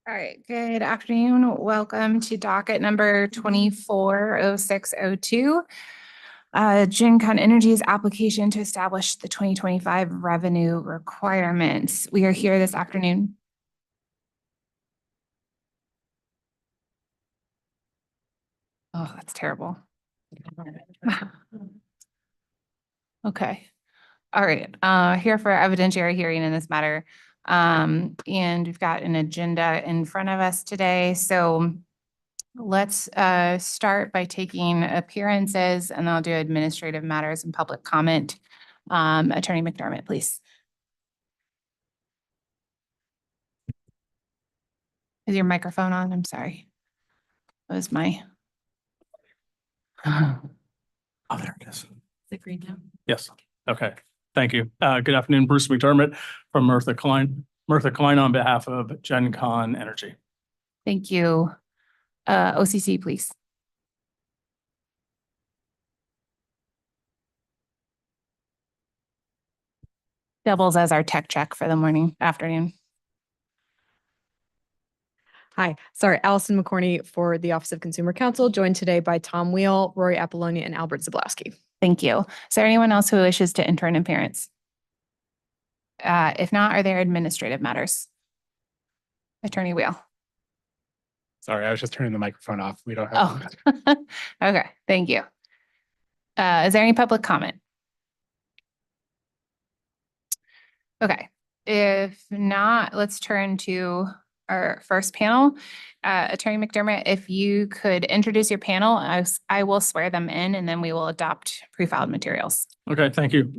All right, good afternoon. Welcome to docket number 240602. GenConn Energy's application to establish the 2025 revenue requirements. We are here this afternoon. Oh, that's terrible. Okay. All right, here for evidentiary hearing in this matter. And we've got an agenda in front of us today. So let's start by taking appearances, and I'll do administrative matters and public comment. Attorney McDermott, please. Is your microphone on? I'm sorry. That was my. Oh, there it is. The green now? Yes. Okay. Thank you. Good afternoon, Bruce McDermott from Mertha Klein on behalf of GenConn Energy. Thank you. OCC, please. Doubles as our tech check for the afternoon. Hi, sorry, Allison McCorney for the Office of Consumer Counsel, joined today by Tom Wheel, Rory Apollonia, and Albert Zablowski. Thank you. Is there anyone else who wishes to enter an appearance? If not, are there administrative matters? Attorney Wheel. Sorry, I was just turning the microphone off. We don't have. Oh, okay. Thank you. Is there any public comment? Okay. If not, let's turn to our first panel. Attorney McDermott, if you could introduce your panel, I will swear them in, and then we will adopt pre-filed materials. Okay, thank you.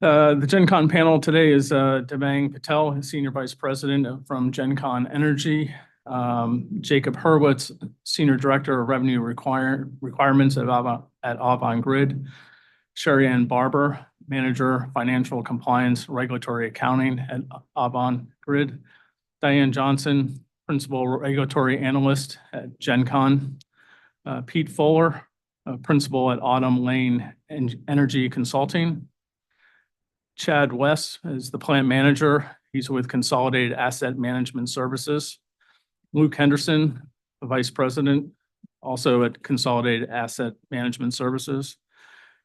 The GenConn panel today is Devang Patel, Senior Vice President from GenConn Energy, Jacob Hurwitz, Senior Director of Revenue Requirements at Avangrid, Sherry Ann Barber, Manager, Financial Compliance, Regulatory Accounting at Avangrid, Diane Johnson, Principal Regulatory Analyst at GenConn, Pete Fuller, Principal at Autumn Lane Energy Consulting, Chad West is the Plant Manager. He's with Consolidated Asset Management Services. Luke Henderson, the Vice President, also at Consolidated Asset Management Services.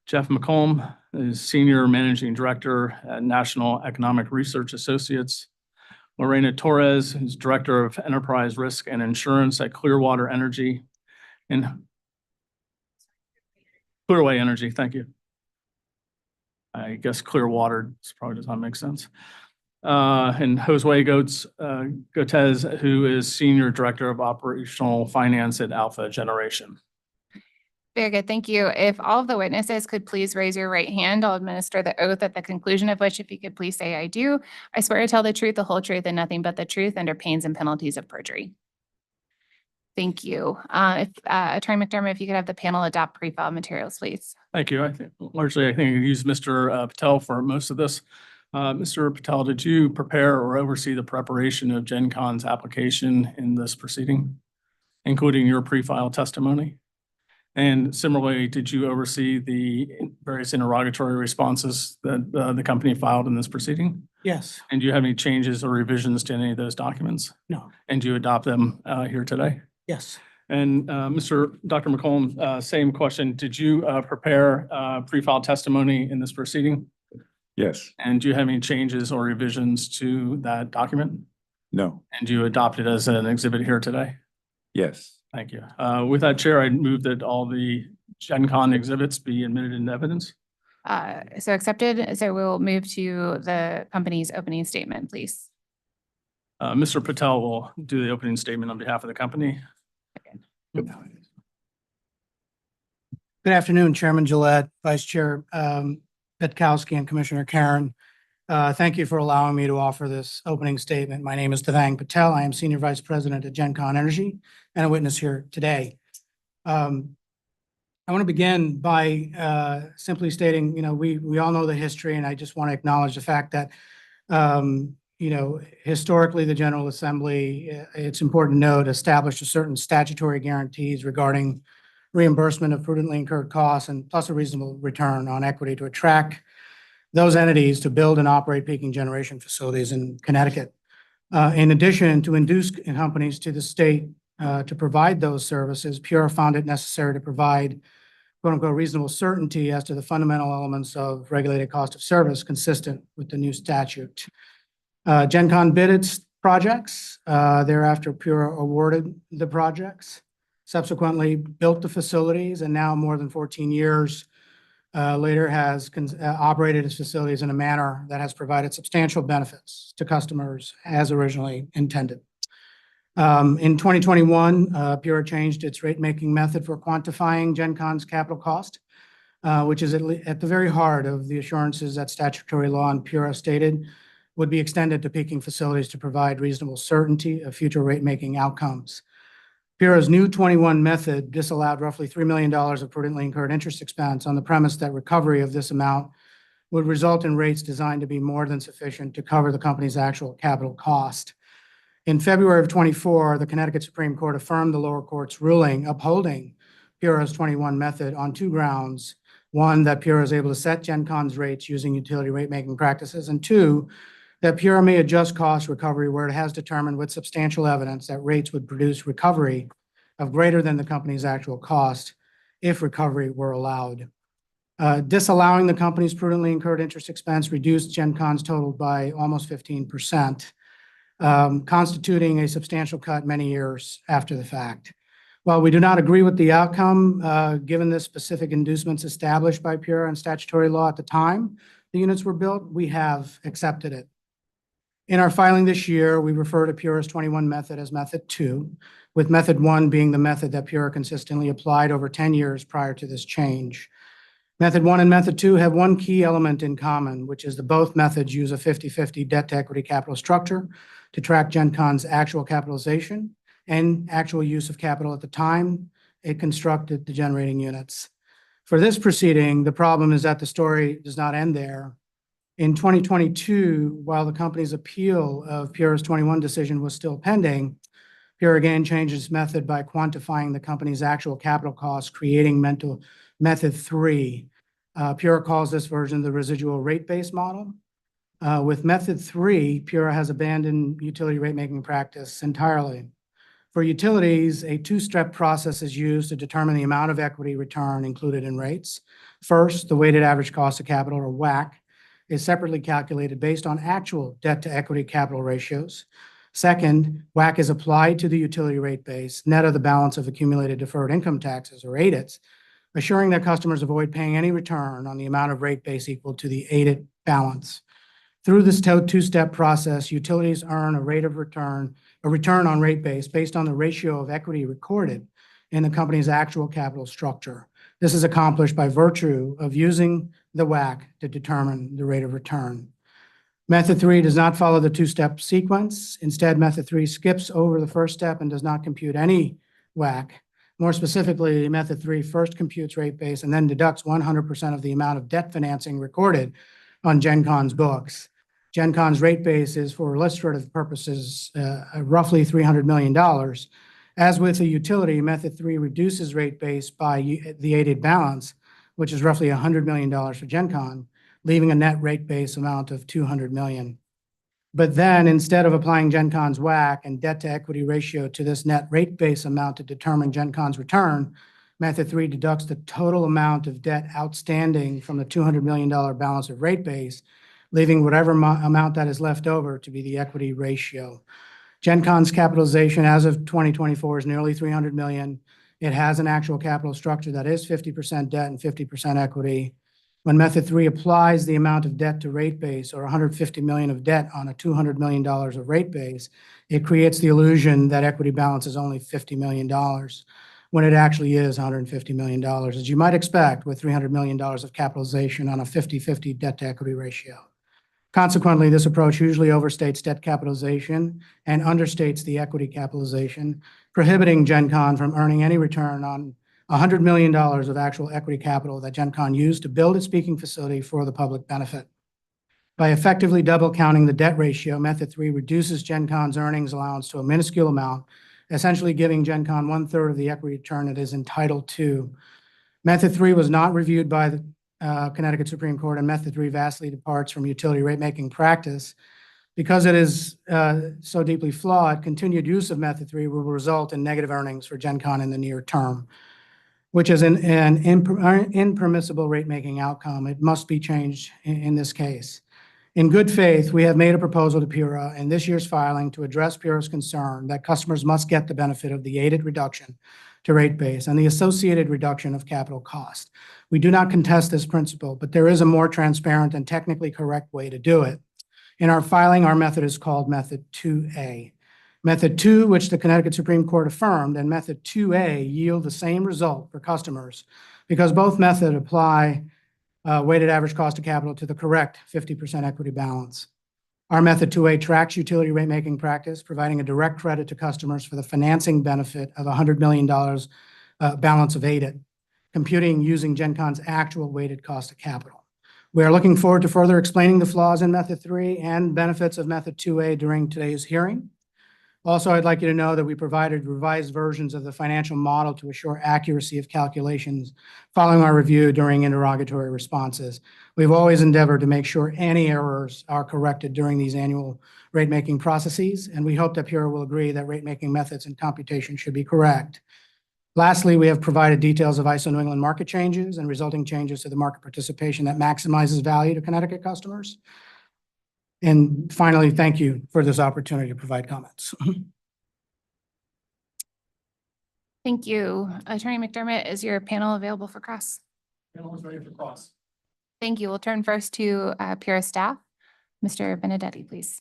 Jeff McComb is Senior Managing Director at National Economic Research Associates. Lorena Torres is Director of Enterprise Risk and Insurance at Clearwater Energy. And Clearway Energy, thank you. I guess Clearwater probably does not make sense. And Josue Gotez, who is Senior Director of Operational Finance at Alpha Generation. Very good. Thank you. If all of the witnesses could please raise your right hand, I'll administer the oath, at the conclusion of which, if you could please say, I do. I swear to tell the truth, the whole truth, and nothing but the truth, under pains and penalties of perjury. Thank you. Attorney McDermott, if you could have the panel adopt pre-filed materials, please. Thank you. I think I used Mr. Patel for most of this. Mr. Patel, did you prepare or oversee the preparation of GenConn's application in this proceeding, including your pre-file testimony? And similarly, did you oversee the various interrogatory responses that the company filed in this proceeding? Yes. And do you have any changes or revisions to any of those documents? No. And do you adopt them here today? Yes. And Dr. McComb, same question. Did you prepare pre-filed testimony in this proceeding? Yes. And do you have any changes or revisions to that document? No. And do you adopt it as an exhibit here today? Yes. Thank you. With that, Chair, I'd move that all the GenConn exhibits be admitted into evidence. So accepted. So we'll move to the company's opening statement, please. Mr. Patel will do the opening statement on behalf of the company. Good afternoon, Chairman Gillette, Vice Chair Petkowski, and Commissioner Karen. Thank you for allowing me to offer this opening statement. My name is Devang Patel. I am Senior Vice President at GenConn Energy and a witness here today. I want to begin by simply stating, we all know the history, and I just want to acknowledge the fact that, historically, the General Assembly, it's important to note, established a certain statutory guarantees regarding reimbursement of prudently incurred costs and plus a reasonable return on equity to attract those entities to build and operate peaking generation facilities in Connecticut. In addition, to induce companies to the state to provide those services, Pura found it necessary to provide quote unquote reasonable certainty as to the fundamental elements of regulated cost of service consistent with the new statute. GenConn bid its projects. Thereafter, Pura awarded the projects, subsequently built the facilities, and now more than 14 years later has operated its facilities in a manner that has provided substantial benefits to customers as originally intended. In 2021, Pura changed its rate-making method for quantifying GenConn's capital cost, which is at the very heart of the assurances that statutory law and Pura stated would be extended to peaking facilities to provide reasonable certainty of future rate-making outcomes. Pura's new 21 method disallowed roughly $3 million of prudently incurred interest expense on the premise that recovery of this amount would result in rates designed to be more than sufficient to cover the company's actual capital cost. In February of 24, the Connecticut Supreme Court affirmed the lower court's ruling upholding Pura's 21 method on two grounds. One, that Pura is able to set GenConn's rates using utility rate-making practices, and two, that Pura may adjust cost recovery where it has determined with substantial evidence that rates would produce recovery of greater than the company's actual cost if recovery were allowed. Disallowing the company's prudently incurred interest expense reduced GenConn's total by almost 15%. Constituting a substantial cut many years after the fact. While we do not agree with the outcome, given the specific inducements established by Pura and statutory law at the time the units were built, we have accepted it. In our filing this year, we refer to Pura's 21 method as Method 2, with Method 1 being the method that Pura consistently applied over 10 years prior to this change. Method 1 and Method 2 have one key element in common, which is that both methods use a 50-50 debt-to-equity capital structure to track GenConn's actual capitalization and actual use of capital at the time it constructed the generating units. For this proceeding, the problem is that the story does not end there. In 2022, while the company's appeal of Pura's 21 decision was still pending, Pura again changed its method by quantifying the company's actual capital costs, creating Method 3. Pura calls this version the residual rate-based model. With Method 3, Pura has abandoned utility rate-making practice entirely. For utilities, a two-step process is used to determine the amount of equity return included in rates. First, the weighted average cost of capital, or WACC, is separately calculated based on actual debt-to-equity capital ratios. Second, WACC is applied to the utility rate base, net of the balance of accumulated deferred income taxes, or ADITs, assuring that customers avoid paying any return on the amount of rate base equal to the ADIT balance. Through this two-step process, utilities earn a return on rate base based on the ratio of equity recorded in the company's actual capital structure. This is accomplished by virtue of using the WACC to determine the rate of return. Method 3 does not follow the two-step sequence. Instead, Method 3 skips over the first step and does not compute any WACC. More specifically, Method 3 first computes rate base and then deducts 100% of the amount of debt financing recorded on GenConn's books. GenConn's rate base is, for illustrative purposes, roughly $300 million. As with the utility, Method 3 reduces rate base by the ADIT balance, which is roughly $100 million for GenConn, leaving a net rate base amount of $200 million. But then, instead of applying GenConn's WACC and debt-to-equity ratio to this net rate base amount to determine GenConn's return, Method 3 deducts the total amount of debt outstanding from the $200 million balance of rate base, leaving whatever amount that is left over to be the equity ratio. GenConn's capitalization as of 2024 is nearly $300 million. It has an actual capital structure that is 50% debt and 50% equity. When Method 3 applies the amount of debt to rate base, or $150 million of debt on a $200 million of rate base, it creates the illusion that equity balance is only $50 million, when it actually is $150 million, as you might expect with $300 million of capitalization on a 50-50 debt-to-equity ratio. Consequently, this approach usually overstates debt capitalization and understates the equity capitalization, prohibiting GenConn from earning any return on $100 million of actual equity capital that GenConn used to build its peaking facility for the public benefit. By effectively double counting the debt ratio, Method 3 reduces GenConn's earnings allowance to a minuscule amount, essentially giving GenConn 1/3 of the equity return it is entitled to. Method 3 was not reviewed by the Connecticut Supreme Court, and Method 3 vastly departs from utility rate-making practice. Because it is so deeply flawed, continued use of method 3 will result in negative earnings for GenConn in the near term, which is an impermissible rate-making outcome. It must be changed in this case. In good faith, we have made a proposal to PURA in this year's filing to address PURA's concern that customers must get the benefit of the aided reduction to rate base and the associated reduction of capital cost. We do not contest this principle, but there is a more transparent and technically correct way to do it. In our filing, our method is called Method 2A. Method 2, which the Connecticut Supreme Court affirmed, and Method 2A yield the same result for customers because both methods apply weighted average cost of capital to the correct 50% equity balance. Our Method 2A tracks utility rate-making practice, providing a direct credit to customers for the financing benefit of $100 million balance of aided, computing using GenConn's actual weighted cost of capital. We are looking forward to further explaining the flaws in Method 3 and benefits of Method 2A during today's hearing. Also, I'd like you to know that we provided revised versions of the financial model to assure accuracy of calculations following our review during interrogatory responses. We've always endeavored to make sure any errors are corrected during these annual rate-making processes, and we hope that PURA will agree that rate-making methods and computation should be correct. Lastly, we have provided details of ISO New England market changes and resulting changes to the market participation that maximizes value to Connecticut customers. And finally, thank you for this opportunity to provide comments. Thank you. Attorney McDermott, is your panel available for cross? Panel is ready for cross. Thank you. We'll turn first to PURA staff. Mr. Benedetti, please.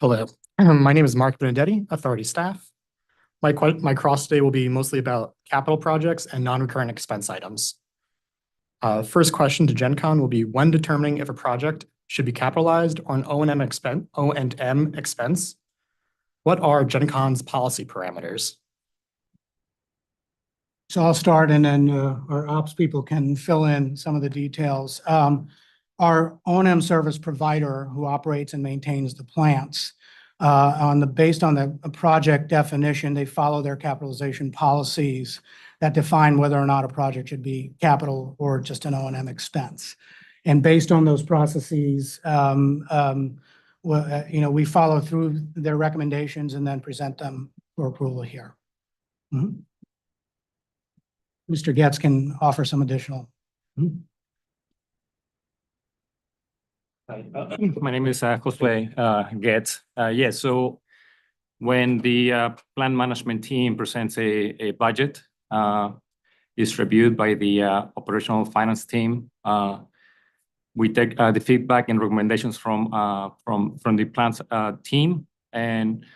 Hello, my name is Mark Benedetti, Authority staff. My cross today will be mostly about capital projects and non-recurring expense items. First question to GenConn will be when determining if a project should be capitalized or an O&M expense. What are GenConn's policy parameters? So I'll start and then our ops people can fill in some of the details. Our O&M service provider who operates and maintains the plants, based on the project definition, they follow their capitalization policies that define whether or not a project should be capital or just an O&M expense. And based on those processes, we follow through their recommendations and then present them for approval here. Mhm. Mr. Getz can offer some additional. Hi, my name is Josue Getz. So when the plant management team presents a budget, is reviewed by the operational finance team. We take the feedback and recommendations from the plant's team and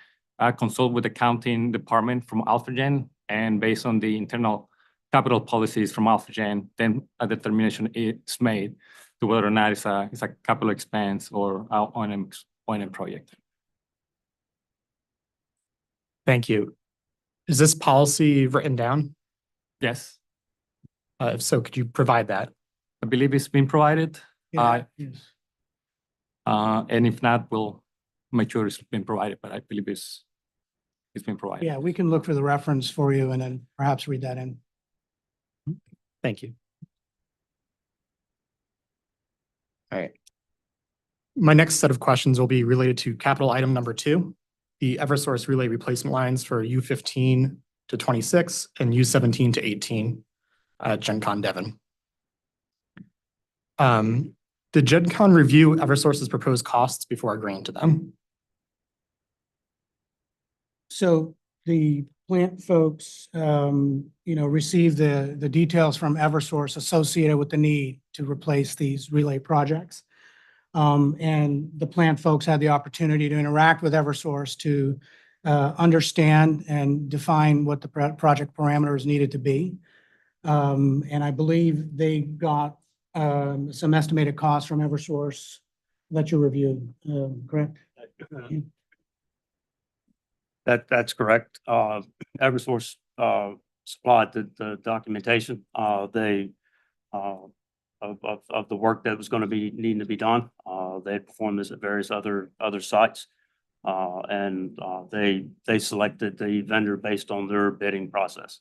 consult with the accounting department from Alphagen, and based on the internal capital policies from Alphagen, then a determination is made to whether or not it's a capital expense or O&M project. Thank you. Is this policy written down? Yes, If so, could you provide that? I believe it's been provided. Yes. And if not, we'll make sure it's been provided, but I believe it's been provided. Yeah, we can look for the reference for you and then perhaps read that in. Thank you. All right. My next set of questions will be related to capital item number 2, the Eversource relay replacement lines for U15 to 26 and U17 to 18 at GenConn Devon. Did GenConn review Eversource's proposed costs before agreeing to them? So the plant folks, received the details from Eversource associated with the need to replace these relay projects. And the plant folks had the opportunity to interact with Eversource to understand and define what the project parameters needed to be. And I believe they got some estimated costs from Eversource that you reviewed, correct? That's correct. Eversource supplied the documentation of the work that was going to be needing to be done. They had performed this at various other sites, and they selected the vendor based on their bidding process.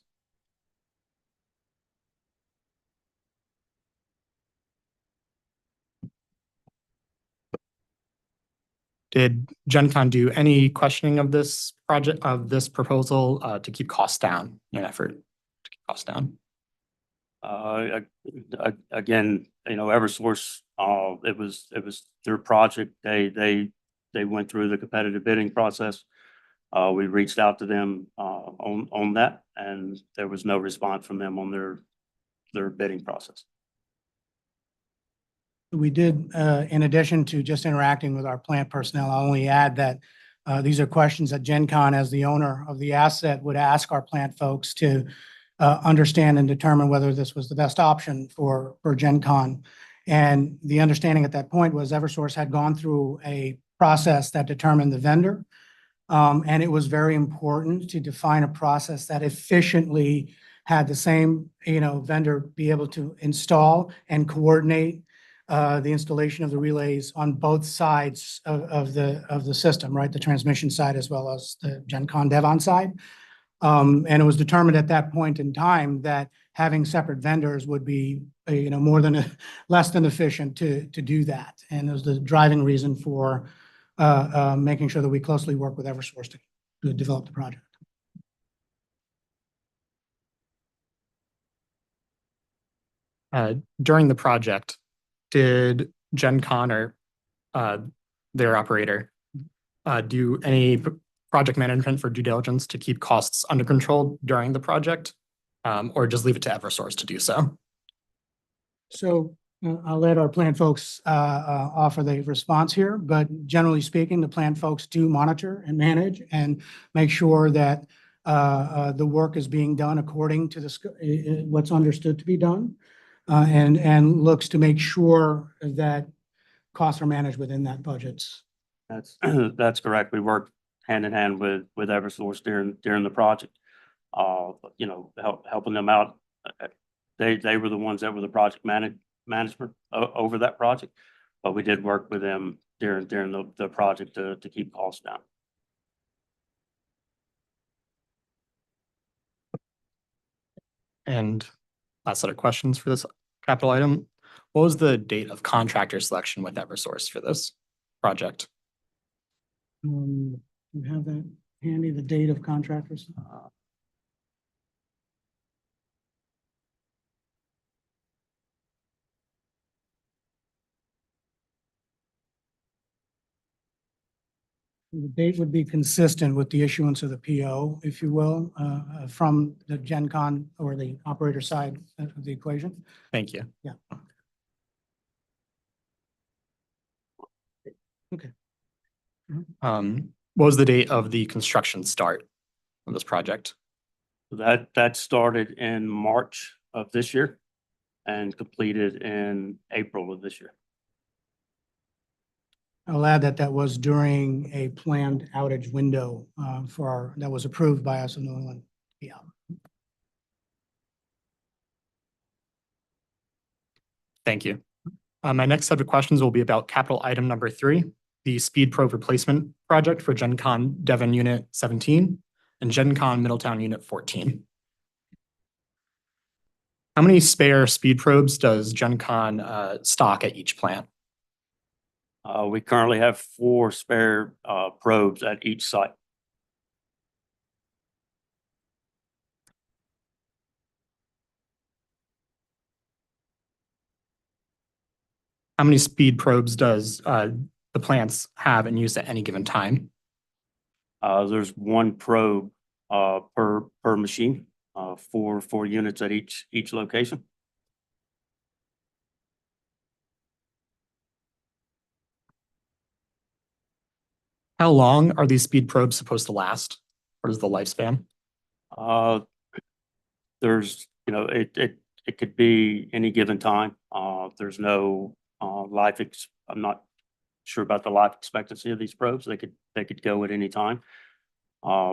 Did GenConn do any questioning of this project, of this proposal, to keep costs down in an effort to keep costs down? Again, Eversource, it was their project. They went through the competitive bidding process. We reached out to them, on that, and there was no response from them on their bidding process. We did, in addition to just interacting with our plant personnel, I'll only add that these are questions that GenConn, as the owner of the asset, would ask our plant folks to understand and determine whether this was the best option for GenConn. And the understanding at that point was Eversource had gone through a process that determined the vendor. And it was very important to define a process that efficiently had the same, vendor be able to install and coordinate the installation of the relays on both sides of the system, right? The transmission side as well as the GenConn Devon side. And it was determined at that point in time that having separate vendors would be, less than efficient to do that. And it was the driving reason for making sure that we closely work with Eversource to develop the project. During the project, did GenConn or their operator do any project management for due diligence to keep costs under control during the project, or just leave it to Eversource to do so? So I'll let our plant folks offer the response here, but generally speaking, the plant folks do monitor and manage and make sure that the work is being done according to what's understood to be done, and looks to make sure that costs are managed within that budgets. That's correct. We worked hand in hand with Eversource during the project, helping them out. They were the ones that were the project management over that project, but we did work with them during the project to keep costs down. And last set of questions for this capital item. What was the date of contractor selection with Eversource for this project? You have that handy, the date of contractors? The date would be consistent with the issuance of the PO, if you will, from the GenConn or the operator side of the equation. Thank you. Yeah. Okay. What was the date of the construction start of this project? That started in March of this year and completed in April of this year. I'll add that was during a planned outage window that was approved by us in New England. Yeah. Thank you. My next set of questions will be about capital item number 3, the speed probe replacement project for GenConn Devon Unit 17 and GenConn Middletown Unit 14. How many spare speed probes does GenConn stock at each plant? We currently have 4 spare probes at each site. How many speed probes does the plants have and use at any given time? There's 1 probe per machine, 4 units at each location. How long are these speed probes supposed to last? What is the lifespan? There's, it could be any given time. There's no I'm not sure about the life expectancy of these probes. They could go at any time,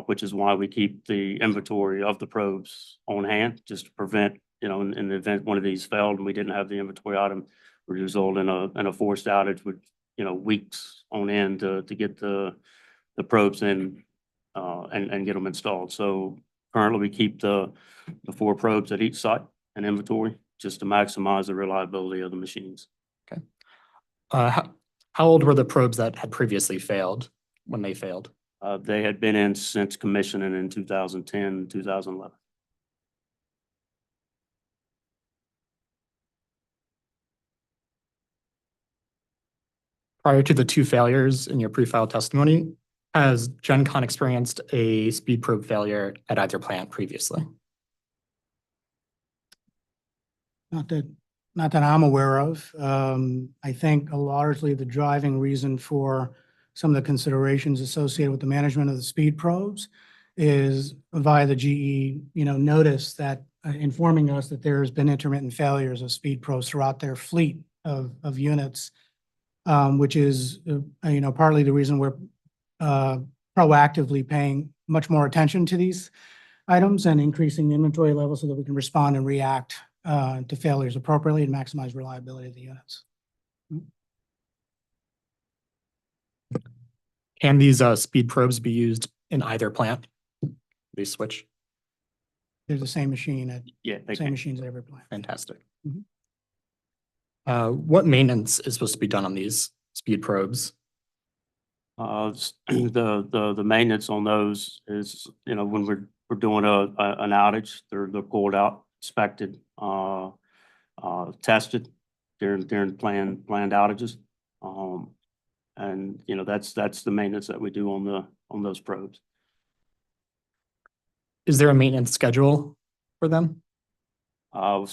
which is why we keep the inventory of the probes on hand, just to prevent, in the event one of these failed and we didn't have the inventory item, would result in a forced outage with, weeks on end to get the probes in and get them installed. So currently we keep the 4 probes at each site and inventory just to maximize the reliability of the machines. Okay. How old were the probes that had previously failed when they failed? They had been in since commissioning in 2010, 2011. Prior to the two failures in your pre-file testimony, has GenConn experienced a speed probe failure at either plant previously? Not that I'm aware of. I think largely the driving reason for some of the considerations associated with the management of the speed probes is via the GE, notice that informing us that there's been intermittent failures of speed probes throughout their fleet of units, which is, partly the reason we're proactively paying much more attention to these items and increasing the inventory level so that we can respond and react to failures appropriately and maximize reliability of the units. Can these speed probes be used in either plant? They switch. They're the same machine at Yeah, they same can. machines at every plant. Fantastic. Mhm. What maintenance is supposed to be done on these speed probes? The maintenance on those is, when we're doing an outage, they're pulled out, inspected, tested during planned outages. And that's the maintenance that we do on those probes. Is there a maintenance schedule for them? So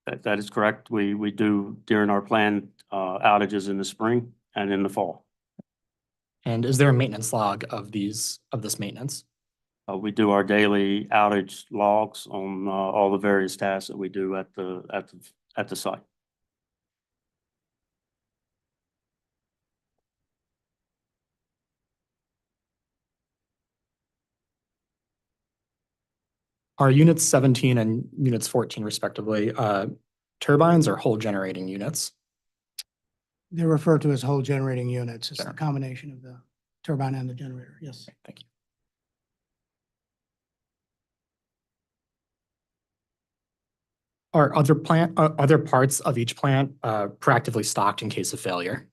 that is correct. We do during our planned outages in the spring and in the fall. And is there a maintenance log of this maintenance? We do our daily outage logs on all the various tasks that we do at the site. Are units 17 and units 14 respectively turbines or whole generating units? They're referred to as whole generating units. It's the Sure. combination of the turbine and the generator. Yes. Thank you. Are other parts of each plant proactively stocked in case of failure?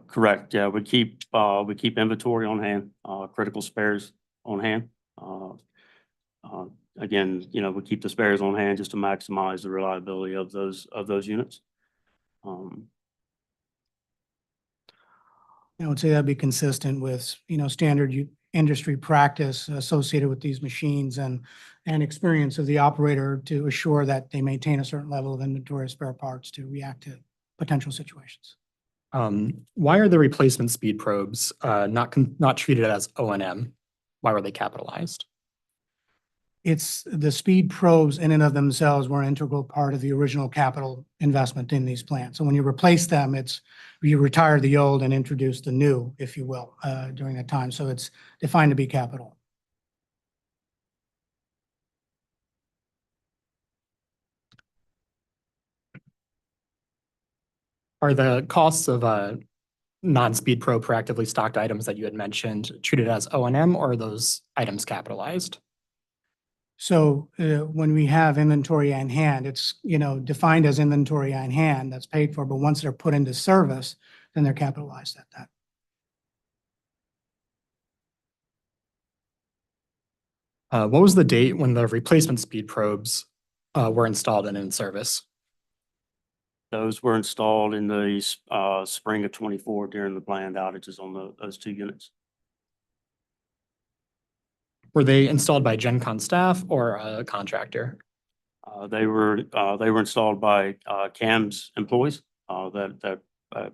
Correct. Yeah, we keep inventory on hand, critical spares on hand. Again, we keep the spares on hand just to maximize the reliability of those units. I would say that'd be consistent with, standard industry practice associated with these machines and experience of the operator to assure that they maintain a certain level of inventory of spare parts to react to potential situations. Why are the replacement speed probes not treated as O&M? Why were they capitalized? It's the speed probes in and of themselves were an integral part of the original capital investment in these plants. So when you replace them, you retire the old and introduce the new, if you will, during that time. So it's defined to be capital. Are the costs of non-speed probe proactively stocked items that you had mentioned treated as O&M or are those items capitalized? So when we have inventory on hand, it's, defined as inventory on hand that's paid for, but once they're put into service, then they're capitalized at that. What was the date when the replacement speed probes were installed and in service? Those were installed in the spring of 24 during the planned outages on those two units. Were they installed by GenConn staff or a contractor? They were installed by CAM's employees that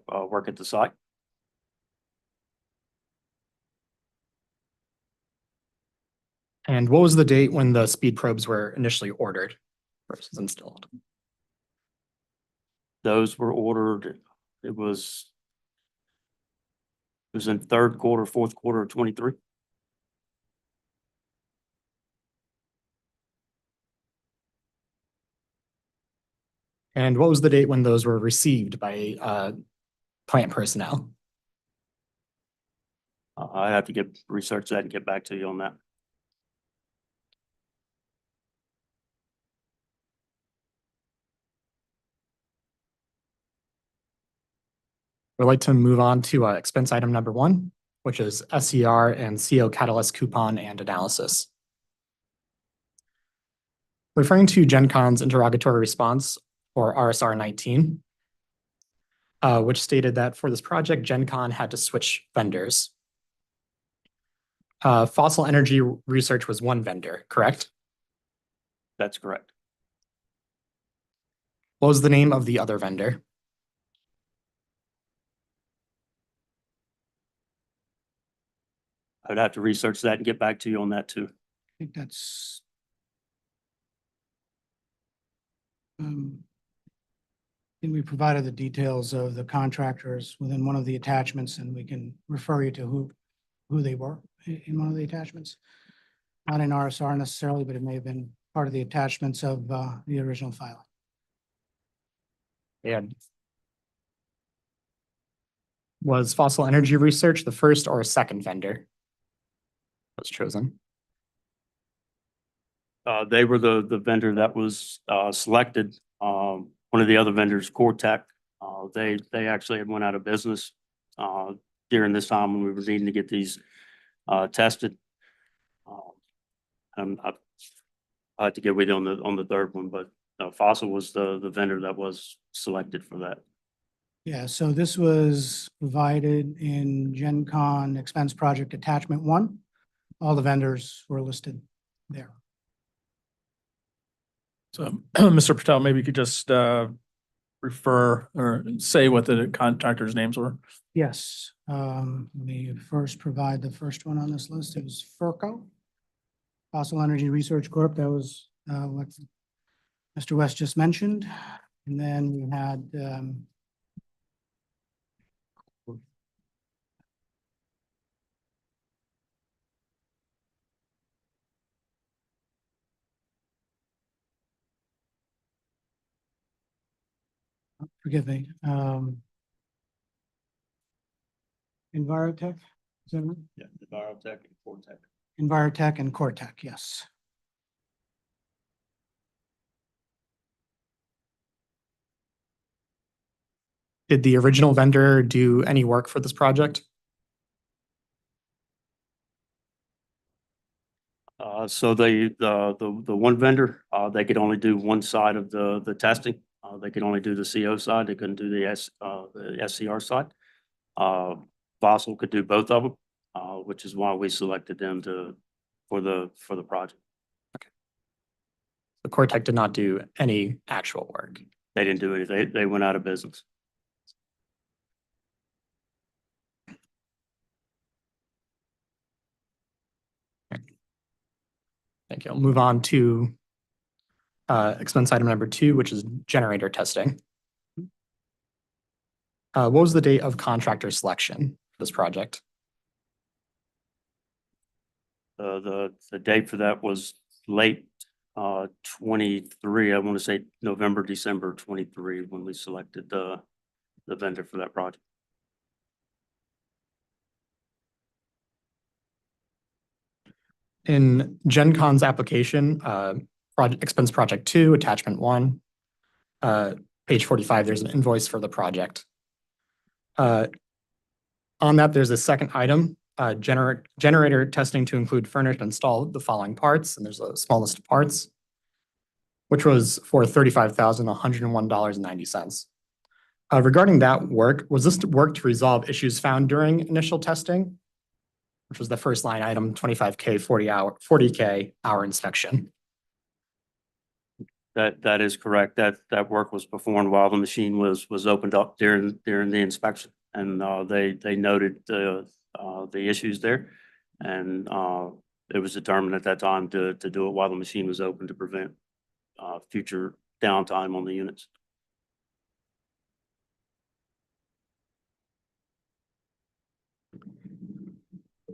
work at the site. And what was the date when the speed probes were initially ordered versus installed? Those were ordered, it was in third quarter, fourth quarter of 23. And what was the date when those were received by plant personnel? I have to research that and get back to you on that. We'd like to move on to expense item number 1, which is SCR and CO catalyst coupon and analysis. Referring to GenConn's interrogatory response, or RSR 19, which stated that for this project, GenConn had to switch vendors. Fossil Energy Research was one vendor, correct? That's correct. What was the name of the other vendor? I'd have to research that and get back to you on that too. I think that's I think we provided the details of the contractors within one of the attachments, and we can refer you to who they were in one of the attachments. Not in RSR necessarily, but it may have been part of the attachments of the original file. And was Fossil Energy Research the first or second vendor that was chosen? They were the vendor that was selected. One of the other vendors, Cortec, they actually had went out of business during this time when we were needing to get these tested. I had to get with you on the third one, but Fossil was the vendor that was selected for that. Yeah, so this was provided in GenConn Expense Project Attachment 1. All the vendors were listed there. So, Mr. Patel, maybe you could just refer or say what the contractors' names were. Yes, let me first provide the first one on this list. It was FERCO, Fossil Energy Research Corp. That was what Mr. West just mentioned. And then we had forgive me, Envirotech, is that right? Yeah, Envirotech and Cortec. Envirotech and Cortec, yes. Did the original vendor do any work for this project? So the one vendor, they could only do one side of the testing. They could only do the CO side. They couldn't do the SCR side. Fossil could do both of them, which is why we selected them for the project. The Cortec did not do any actual work. They didn't do anything. They went out of business. Thank you. I'll move on to expense item number 2, which is generator testing. What was the date of contractor selection for this project? The date for that was late 23. I want to say November, December 23 when we selected the vendor for that project. In GenConn's application, expense project 2, attachment 1, page 45, there's an invoice for the project. On that, there's a second item, generator testing to include furnish and install the following parts, and there's a small list of parts, which was for $35,101.90. Regarding that work, was this work to resolve issues found during initial testing, which was the first line item, 25K 40K hour inspection? That is correct. That work was performed while the machine was opened up during the inspection, and they noted the issues there, and it was determined at that time to do it while the machine was open to prevent future downtime on the units.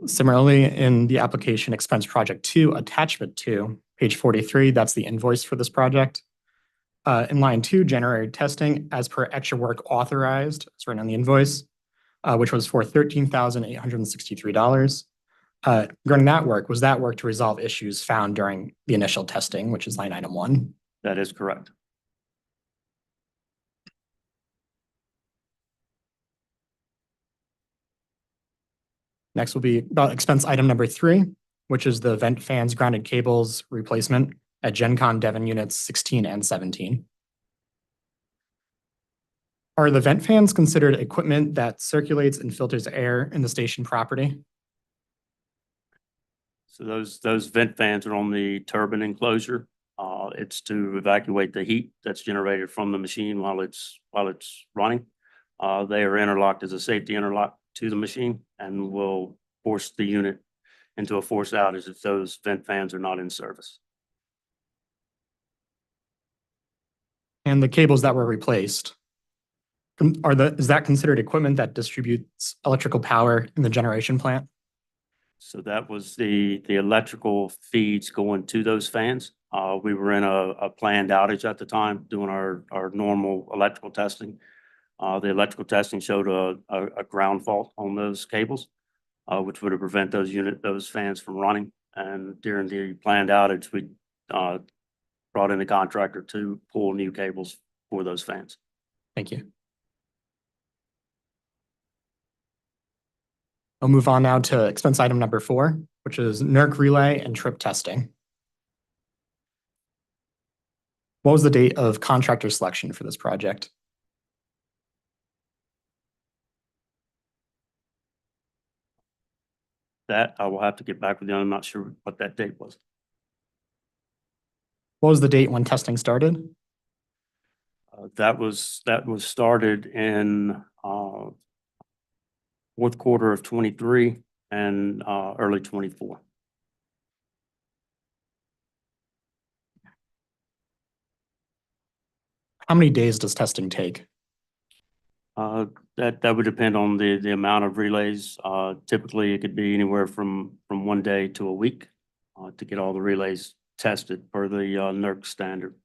Similarly, in the application expense project 2, attachment 2, page 43, that's the invoice for this project. In line 2, generator testing as per extra work authorized, it's written on the invoice, which was for $13,863. Regarding that work, was that work to resolve issues found during the initial testing, which is line item 1? That is correct. Next will be about expense item number 3, which is the vent fans grounded cables replacement at GenConn Devon units 16 and 17. Are the vent fans considered equipment that circulates and filters air in the station property? So those vent fans are on the turbine enclosure. It's to evacuate the heat that's generated from the machine while it's running. They are interlocked as a safety interlock to the machine and will force the unit into a forced outage if those vent fans are not in service. And the cables that were replaced, is that considered equipment that distributes electrical power in the generation plant? So that was the electrical feeds going to those fans. We were in a planned outage at the time, doing our normal electrical testing. The electrical testing showed a ground fault on those cables, which would have prevent those fans from running. And during the planned outage, we brought in a contractor to pull new cables for those fans. Thank you. I'll move on now to expense item number 4, which is NERC relay and trip testing. What was the date of contractor selection for this project? That I will have to get back with you. I'm not sure what that date was. What was the date when testing started? That was started in fourth quarter of 23 and early 24. How many days does testing take? That would depend on the amount of relays. Typically, it could be anywhere from 1 day to a week to get all the relays tested per the NERC standard.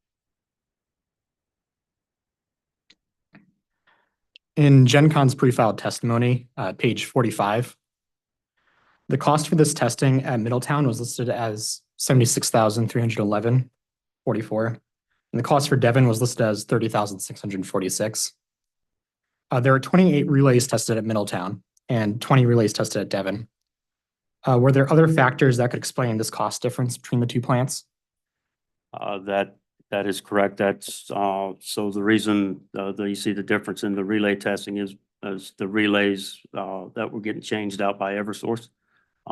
In GenConn's pre-filed testimony, page 45, the cost for this testing at Middletown was listed as $76,311.44, and the cost for Devon was listed as $30,646. There were 28 relays tested at Middletown and 20 relays tested at Devon. Were there other factors that could explain this cost difference between the two plants? That is correct. That's so the reason that you see the difference in the relay testing is the relays that were getting changed out by Eversource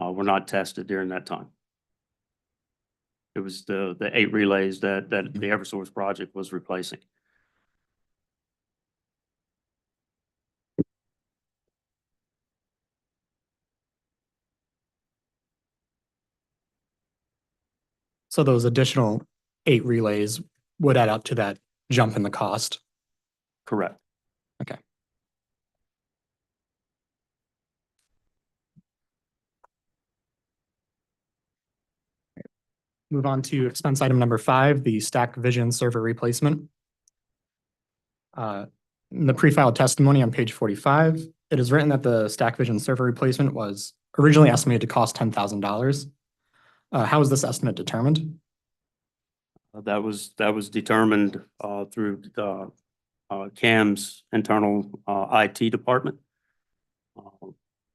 were not tested during that time. It was the 8 relays that the Eversource project was replacing. So those additional 8 relays would add up to that jump in the cost. Correct. Okay. Move on to expense item number 5, the Stack Vision server replacement. In the pre-filed testimony on page 45, it is written that the Stack Vision server replacement was originally estimated to cost $10,000. How was this estimate determined? That was determined through CAM's internal IT department.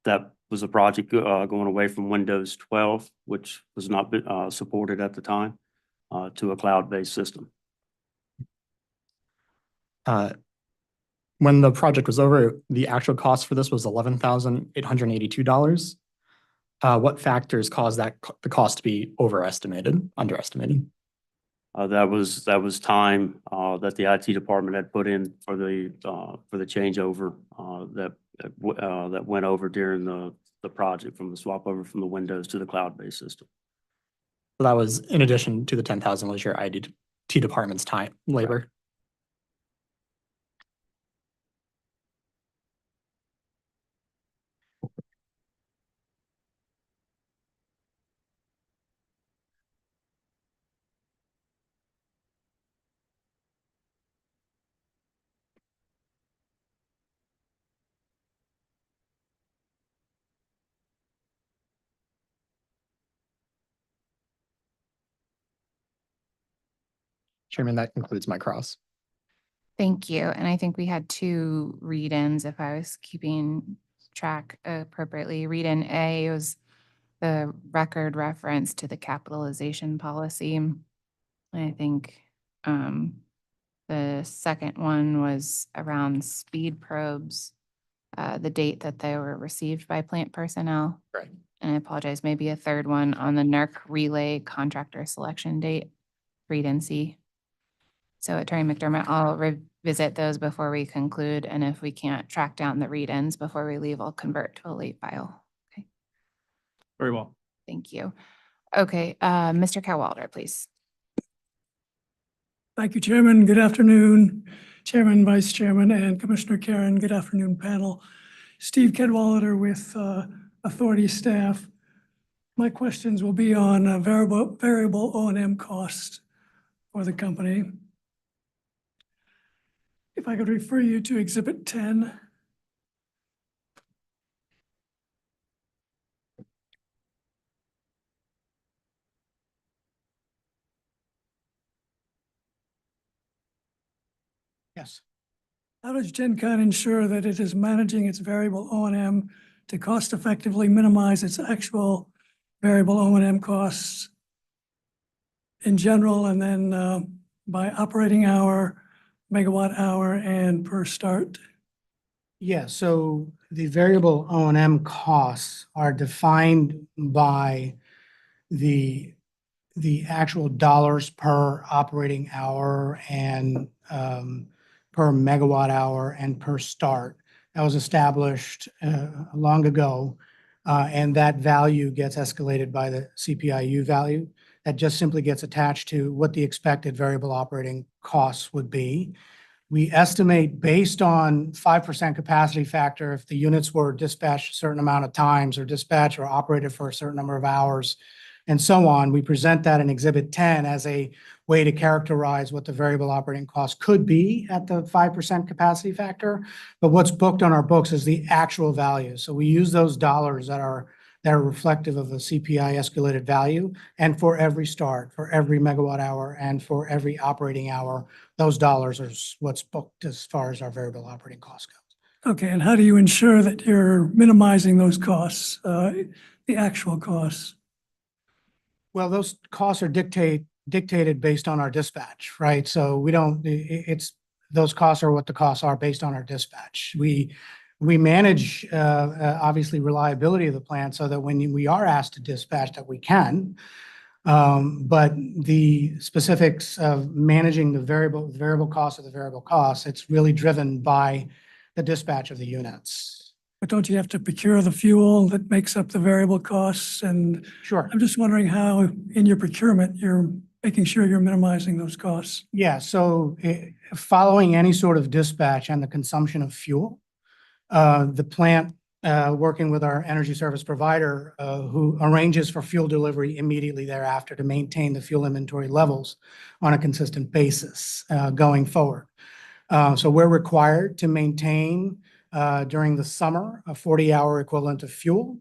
That was a project going away from Windows 12, which was not supported at the time, to a cloud-based system. When the project was over, the actual cost for this was $11,882. What factors caused the cost to be underestimated? That was time that the IT department had put in for the changeover that went over during the project from the swap over from the Windows to the cloud-based system. So that was in addition to the 10,000 was your IT department's time, labor. Chairman, that concludes my cross. Thank you. And I think we had 2 read-ins if I was keeping track appropriately. Read in A was the record reference to the capitalization policy. And I think the second one was around speed probes, the date that they were received by plant personnel. Right. And I apologize, maybe a third one on the NERC relay contractor selection date, read and see. So Attorney McDermott, I'll revisit those before we conclude, and if we can't track down the read-ins before we leave, I'll convert to a late file. Okay, Very well. thank you. Okay, Mr. Cadwalder, please. Thank you, Chairman. Good afternoon, Chairman, Vice Chairman, and Commissioner Karen. Good afternoon, panel. Steve Cadwalader with Authority staff. My questions will be on variable O&M costs for the company. If I could refer you to Exhibit 10. Yes. How does GenConn ensure that it is managing its variable O&M to cost effectively minimize its actual variable O&M costs in general, and then by operating hour, megawatt hour, and per start? Yeah, so the variable O&M costs are defined by the actual dollars per operating hour and per megawatt hour and per start. That was established long ago, and that value gets escalated by the CPI-U value. That just simply gets attached to what the expected variable operating costs would be. We estimate based on 5% capacity factor, if the units were dispatched a certain amount of times or dispatched or operated for a certain number of hours, and so on. We present that in Exhibit 10 as a way to characterize what the variable operating cost could be at the 5% capacity factor. But what's booked on our books is the actual value. So we use those dollars that are reflective of a CPI escalated value. And for every start, for every megawatt hour, and for every operating hour, those dollars are what's booked as far as our variable operating cost goes. Okay, and how do you ensure that you're minimizing those costs, the actual costs? Well, those costs are dictated based on our dispatch, right? So we don't, those costs are what the costs are based on our dispatch. We manage, obviously, reliability of the plant so that when we are asked to dispatch that we can. But the specifics of managing the variable cost of the variable costs, it's really driven by the dispatch of the units. But don't you have to procure the fuel that makes up the variable costs? And Sure. I'm just wondering how in your procurement, you're making sure you're minimizing those costs. Yeah, so following any sort of dispatch and the consumption of fuel, the plant, working with our energy service provider, who arranges for fuel delivery immediately thereafter to maintain the fuel inventory levels on a consistent basis going forward. So we're required to maintain during the summer a 40-hour equivalent of fuel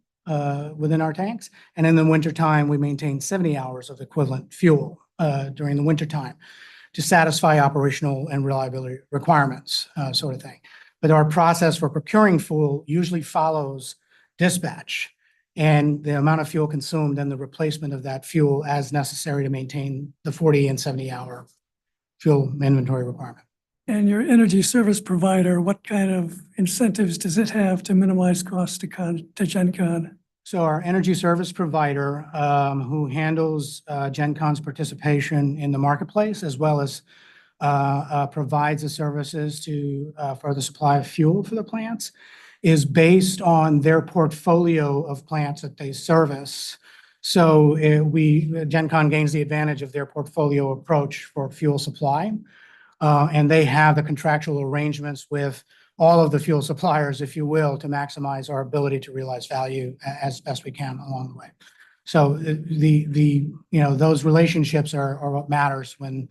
within our tanks. And in the wintertime, we maintain 70 hours of equivalent fuel during the wintertime to satisfy operational and reliability requirements, sort of thing. But our process for procuring fuel usually follows dispatch and the amount of fuel consumed and the replacement of that fuel as necessary to maintain the 40 and 70-hour fuel inventory requirement. And your energy service provider, what kind of incentives does it have to minimize costs to GenConn? So our energy service provider, who handles GenConn's participation in the marketplace, as well as provides the services for the supply of fuel for the plants, is based on their portfolio of plants that they service. So GenConn gains the advantage of their portfolio approach for fuel supply. And they have the contractual arrangements with all of the fuel suppliers, if you will, to maximize our ability to realize value as best we can along the way. So those relationships are what matters when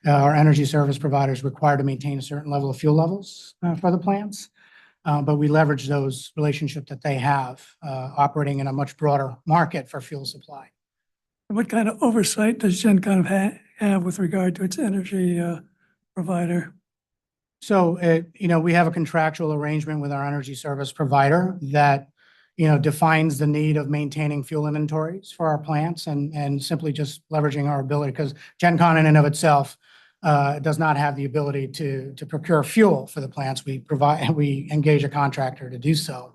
our energy service providers require to maintain a certain level of fuel levels for the plants. But we leverage those relationships that they have operating in a much broader market for fuel supply. What kind of oversight does GenConn have with regard to its energy provider? So, we have a contractual arrangement with our energy service provider that, defines the need of maintaining fuel inventories for our plants and simply just leveraging our ability, because GenConn in and of itself does not have the ability to procure fuel for the plants. We engage a contractor to do so.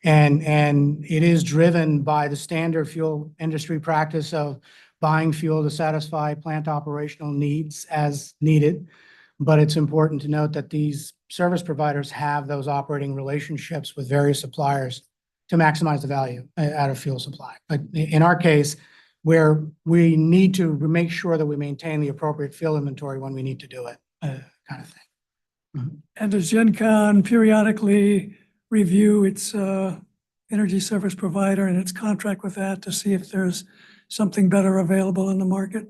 And it is driven by the standard fuel industry practice of buying fuel to satisfy plant operational needs as needed. But it's important to note that these service providers have those operating relationships with various suppliers to maximize the value out of fuel supply. But in our case, where we need to make sure that we maintain the appropriate fuel inventory when we need to do it, kind of thing. And does GenConn periodically review its energy service provider and its contract with that to see if there's something better available in the market?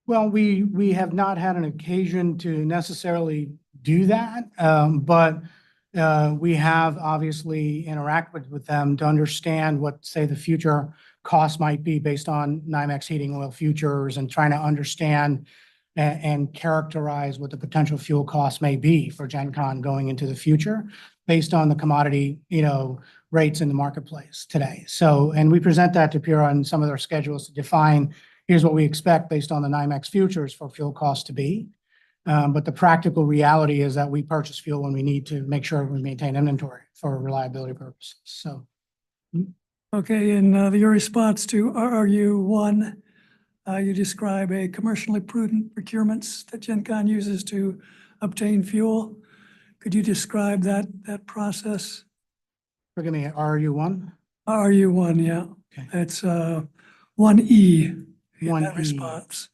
Well, we have not had an occasion to necessarily do that, but we have obviously interacted with them to understand what, say, the future costs might be based on NYMEX heating oil futures and trying to understand and characterize what the potential fuel costs may be for GenConn going into the future based on the commodity, rates in the marketplace today. So, and we present that to PURA on some of their schedules to define, here's what we expect based on the NYMEX futures for fuel costs to be. But the practical reality is that we purchase fuel when we need to make sure we maintain inventory for reliability purposes. So. Okay, in your response to RRU1, you describe a commercially prudent procurements that GenConn uses to obtain fuel. Could you describe that process? Forgive me, RU1? RRU1, yeah. Okay. That's 1E in that 1E. response.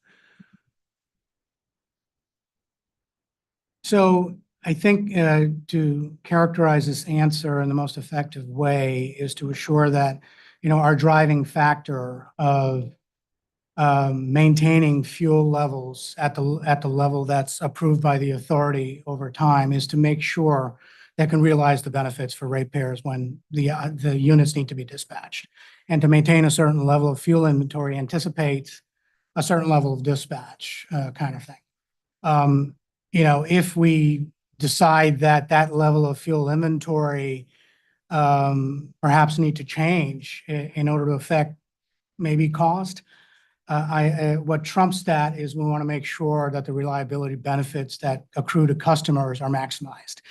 So I think to characterize this answer in the most effective way is to assure that, our driving factor of maintaining fuel levels at the level that's approved by the authority over time is to make sure that can realize the benefits for ratepayers when the units need to be dispatched. And to maintain a certain level of fuel inventory anticipates a certain level of dispatch kind of thing. If we decide that level of fuel inventory perhaps need to change in order to affect maybe cost, what trumps that is we want to make sure that the reliability benefits that accrue to customers are maximized.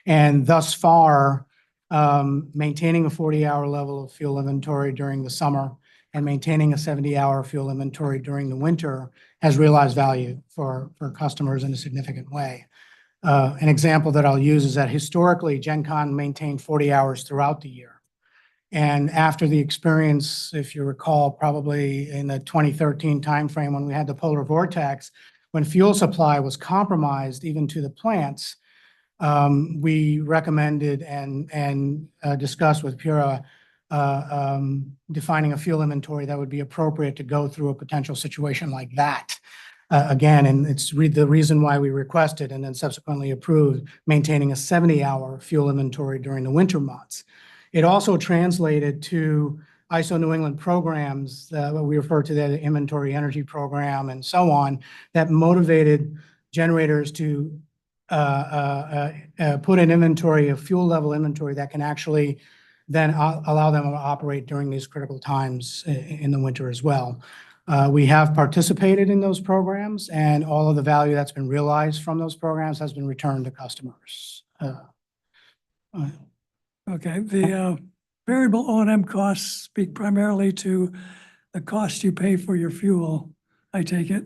And thus far, maintaining a 40-hour level of fuel inventory during the summer and maintaining a 70-hour fuel inventory during the winter has realized value for customers in a significant way. An example that I'll use is that historically, GenConn maintained 40 hours throughout the year. And after the experience, if you recall, probably in the 2013 timeframe when we had the polar vortex, when fuel supply was compromised even to the plants, we recommended and discussed with PURA defining a fuel inventory that would be appropriate to go through a potential situation like that. Again, and it's the reason why we requested and then subsequently approved maintaining a 70-hour fuel inventory during the winter months. It also translated to ISO New England programs, what we refer to the inventory energy program and so on, that motivated generators to put an inventory, a fuel level inventory that can actually then allow them to operate during these critical times in the winter as well. We have participated in those programs, and all of the value that's been realized from those programs has been returned to customers. Okay, the variable O&M costs speak primarily to the cost you pay for your fuel, I take it.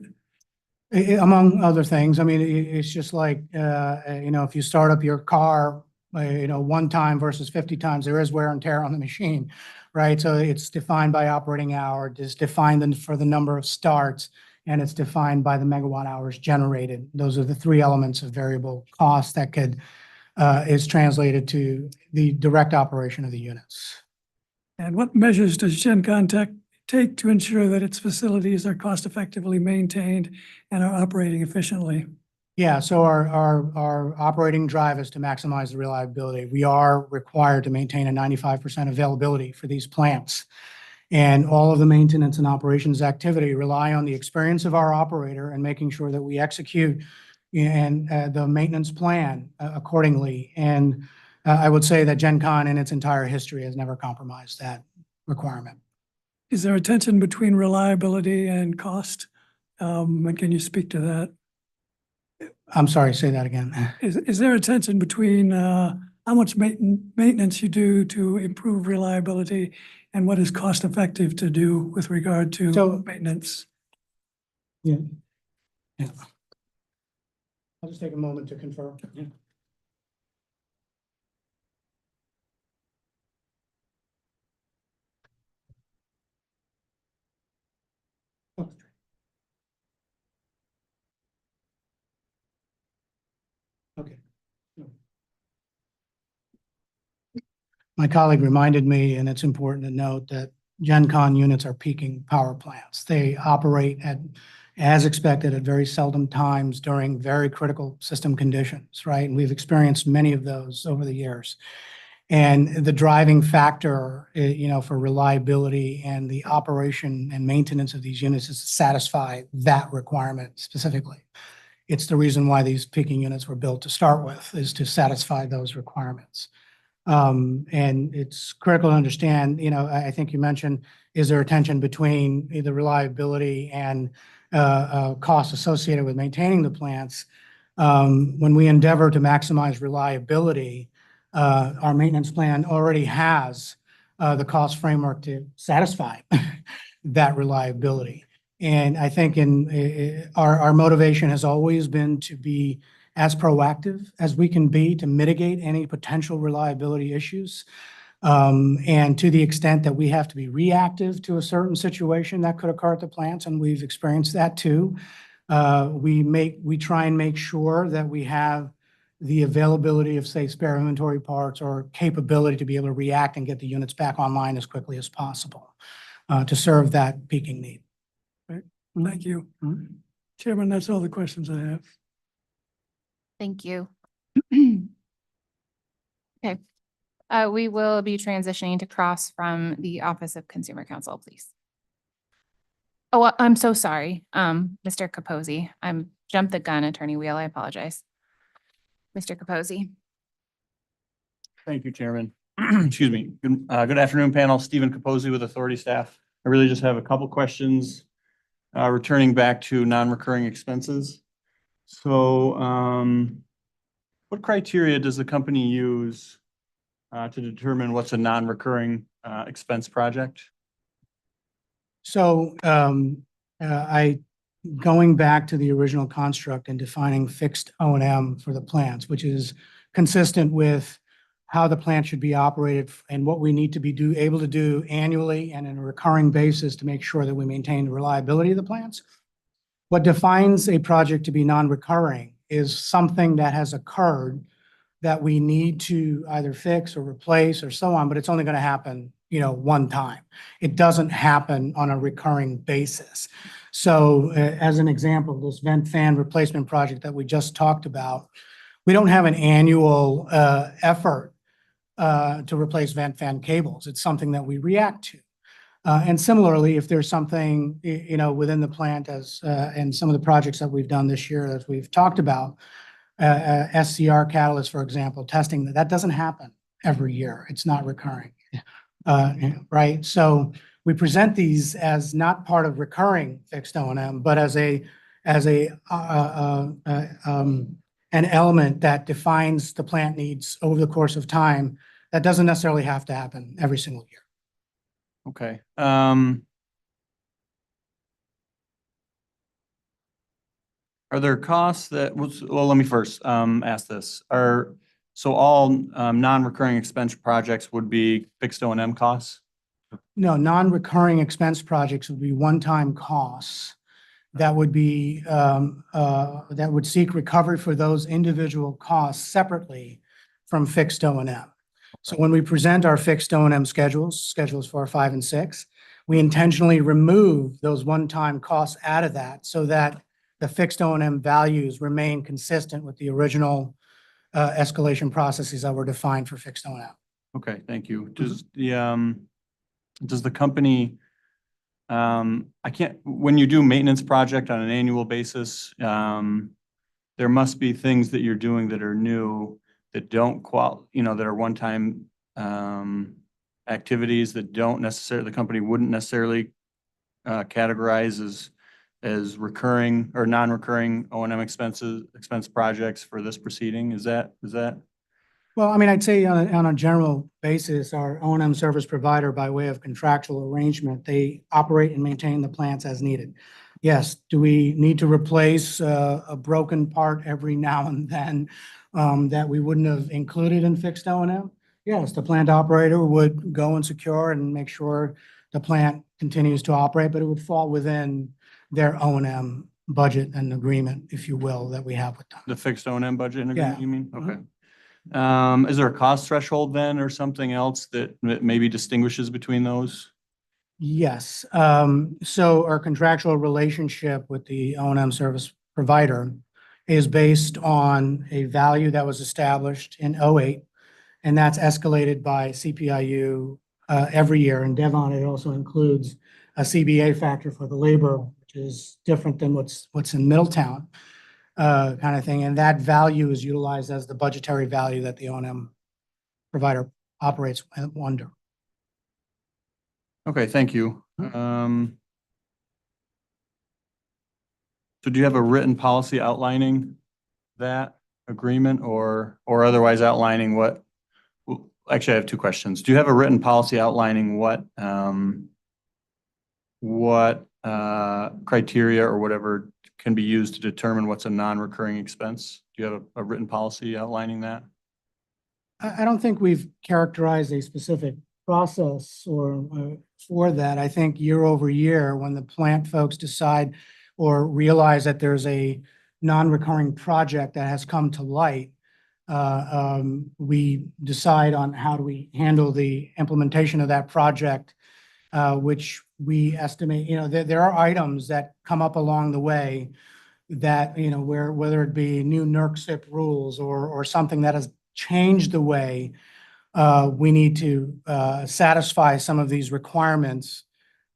Among other things, I mean, it's just like, if you start up your car, one time versus 50 times, there is wear and tear on the machine, right? So it's defined by operating hour, it's defined for the number of starts, and it's defined by the megawatt hours generated. Those are the three elements of variable cost that is translated to the direct operation of the units. And what measures does GenConn take to ensure that its facilities are cost effectively maintained and are operating efficiently? Yeah, so our operating drive is to maximize the reliability. We are required to maintain a 95% availability for these plants. And all of the maintenance and operations activity rely on the experience of our operator and making sure that we execute and the maintenance plan accordingly. And I would say that GenConn in its entire history has never compromised that requirement. Is there a tension between reliability and cost? And can you speak to that? I'm sorry, say that again. Is there a tension between how much maintenance you do to improve reliability and what is cost effective to do with regard to So- maintenance? Yeah. Yeah. I'll just take a moment to confer. Okay. My colleague reminded me, and it's important to note that GenConn units are peaking power plants. They operate at, as expected, at very seldom times during very critical system conditions, right? And we've experienced many of those over the years. And the driving factor, for reliability and the operation and maintenance of these units is to satisfy that requirement specifically. It's the reason why these peaking units were built to start with, is to satisfy those requirements. And it's critical to understand, I think you mentioned, is there a tension between the reliability and costs associated with maintaining the plants? When we endeavor to maximize reliability, our maintenance plan already has the cost framework to satisfy that reliability. And I think our motivation has always been to be as proactive as we can be to mitigate any potential reliability issues. And to the extent that we have to be reactive to a certain situation that could occur at the plants, and we've experienced that too, we try and make sure that we have the availability of, say, spare inventory parts or capability to be able to react and get the units back online as quickly as possible to serve that peaking need. Thank you. Chairman, that's all the questions I have. Thank you. Okay. We will be transitioning to cross from the Office of Consumer Counsel, please. Oh, I'm so sorry, Mr. Capozzi. I'm jumped the gun, Attorney Wheel. I apologize. Mr. Capozzi. Thank you, Chairman. Excuse me. Good afternoon, panel. Stephen Capozzi with Authority Staff. I really just have a couple questions returning back to non-recurring expenses. So what criteria does the company use to determine what's a non-recurring expense project? So going back to the original construct and defining fixed O&M for the plants, which is consistent with how the plant should be operated and what we need to be able to do annually and on a recurring basis to make sure that we maintain the reliability of the plants. What defines a project to be non-recurring is something that has occurred that we need to either fix or replace or so on, but it's only going to happen, one time. It doesn't happen on a recurring basis. So as an example, this vent fan replacement project that we just talked about, we don't have an annual effort to replace vent fan cables. It's something that we react to. And similarly, if there's something, within the plant as and some of the projects that we've done this year that we've talked about, SCR catalyst, for example, testing, that doesn't happen every year. It's not recurring, right? So we present these as not part of recurring fixed O&M, but as an element that defines the plant needs over the course of time. That doesn't necessarily have to happen every single year. Okay. Are there costs that, well, let me first ask this. So all non-recurring expense projects would be fixed O&M costs? No, non-recurring expense projects would be one-time costs that would be, that would seek recovery for those individual costs separately from fixed O&M. So when we present our fixed O&M schedules 4, 5, and 6, we intentionally remove those one-time costs out of that so that the fixed O&M values remain consistent with the original escalation processes that were defined for fixed O&M. Okay, thank you. Does the company, when you do maintenance project on an annual basis, there must be things that you're doing that are new that don't that are one-time activities that don't necessarily, the company wouldn't necessarily categorize as recurring or non-recurring O&M expense projects for this proceeding. Is that? Well, I mean, I'd say on a general basis, our O&M service provider, by way of contractual arrangement, they operate and maintain the plants as needed. Yes, do we need to replace a broken part every now and then that we wouldn't have included in fixed O&M? Yes, the plant operator would go and secure and make sure the plant continues to operate, but it would fall within their O&M budget and agreement, if you will, that we have with them. The fixed O&M budget and agreement, Yeah. you mean? Mhm. Okay. Is there a cost threshold then or something else that maybe distinguishes between those? Yes, so our contractual relationship with the O&M service provider is based on a value that was established in '08, and that's escalated by CPIU every year. And Devon, it also includes a CBA factor for the labor, which is different than what's in Middletown, kind of thing. And that value is utilized as the budgetary value that the O&M provider operates under. Okay, thank you. So do you have a written policy outlining that agreement or otherwise outlining what? Well, actually, I have two questions. Do you have a written policy outlining what criteria or whatever can be used to determine what's a non-recurring expense? Do you have a written policy outlining that? I don't think we've characterized a specific process or for that. I think year over year, when the plant folks decide or realize that there's a non-recurring project that has come to light, we decide on how do we handle the implementation of that project, which we estimate, there are items that come up along the way that, whether it be new NERC rules or something that has changed the way we need to satisfy some of these requirements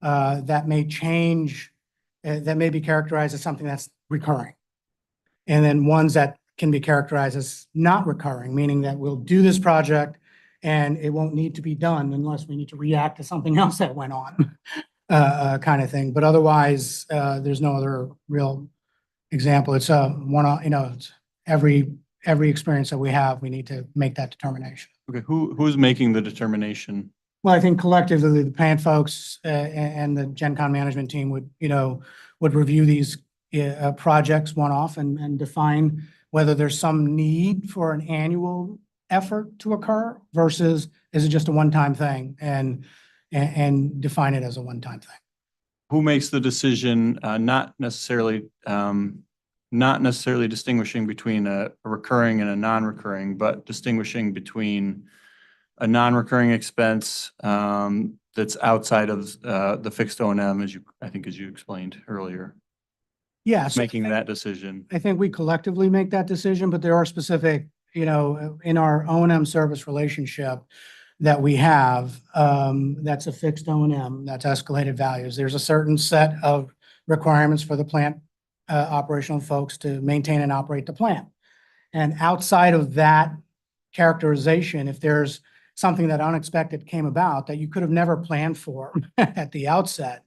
that may change, that may be characterized as something that's recurring. And then ones that can be characterized as not recurring, meaning that we'll do this project and it won't need to be done unless we need to react to something else that went on, kind of thing. But otherwise, there's no other real example. It's it's every experience that we have, we need to make that determination. Okay, who's making the determination? Well, I think collectively, the plant folks and the GenConn management team would review these projects one-off and define whether there's some need for an annual effort to occur versus is it just a one-time thing and define it as a one-time thing. Who makes the decision, not necessarily distinguishing between a recurring and a non-recurring, but distinguishing between a non-recurring expense that's outside of the fixed O&M, as you explained earlier? Yes. Making that decision. I think we collectively make that decision, but there are specific, in our O&M service relationship that we have, that's a fixed O&M, that's escalated values. There's a certain set of requirements for the plant operational folks to maintain and operate the plant. And outside of that characterization, if there's something that unexpected came about that you could have never planned for at the outset,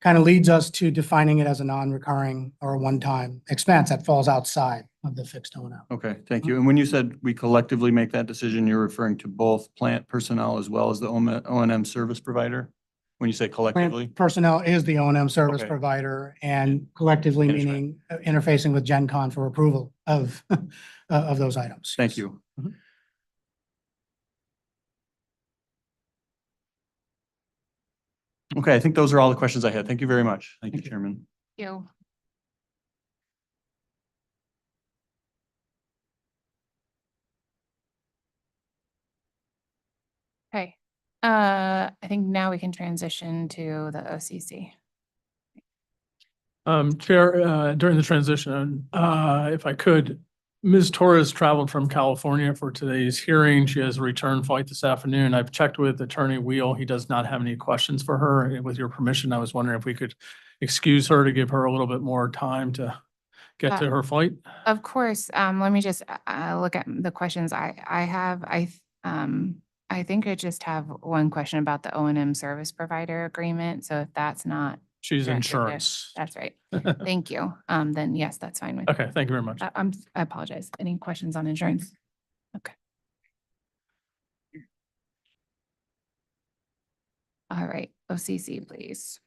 kind of leads us to defining it as a non-recurring or a one-time expense that falls outside of the fixed O&M. Okay, thank you. And when you said we collectively make that decision, you're referring to both plant personnel as well as the O&M service provider? When you say collectively? Plant personnel is the O&M service Okay. provider, and collectively That's right. meaning interfacing with GenConn for approval of those items. Thank you. Mhm. Okay, I think those are all the questions I had. Thank you very much. Thank you, Thank you. Chairman. You. Okay, I think now we can transition to the OCC. Chair, during the transition, if I could, Ms. Torres traveled from California for today's hearing. She has a return flight this afternoon. I've checked with Attorney Wheel. He does not have any questions for her. And with your permission, I was wondering if we could excuse her to give her a little bit more time to get to her flight? Of course, let me just look at the questions I have. I think I just have one question about the O and M service provider agreement. So if that's not. She's directed there- insurance. That's right. Thank you. Then yes, that's fine with. Okay, thank you very much. I apologize. Any questions on insurance? Okay. All right, OCC, please.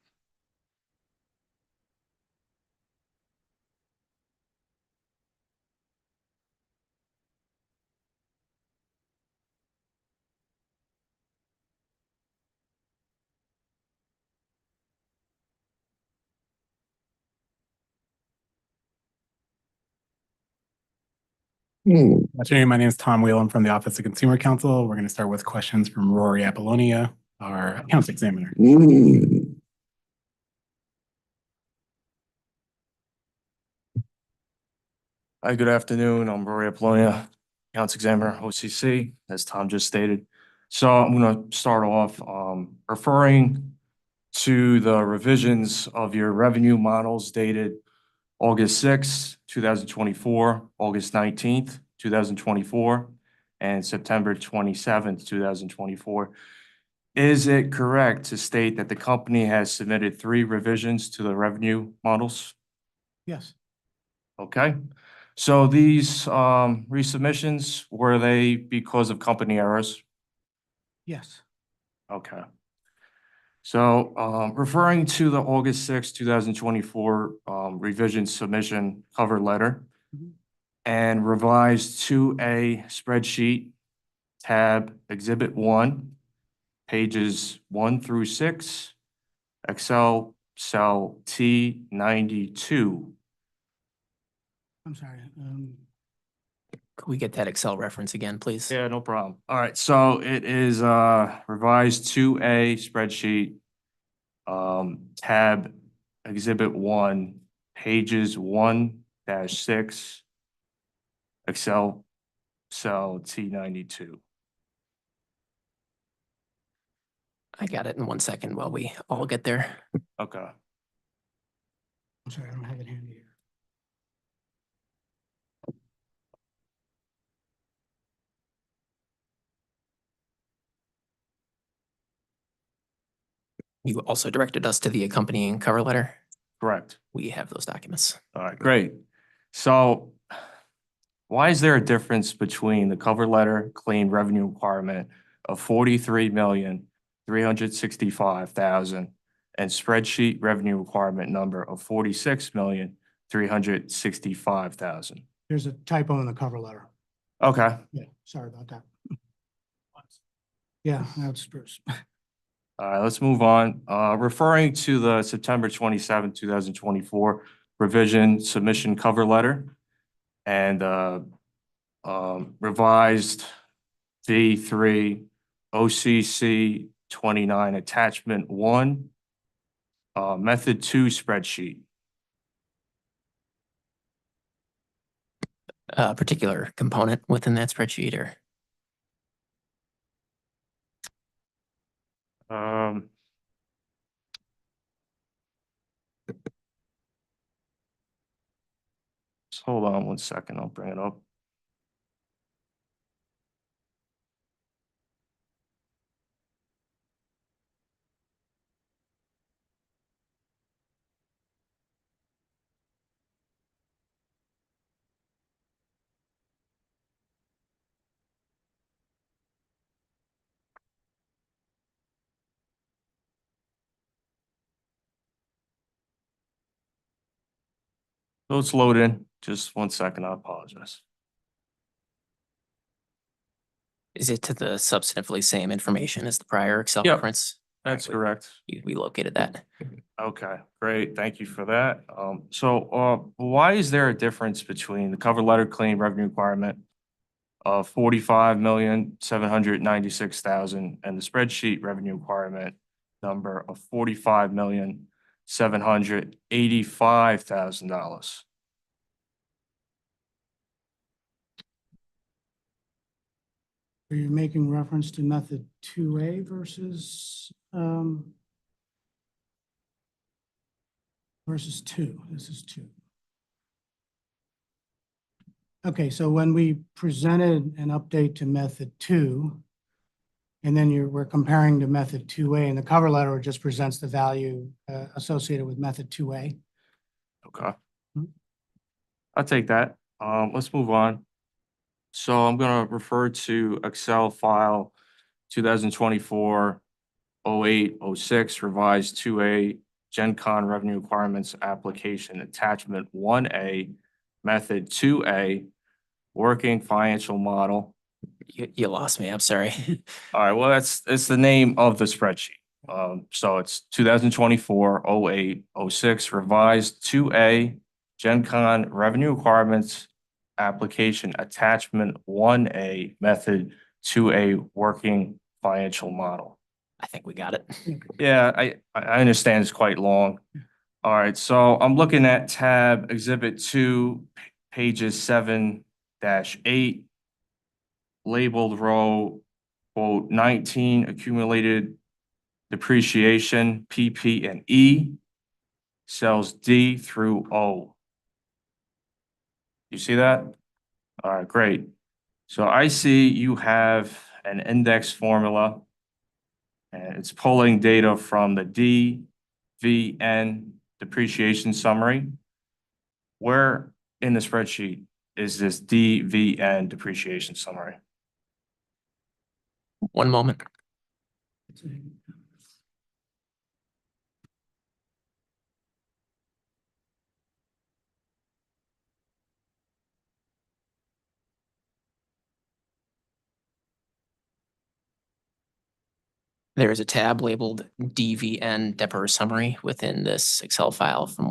Afternoon, my name is Tom Wheel. I'm from the Office of Consumer Counsel. We're going to start with questions from Rory Apollonia, our accounts examiner. Hi, good afternoon. I'm Rory Apollonia, Accounts Examiner, OCC, as Tom just stated. So I'm going to start off referring to the revisions of your revenue models dated August 6th, 2024, August 19th, 2024, and September 27th, 2024. Is it correct to state that the company has submitted 3 revisions to the revenue models? Yes, Okay. So these resubmissions, were they because of company errors? yes, Okay. So referring to the August 6, 2024 revision submission cover letter Mhm. and revised 2A spreadsheet tab Exhibit 1, pages 1 through 6, Excel cell T92. I'm sorry. Could we get that Excel reference again, please? Yeah, no problem. All right, so it is revised 2A spreadsheet, tab Exhibit 1, pages 1-6, Excel cell T92. I got it in 1 second while we all get there. Okay. I'm sorry, I don't have it handy here. You also directed us to the accompanying cover letter. Correct. We have those documents. All right, great. So why is there a difference between the cover letter claim revenue requirement of 43,365,000 and spreadsheet revenue requirement number of 46,365,000? There's a typo in the cover letter. Okay. Yeah, sorry about that. Yeah, that's Bruce. All right, let's move on. Referring to the September 27, 2024 revision submission cover letter and revised V3 OCC 29 attachment 1, method 2 spreadsheet. A particular component within that spreadsheet or? Just hold on 1 second, I'll bring it up. So it's loading. Just 1 second, I apologize. Is it to the substantively same information as the prior Excel Yep, reference? That's Alright, correct. we located that. Okay, great. Thank you for that. Why is there a difference between the cover letter claim revenue requirement of 45,796,000 and the spreadsheet revenue requirement number of $45,785,000? Are you making reference to method 2A versus 2? This is 2. Okay, so when we presented an update to method 2, and then we're comparing to method 2A, and the cover letter just presents the value associated with method 2A. Okay. I'll take that. Let's move on. So I'm gonna refer to Excel file 2024-08-06 revised 2A GenConn revenue requirements application attachment 1A method 2A working financial model. You lost me. I'm sorry. All right, well, it's the name of the spreadsheet. So it's 2024-08-06 revised 2A GenConn revenue requirements application attachment 1A method 2A working financial model. I think we got it. Yeah, I understand it's quite long. All right, so I'm looking at tab exhibit 2, pages 7-8, labeled row quote 19 accumulated depreciation, PP and E, cells D through O. You see that? All right, great. So I see you have an index formula and it's pulling data from the DVN depreciation summary. Where in the spreadsheet is this DVN depreciation summary? One moment. There is a tab labeled DVN Depper Summary within this Excel file to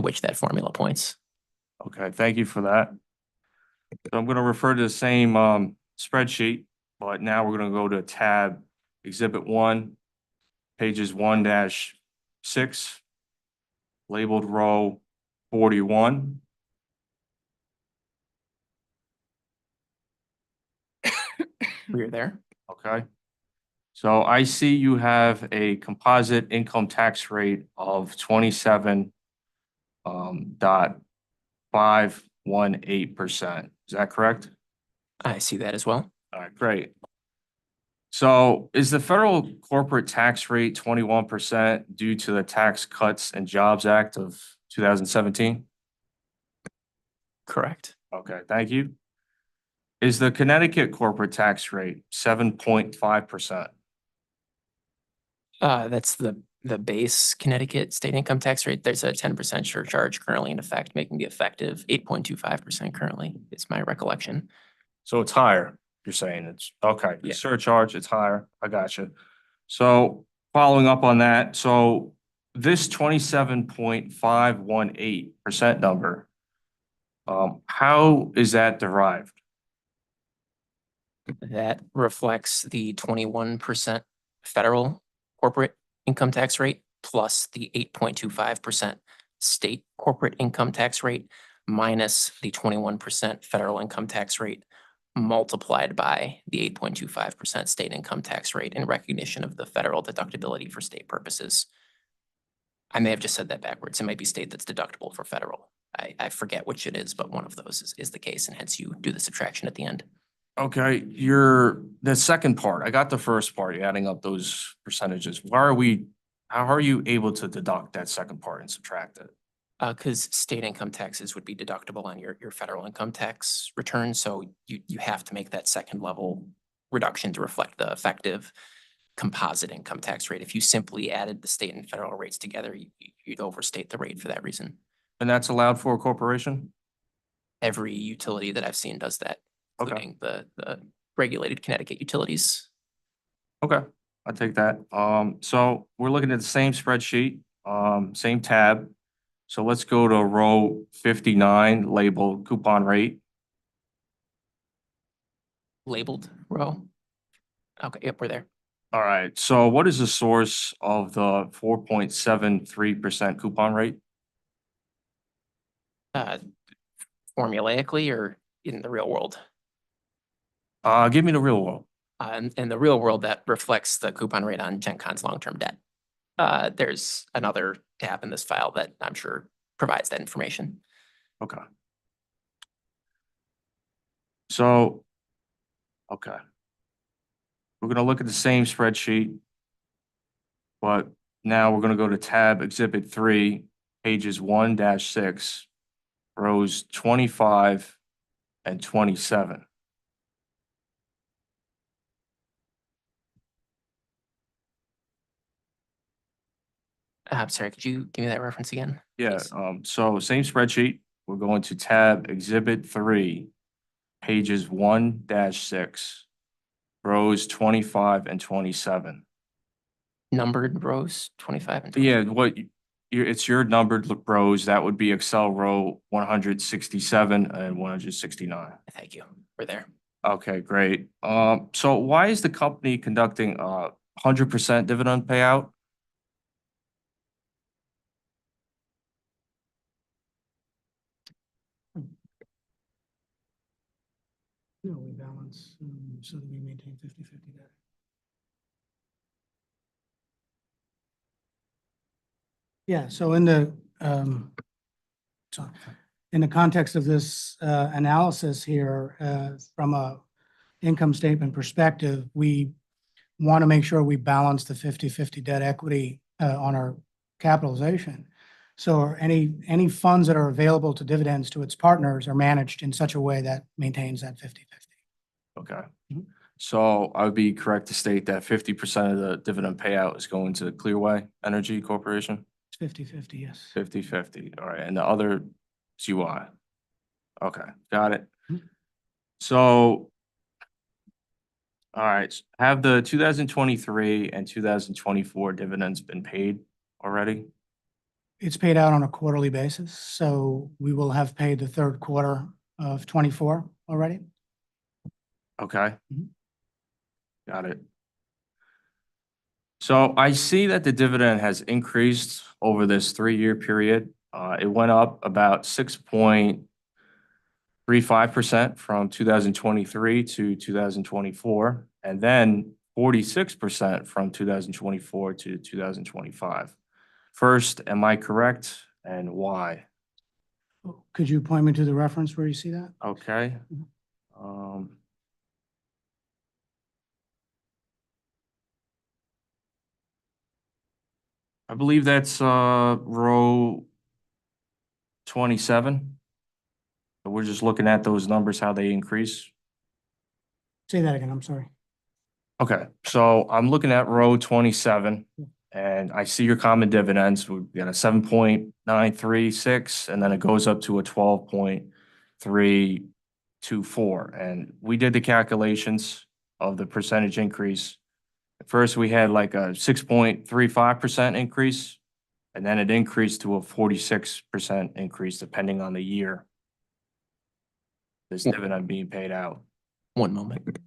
which that formula points. Okay, thank you for that. So I'm going to refer to the same spreadsheet, but now we're going to go to tab Exhibit 1, pages 1-6, labeled row 41. We're there. Okay. So I see you have a composite income tax rate of 27.518%. Is that correct? I see that as well. All right, great. So is the federal corporate tax rate 21% due to the Tax Cuts and Jobs Act of 2017? Correct. Okay, thank you. Is the Connecticut corporate tax rate 7.5%? That's the base Connecticut state income tax rate. There's a 10% surcharge currently in effect, making the effective 8.25% currently. It's my recollection. So it's higher, you're saying it's, okay, the Yeah. surcharge, it's higher. I got you. So following up on that, so this 27.518% number, how is that derived? That reflects the 21% federal corporate income tax rate plus the 8.25% state corporate income tax rate minus the 21% federal income tax rate multiplied by the 8.25% state income tax rate in recognition of the federal deductibility for state purposes. I may have just said that backwards. It might be state that's deductible for federal. I forget which it is, but one of those is the case, and hence you do the subtraction at the end. Okay, the second part, I got the first part, you're adding up those percentages. How are you able to deduct that second part and subtract it? Because state income taxes would be deductible on your federal income tax return, so you have to make that second level reduction to reflect the effective composite income tax rate. If you simply added the state and federal rates together, you'd overstate the rate for that reason. And that's allowed for a corporation? Every utility that I've seen does that, Okay. including the regulated Connecticut utilities. Okay, I'll take that. So we're looking at the same spreadsheet, same tab. So let's go to row 59, labeled coupon rate. Labeled row. Okay, yep, we're there. All right, so what is the source of the 4.73% coupon rate? Formulaically or in the real world? Give me the real world. In the real world, that reflects the coupon rate on GenConn's long-term debt. There's another tab in this file that I'm sure provides that information. Okay. So, okay. We're gonna look at the same spreadsheet. But now we're gonna go to tab Exhibit 3, pages 1-6, rows 25 and 27. I'm sorry, could you give me that reference again? Yeah, please? so same spreadsheet, we're going to tab Exhibit 3, pages 1-6, rows 25 and 27. Numbered rows, 25 and 26. Yeah, it's your numbered rows, that would be Excel row 167 and 169. Thank you. We're there. Okay, great. So why is the company conducting a 100% dividend payout? No, we balance, so that we maintain 50/50 debt. Yeah, so in the context of this analysis here, from a income statement perspective, we want to make sure we balance the 50/50 debt equity on our capitalization. So any funds that are available to dividends to its partners are managed in such a way that maintains that 50/50. Okay. Mhm. So I would be correct to state that 50% of the dividend payout is going to Clearway Energy Corporation? It's 50/50, yes. 50/50. All right, and the other is UI. Okay, got it. Mhm. So, all right, have the 2023 and 2024 dividends been paid already? It's paid out on a quarterly basis, so we will have paid the third quarter of 24 already. Okay. Mhm. Got it. So I see that the dividend has increased over this 3-year period. It went up about 6.35% from 2023 to 2024, and then 46% from 2024 to 2025. First, am I correct, and why? Could you point me to the reference where you see that? Okay. Mhm. Um, I believe that's row 27. We're just looking at those numbers, how they increase. Say that again, I'm sorry. Okay, so I'm looking at row 27 and I see your common dividends. We've got a 7.936 and then it goes up to a 12.324. And we did the calculations of the percentage increase. At first, we had like a 6.35% increase, and then it increased to a 46% increase depending on the year. This dividend being paid out. One moment.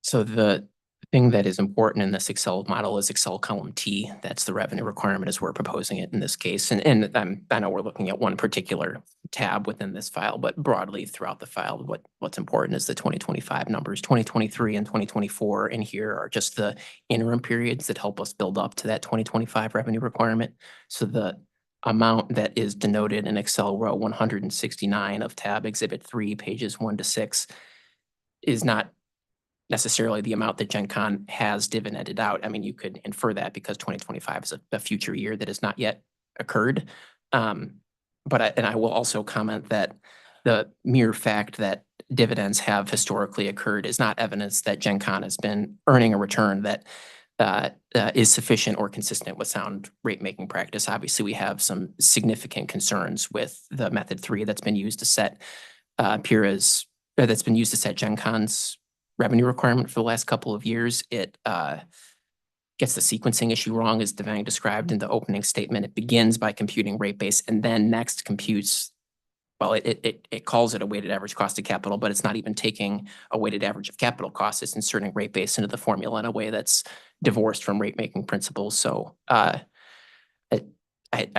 So the thing that is important in this Excel model is Excel column T. That's the revenue requirement as we're proposing it in this case. And I know we're looking at one particular tab within this file, but broadly throughout the file, what's important is the 2025 numbers. 2023 and 2024 in here are just the interim periods that help us build up to that 2025 revenue requirement. So the amount that is denoted in Excel row 169 of tab Exhibit 3, pages 1-6 is not necessarily the amount that GenConn has dividended out. I mean, you could infer that because 2025 is a future year that has not yet occurred. But I will also comment that the mere fact that dividends have historically occurred is not evidence that GenConn has been earning a return that is sufficient or consistent with sound rate-making practice. Obviously, we have some significant concerns with the method 3 that's been used to set PIRA's, that's been used to set GenConn's revenue requirement for the last couple of years. It gets the sequencing issue wrong, as Devang described in the opening statement. It begins by computing rate base and then next computes, well, it calls it a weighted average cost of capital, but it's not even taking a weighted average of capital costs. It's inserting rate base into the formula in a way that's divorced from rate making principles. So I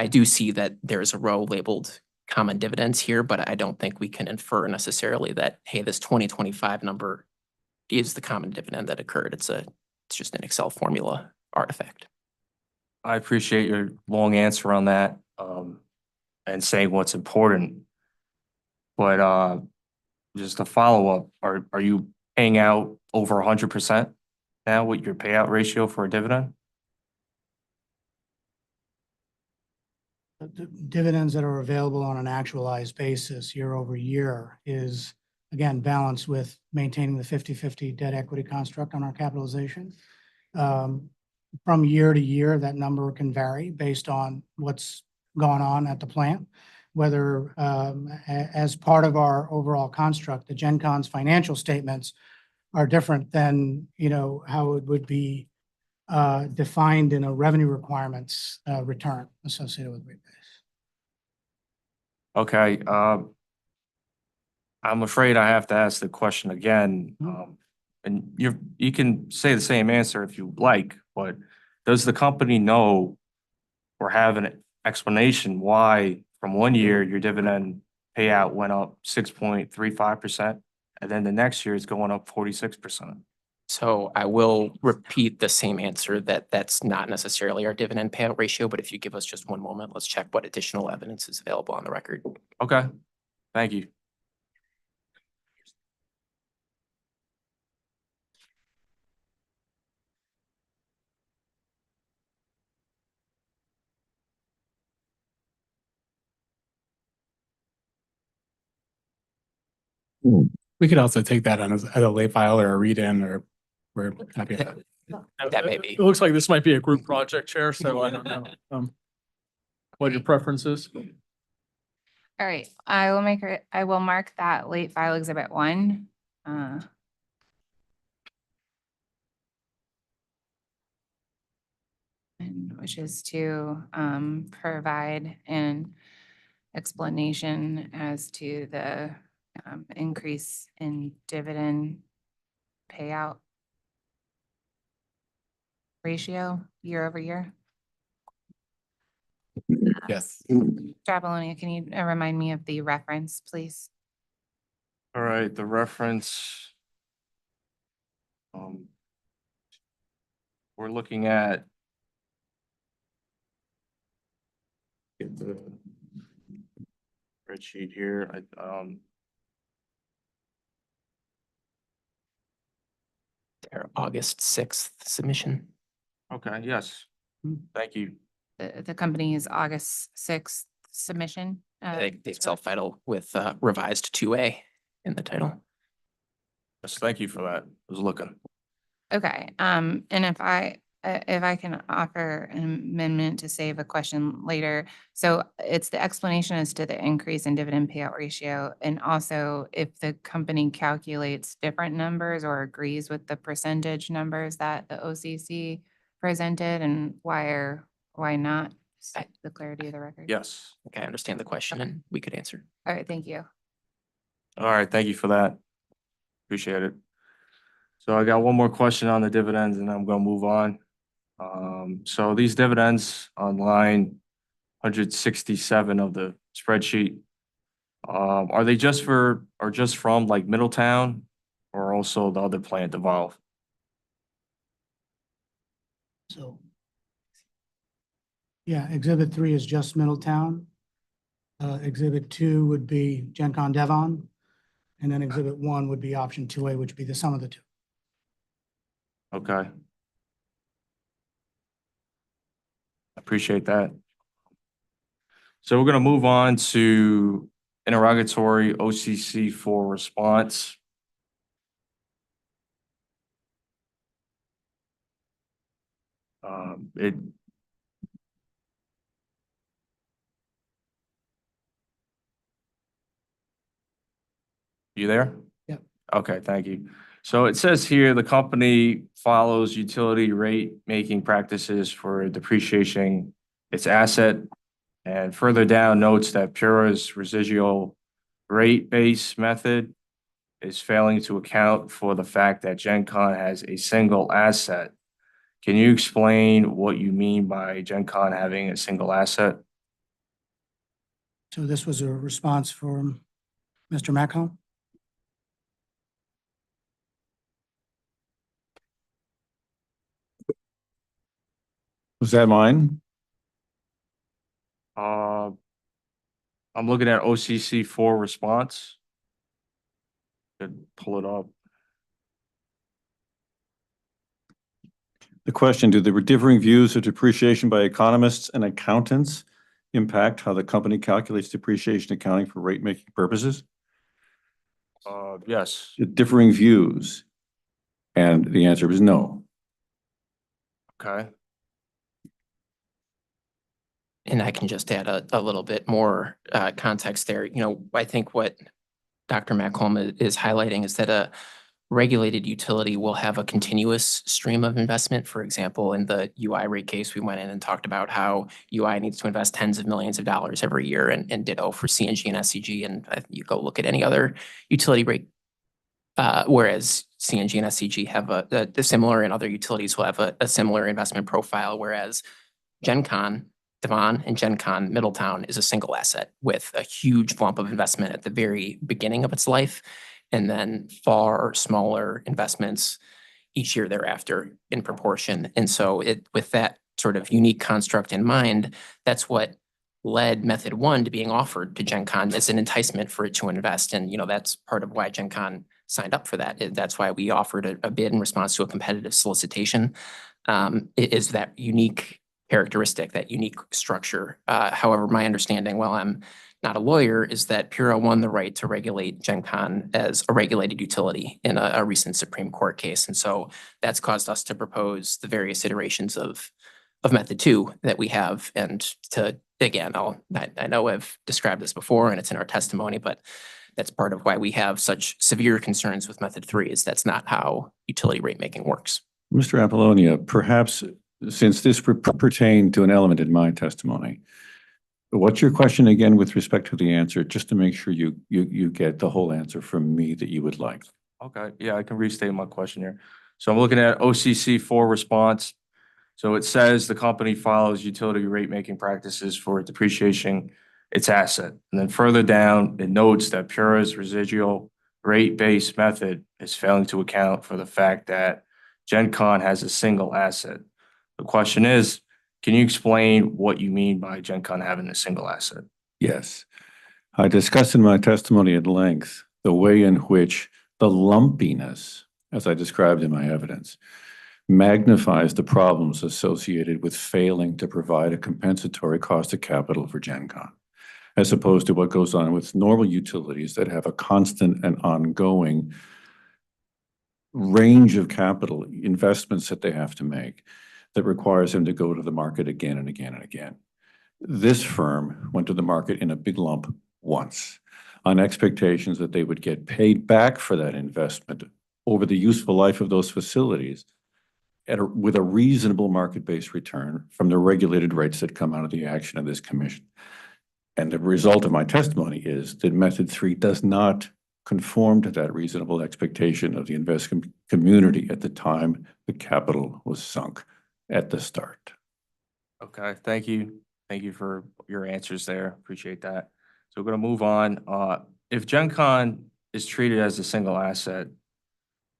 do see that there's a row labeled common dividends here, but I don't think we can infer necessarily that, hey, this 2025 number is the common dividend that occurred. It's just an Excel formula artifact. I appreciate your long answer on that, and saying what's important. But just a follow-up, are you paying out over 100% now with your payout ratio for a dividend? The dividends that are available on an actualized basis year over year is, again, balanced with maintaining the 50-50 debt equity construct on our capitalization. From year to year, that number can vary based on what's gone on at the plant. Whether as part of our overall construct, the GenConn's financial statements are different than, how it would be defined in a revenue requirements return associated with rate base. Okay, I'm afraid I have to ask the question again. And you can say the same answer if you like, but does the company know or have an explanation why from one year your dividend payout went up 6.35%, and then the next year it's going up 46%? So I will repeat the same answer that that's not necessarily our dividend payout ratio, but if you give us just one moment, let's check what additional evidence is available on the record. Okay, thank you. We could also take that on as a late file or a read-in, or we're happy with that. That may be. It looks like this might be a group project, Chair, so I don't know what your preference is. All right, I will mark that late file exhibit 1. And which is to provide an explanation as to the increase in dividend payout ratio year over year. Yes. Apollonia, can you remind me of the reference, please? All right, the reference. We're looking at. Get the spreadsheet here. Their August 6th submission. Okay, yes. Thank you. The company's August 6th submission. They self-title with revised 2A in the title. Yes, thank you for that. I was looking. Okay, and if I can offer an amendment to save a question later. So it's the explanation as to the increase in dividend payout ratio, and also if the company calculates different numbers or agrees with the percentage numbers that the OCC presented, and why not? The clarity of the record. Yes. Okay, I understand the question and we could answer. All right, thank you. All right, thank you for that. Appreciate it. So I got one more question on the dividends and I'm gonna move on. So these dividends on line 167 of the spreadsheet, are they just from like Middletown or also the other plant involved? So, yeah, exhibit 3 is just Middletown. Exhibit 2 would be GenConn Devon. And then exhibit 1 would be option 2A, which would be the sum of the two. Okay. Appreciate that. So we're gonna move on to interrogatory OCC for response. It You there? Yeah. Okay, thank you. So it says here, the company follows utility rate making practices for depreciating its asset. And further down notes that Pura's residual rate base method is failing to account for the fact that GenConn has a single asset. Can you explain what you mean by GenConn having a single asset? So this was a response from Mr. Macomb? Was that mine? Uh, I'm looking at OCC for response. Could pull it up. The question, do the differing views of depreciation by economists and accountants impact how the company calculates depreciation accounting for rate-making purposes? Yes. Differing views. And the answer is no. Okay. And I can just add a little bit more context there. You know, I think what Dr. Macomb is highlighting is that a regulated utility will have a continuous stream of investment. For example, in the UI rate case, we went in and talked about how UI needs to invest tens of millions of dollars every year, and ditto for CNG and SCG. And you go look at any other utility rate, whereas CNG and SCG have a similar, and other utilities will have a similar investment profile, whereas GenConn, Devon, and GenConn Middletown is a single asset with a huge lump of investment at the very beginning of its life, and then far smaller investments each year thereafter in proportion. And so with that sort of unique construct in mind, that's what led method one to being offered to GenConn as an enticement for it to invest. And, you know, that's part of why GenConn signed up for that. That's why we offered a bid in response to a competitive solicitation. It is that unique characteristic, that unique structure. However, my understanding, while I'm not a lawyer, is that Pura won the right to regulate GenConn as a regulated utility in a recent Supreme Court case. And so that's caused us to propose the various iterations of method two that we have. And to, again, I know I've described this before and it's in our testimony, but that's part of why we have such severe concerns with method three, is that's not how utility rate making works. Mr. Apollonia, perhaps since this pertained to an element in my testimony, what's your question again with respect to the answer, just to make sure you get the whole answer from me that you would like? Okay, yeah, I can restate my question here. So I'm looking at OCC for response. So it says the company follows utility rate making practices for depreciating its asset. And then further down, it notes that Pura's residual rate base method is failing to account for the fact that GenConn has a single asset. The question is, can you explain what you mean by GenConn having a single asset? Yes. I discussed in my testimony at length the way in which the lumpiness, as I described in my evidence, magnifies the problems associated with failing to provide a compensatory cost of capital for GenConn, as opposed to what goes on with normal utilities that have a constant and ongoing range of capital investments that they have to make that requires them to go to the market again and again and again. This firm went to the market in a big lump once on expectations that they would get paid back for that investment over the useful life of those facilities with a reasonable market-based return from the regulated rates that come out of the action of this commission. And the result of my testimony is that method three does not conform to that reasonable expectation of the investment community at the time the capital was sunk at the start. Okay, thank you. Thank you for your answers there. Appreciate that. So we're going to move on. If GenConn is treated as a single asset,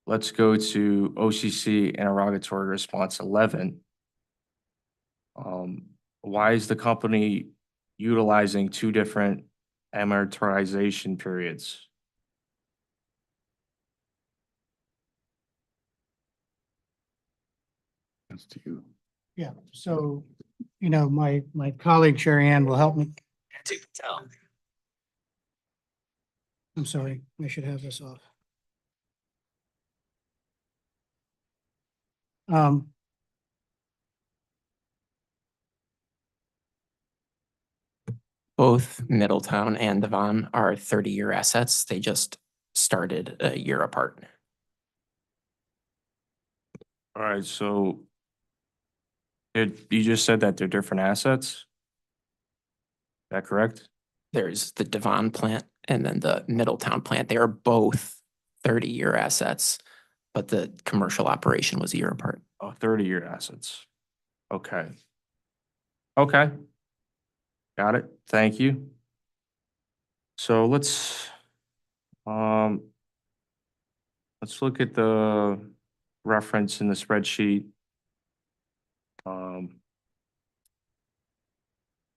let's go to OCC interrogatory response 11. Why is the company utilizing two different amortization periods? That's to you. Yeah, so, you know, my colleague Sherry Ann will help me. I'm sorry, I should have this off. Both Middletown and Devon are 30-year assets. They just started a year apart. All right, so you just said that they're different assets? Is that correct? There's the Devon plant and then the Middletown plant. They are both 30-year assets, but the commercial operation was a year apart. Oh, 30-year assets. Okay. Okay. Got it. Thank you. So let's look at the reference in the spreadsheet.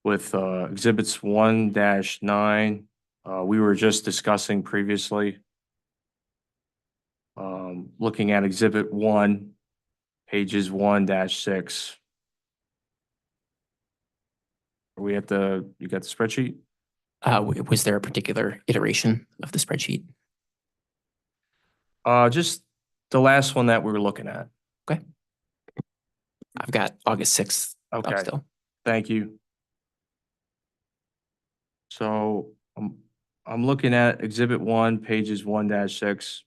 With exhibits 1-9, we were just discussing previously. Looking at exhibit 1, pages 1-6. Are we at you got the spreadsheet? Was there a particular iteration of the spreadsheet? Just the last one that we were looking at. Okay. I've got August 6th up Okay. still. Thank you. So I'm looking at exhibit 1, pages 1-6.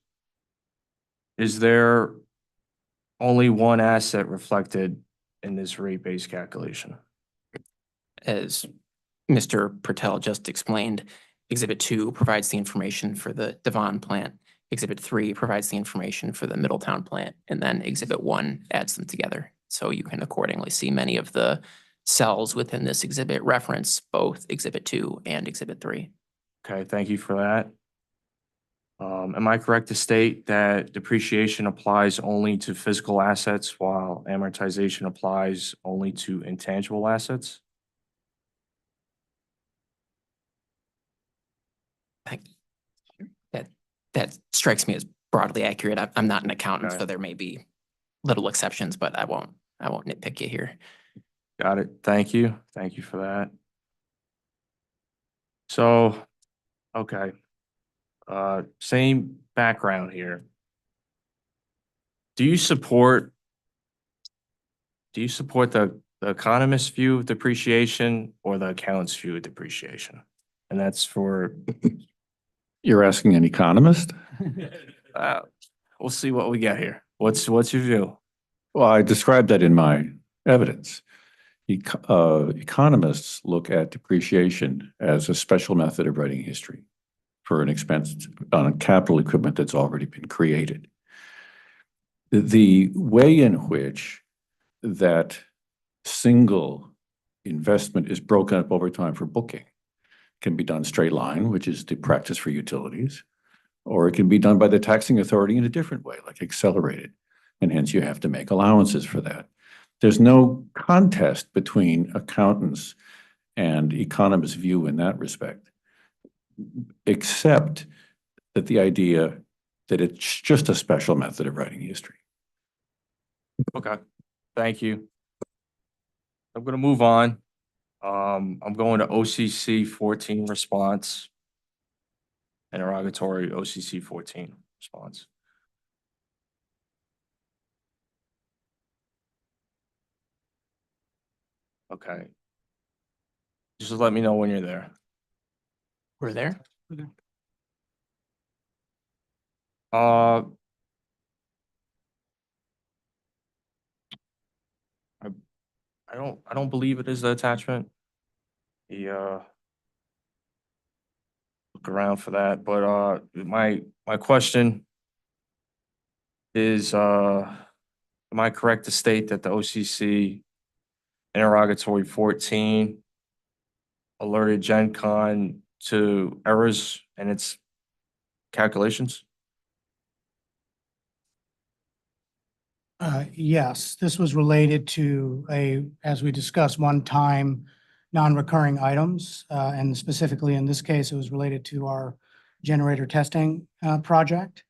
Is there only one asset reflected in this rate base calculation? As Mr. Patel just explained, Exhibit 2 provides the information for the Devon plant. Exhibit 3 provides the information for the Middletown plant, and then Exhibit 1 adds them together. So you can accordingly see many of the cells within this exhibit reference both Exhibit 2 and Exhibit 3. Okay, thank you for that. Am I correct to state that depreciation applies only to physical assets while amortization applies only to intangible assets? That strikes me as broadly accurate. I'm not an accountant, Okay. so there may be little exceptions, but I won't nitpick you here. Got it. Thank you. Thank you for that. So, okay. Same background here. Do you support the economist's view of depreciation or the accountant's view of depreciation? And that's for, You're asking an economist? we'll see what we get here. What's your view? Well, I described that in my evidence. Economists look at depreciation as a special method of writing history for an expense on capital equipment that's already been created. The way in which that single investment is broken up over time for booking can be done straight line, which is the practice for utilities, or it can be done by the taxing authority in a different way, like accelerated, and hence you have to make allowances for that. There's no contest between accountants and economists' view in that respect, except that the idea that it's just a special method of writing history. Okay, thank you. I'm gonna move on. I'm going to OCC 14 response. Interrogatory OCC 14 response. Okay. Just let me know when you're there. We're there. Uh, I don't believe it is the attachment. Look around for that, but my question is am I correct to state that the OCC interrogatory 14 alerted GenConn to errors in its calculations? Yes, this was related to as we discussed, one-time non-recurring items. And specifically in this case, it was related to our generator testing project.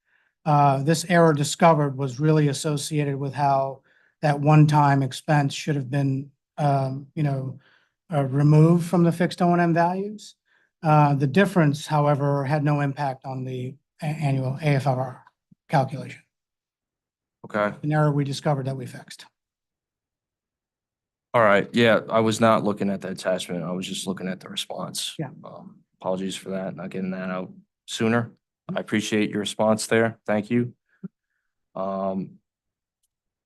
This error discovered was really associated with how that one-time expense should have been, removed from the fixed O&M values. The difference, however, had no impact on the annual AFR calculation. Okay. An error we discovered that we fixed. All right. Yeah, I was not looking at the attachment. I was just looking at the response. Yeah. Apologies for that, not getting that out sooner. I appreciate your response there. Thank you.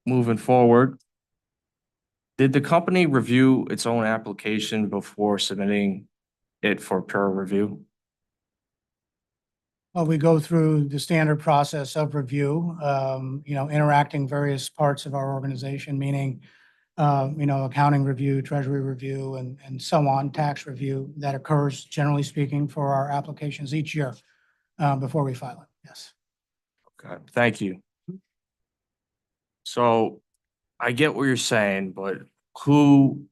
Moving forward, did the company review its own application before submitting it for peer review? Well, we go through the standard process of review, interacting various parts of our organization, meaning, accounting review, treasury review, and so on, tax review that occurs, generally speaking, for our applications each year before we file it. Yes. Okay, thank you. So I get what you're saying, but who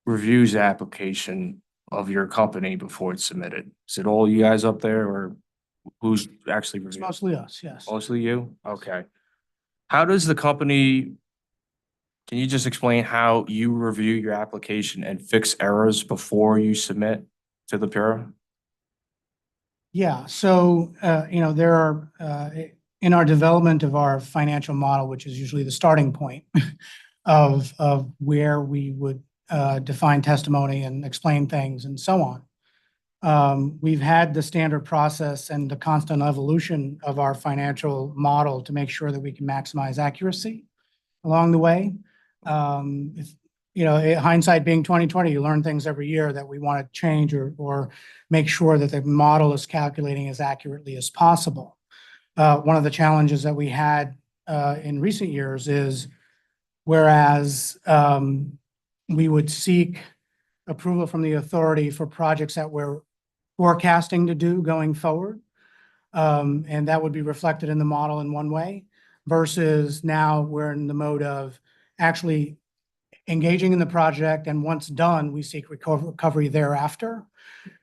reviews the application of your company before it's submitted? Is it all you guys up there, or who's actually It's reviewing? mostly us, yes. Mostly you? Okay. How does the company, can you just explain how you review your application and fix errors before you submit to the Bureau? Yeah, so, there are, in our development of our financial model, which is usually the starting point of where we would define testimony and explain things and so on. We've had the standard process and the constant evolution of our financial model to make sure that we can maximize accuracy along the way. Hindsight being 2020, you learn things every year that we want to change or make sure that the model is calculating as accurately as possible. One of the challenges that we had in recent years is whereas we would seek approval from the authority for projects that we're forecasting to do going forward, and that would be reflected in the model in one way, versus now we're in the mode of actually engaging in the project, and once done, we seek recovery thereafter,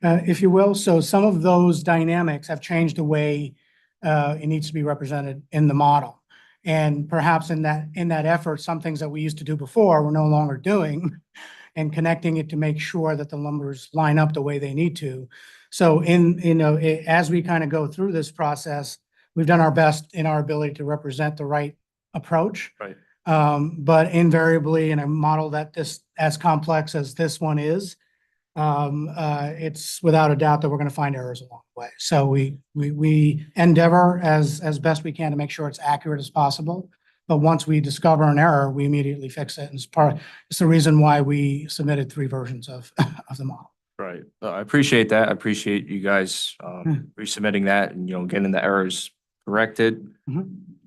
if you will. So some of those dynamics have changed the way it needs to be represented in the model. And perhaps in that effort, some things that we used to do before, we're no longer doing, and connecting it to make sure that the numbers line up the way they need to. So as we kind of go through this process, we've done our best in our ability to represent the right approach. Right. But invariably, in a model that as complex as this one is, it's without a doubt that we're going to find errors along the way. So we endeavor as best we can to make sure it's accurate as possible. But once we discover an error, we immediately fix it. And it's the reason why we submitted 3 versions of the model. Right. I appreciate that. I appreciate you guys resubmitting that and, getting the errors corrected.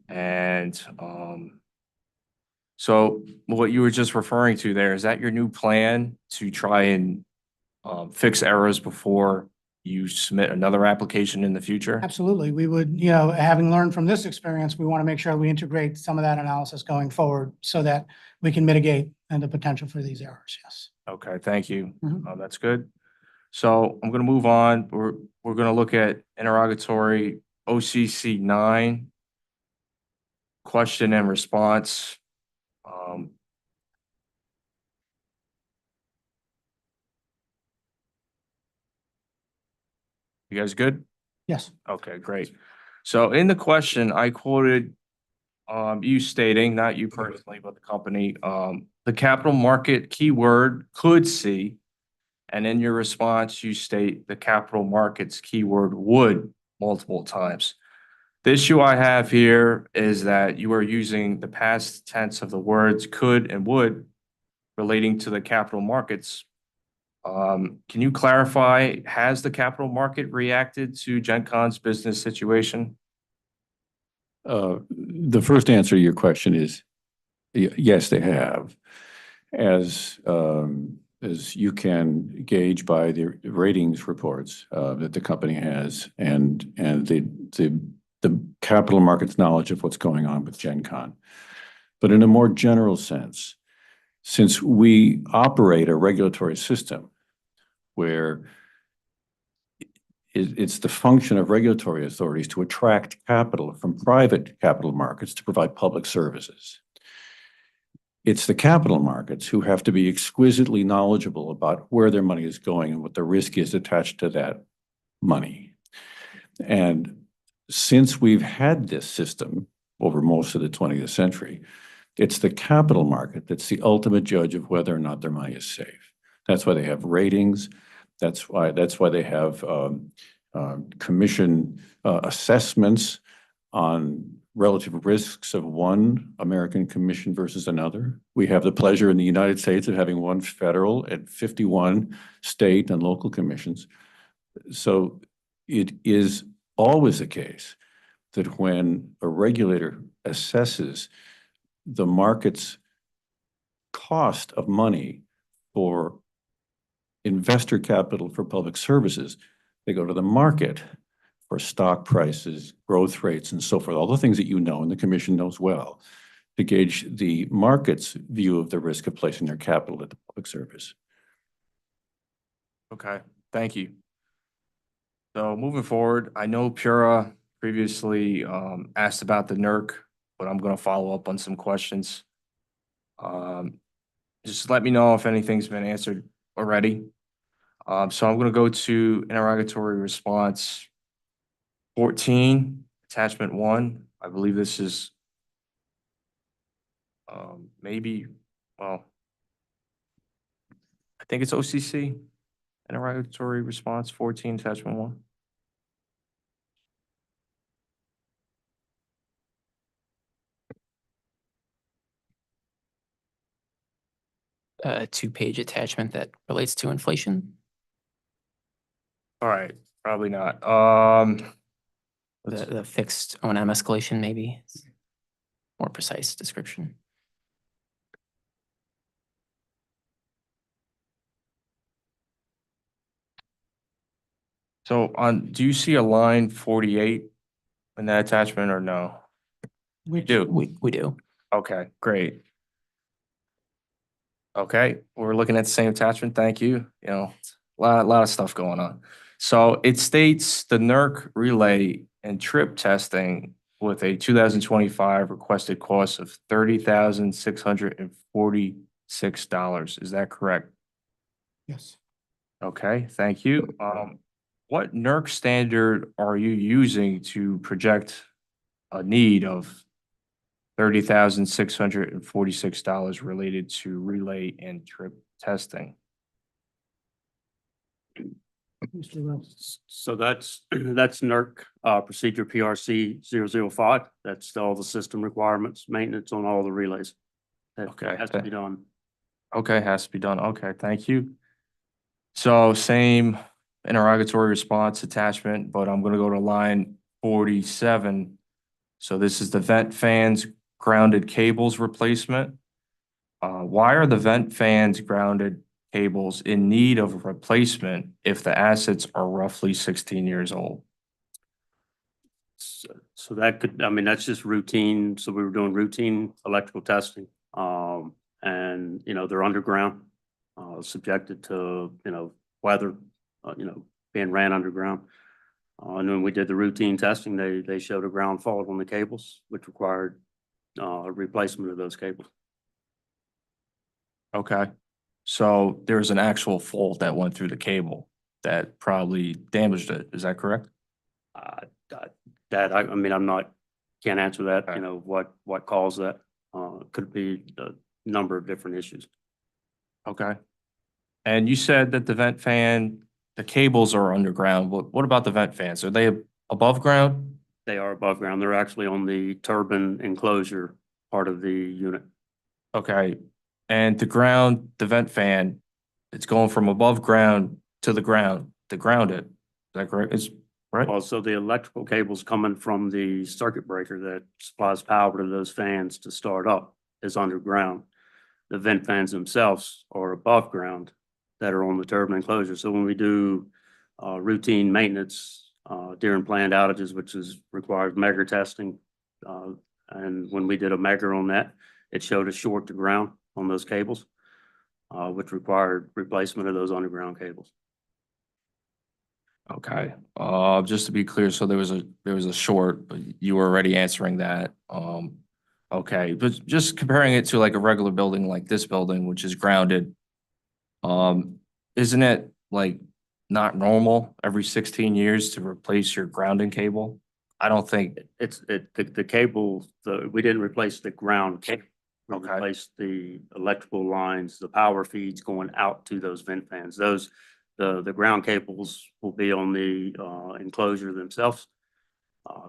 And so what you were just referring to there, is that your new plan to try and fix errors before you submit another application in the future? Absolutely. We would, having learned from this experience, we want to make sure we integrate some of that analysis going forward so that we can mitigate the potential for these errors. Yes. Okay, thank you. That's good. So I'm going to move on. We're going to look at interrogatory OCC 9, question and response. You guys good? Yes. Okay, great. So in the question, I quoted you stating, not you personally, but the company, the capital market keyword could see, and in your response, you state the capital markets keyword would multiple times. The issue I have here is that you are using the past tense of the words could and would relating to the capital markets. Can you clarify, has the capital market reacted to GenConn's business situation? The first answer to your question is yes, they have. As you can gauge by the ratings reports that the company has, and the capital markets knowledge of what's going on with GenConn. But in a more general sense, since we operate a regulatory system where it's the function of regulatory authorities to attract capital from private capital markets to provide public services. It's the capital markets who have to be exquisitely knowledgeable about where their money is going and what the risk is attached to that money. And since we've had this system over most of the 20th century, it's the capital market that's the ultimate judge of whether or not their money is safe. That's why they have ratings. That's why they have commission assessments on relative risks of one American commission versus another. We have the pleasure in the United States of having one federal and 51 state and local commissions. So it is always the case that when a regulator assesses the market's cost of money for investor capital for public services, they go to the market for stock prices, growth rates, and so forth, all the things that you know and the commission knows well, to gauge the market's view of the risk of placing their capital at the public service. Okay, thank you. So moving forward, I know Pura previously asked about the NERC, but I'm going to follow up on some questions. Just let me know if anything's been answered already. So I'm going to go to interrogatory response 14, attachment 1. I believe this is maybe, well, I think it's OCC, interrogatory response 14, attachment 1. A 2-page attachment that relates to inflation. All right, probably not. The fixed O&M escalation, maybe. More precise description. So do you see a line 48 in that attachment or no? We do. We do. Okay, great. Okay, we're looking at the same attachment. Thank you. You know, a lot of stuff going on. So it states the NERC relay and trip testing with a 2025 requested cost of $30,646. Is that correct? Yes. Okay, thank you. What NERC standard are you using to project a need of $30,646 related to relay and trip testing? Mr. Rose. So that's NERC procedure PRC 005. That's all the system requirements, maintenance on all the relays. That Okay. has to be done. Okay, has to be done. Okay, thank you. So same interrogatory response attachment, but I'm gonna go to line 47. So this is the vent fans grounded cables replacement. Why are the vent fans grounded cables in need of replacement if the assets are roughly 16 years old? So that could, I mean, that's just routine. So we were doing routine electrical testing. And, you know, they're underground, subjected to, you know, weather, being ran underground. And when we did the routine testing, they showed a ground fault on the cables, which required a replacement of those cables. Okay, so there's an actual fault that went through the cable that probably damaged it. Is that correct? I mean, can't answer that, Okay. you know, what caused that. Could be a number of different issues. Okay. And you said that the vent fan, the cables are underground. What about the vent fans? Are they above ground? They are above ground. They're actually on the turbine enclosure part of the unit. Okay. And the vent fan, it's going from above ground to the ground to ground it. Is that correct? It's right? Also, the electrical cables coming from the circuit breaker that supplies power to those fans to start up is underground. The vent fans themselves are above ground that are on the turbine enclosure. So when we do routine maintenance during planned outages, which requires megger testing, and when we did a megger on that, it showed a short to ground on those cables, which required replacement of those underground cables. Okay. Just to be clear, so there was a short, but you were already answering that. Okay, but just comparing it to like a regular building like this building, which is grounded, isn't it like not normal every 16 years to replace your grounding cable? I don't think, The cable, we didn't replace the ground cable. We Okay. replaced the electrical lines, the power feeds going out to those vent fans. The ground cables will be on the enclosure themselves.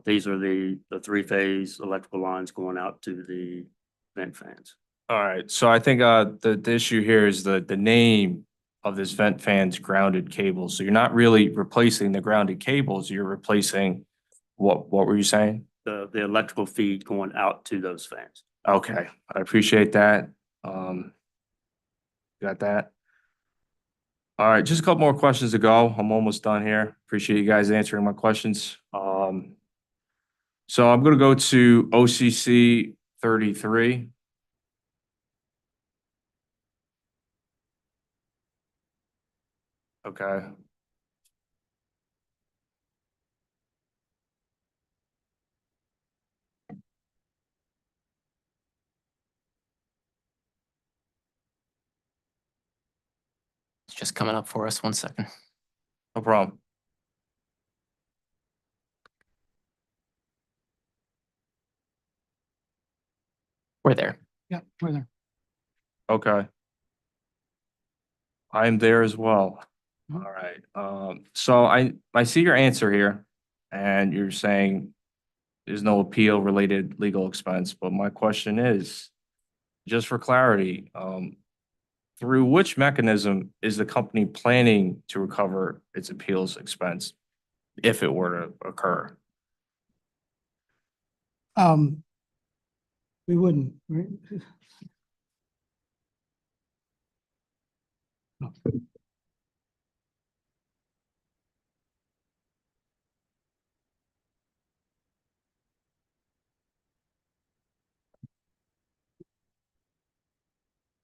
These are the three-phase electrical lines going out to the vent fans. all right, so I think the issue here is the name of this vent fan's grounded cable. So you're not really replacing the grounded cables, you're replacing, what were you saying? The electrical feed going out to those fans. Okay, I appreciate that. Got that. All right, just a couple more questions to go. I'm almost done here. Appreciate you guys answering my questions. So I'm gonna go to OCC 33. Okay, It's just coming up for us. 1 second. no problem. We're there. Yeah, we're there. Okay. I'm there as well. Mhm. All right, so I see your answer here, and you're saying there's no appeal related legal expense, but my question is, just for clarity, through which mechanism is the company planning to recover its appeals expense if it were to occur? We wouldn't, right?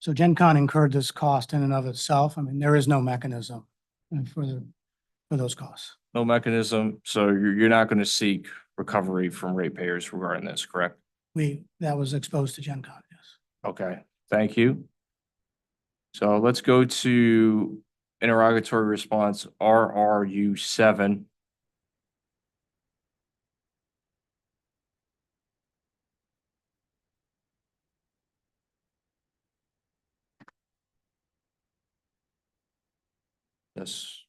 So GenConn incurred this cost in and of itself. I mean, there is no mechanism for those costs. No mechanism, so you're not going to seek recovery from ratepayers regarding this, correct? That was exposed to GenConn, yes. Okay, thank you. So let's go to interrogatory response RRU 7. Yes,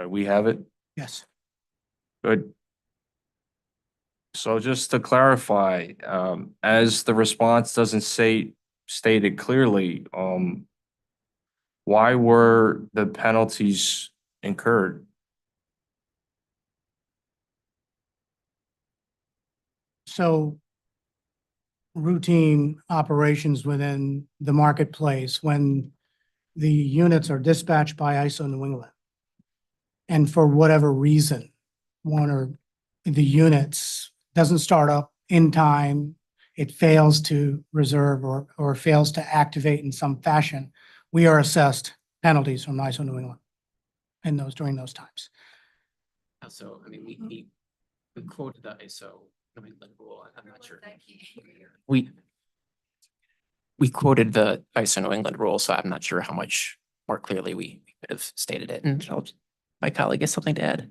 we have it. Yes. Good. So just to clarify, as the response doesn't state it clearly, why were the penalties incurred? So routine operations within the marketplace when the units are dispatched by ISO New England. And for whatever reason, one or the units doesn't start up in time, it fails to reserve or fails to activate in some fashion, we are assessed penalties from ISO New England during those times. So, I mean, we quoted the ISO New England rule. I'm not sure. We quoted the ISO New England rule, so I'm not sure how much more clearly we could have stated it. And my colleague has something to add.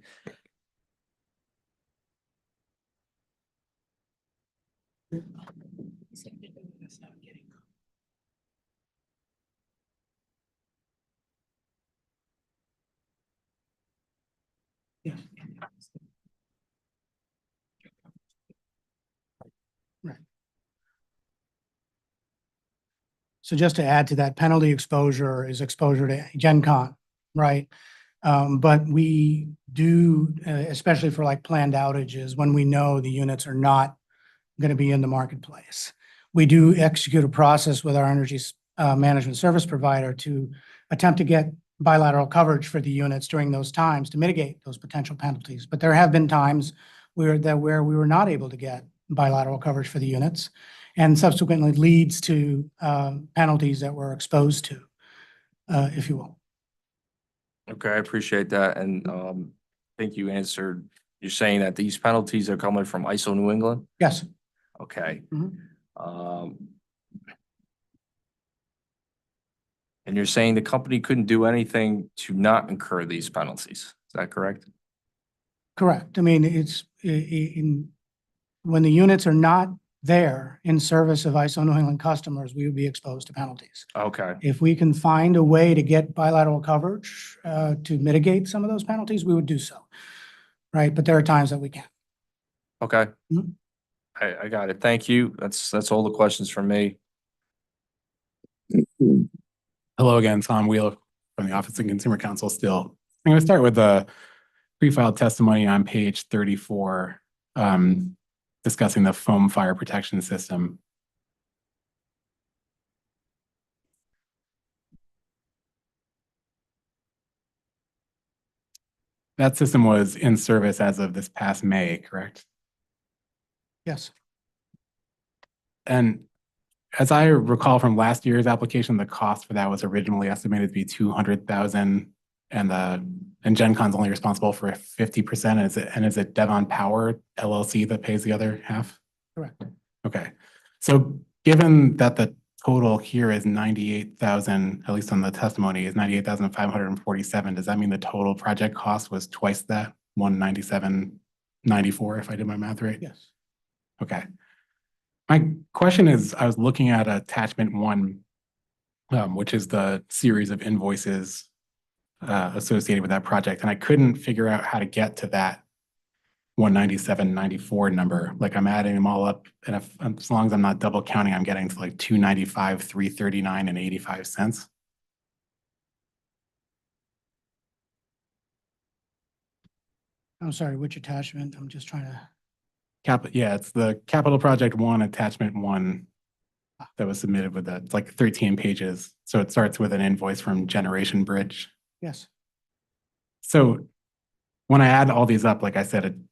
Yeah. Right. So just to add to that, penalty exposure is exposure to GenConn, right? But we do, especially for like planned outages, when we know the units are not going to be in the marketplace, we do execute a process with our energy management service provider to attempt to get bilateral coverage for the units during those times to mitigate those potential penalties. But there have been times where we were not able to get bilateral coverage for the units, and subsequently leads to penalties that we're exposed to, if you will. Okay, I appreciate that. And I think you answered, you're saying that these penalties are coming from ISO New England? Yes. Okay. Mhm. And you're saying the company couldn't do anything to not incur these penalties. Is that correct? Correct. I mean, it's when the units are not there in service of ISO New England customers, we would be exposed to penalties. Okay, If we can find a way to get bilateral coverage to mitigate some of those penalties, we would do so. Right? But there are times that we can't. okay. Mhm. I got it. Thank you. That's all the questions from me. Hello again, Tom Wheeler from the Office of Consumer Counsel still. I'm going to start with the pre-filed testimony on page 34, discussing the foam fire protection system. That system was in service as of this past May, correct? Yes. And as I recall from last year's application, the cost for that was originally estimated to be 200,000, and GenConn's only responsible for 50%. Is it Devon Power LLC that pays the other half? Correct. Okay. So given that the total here is 98,000, at least on the testimony, is 98,547, does that mean the total project cost was twice that, 197.94, if I did my math right? Yes. Okay. My question is, I was looking at attachment 1, which is the series of invoices associated with that project, and I couldn't figure out how to get to that 197.94 number. Like, I'm adding them all up, and as long as I'm not double counting, I'm getting to like 295, 339, and 85 cents. I'm sorry, which attachment? I'm just trying to. Yeah, it's the Capital Project 1, attachment 1 that was submitted with that. It's like 13 pages. So it starts with an invoice from Generation Bridge. Yes. So when I add all these up, like I said,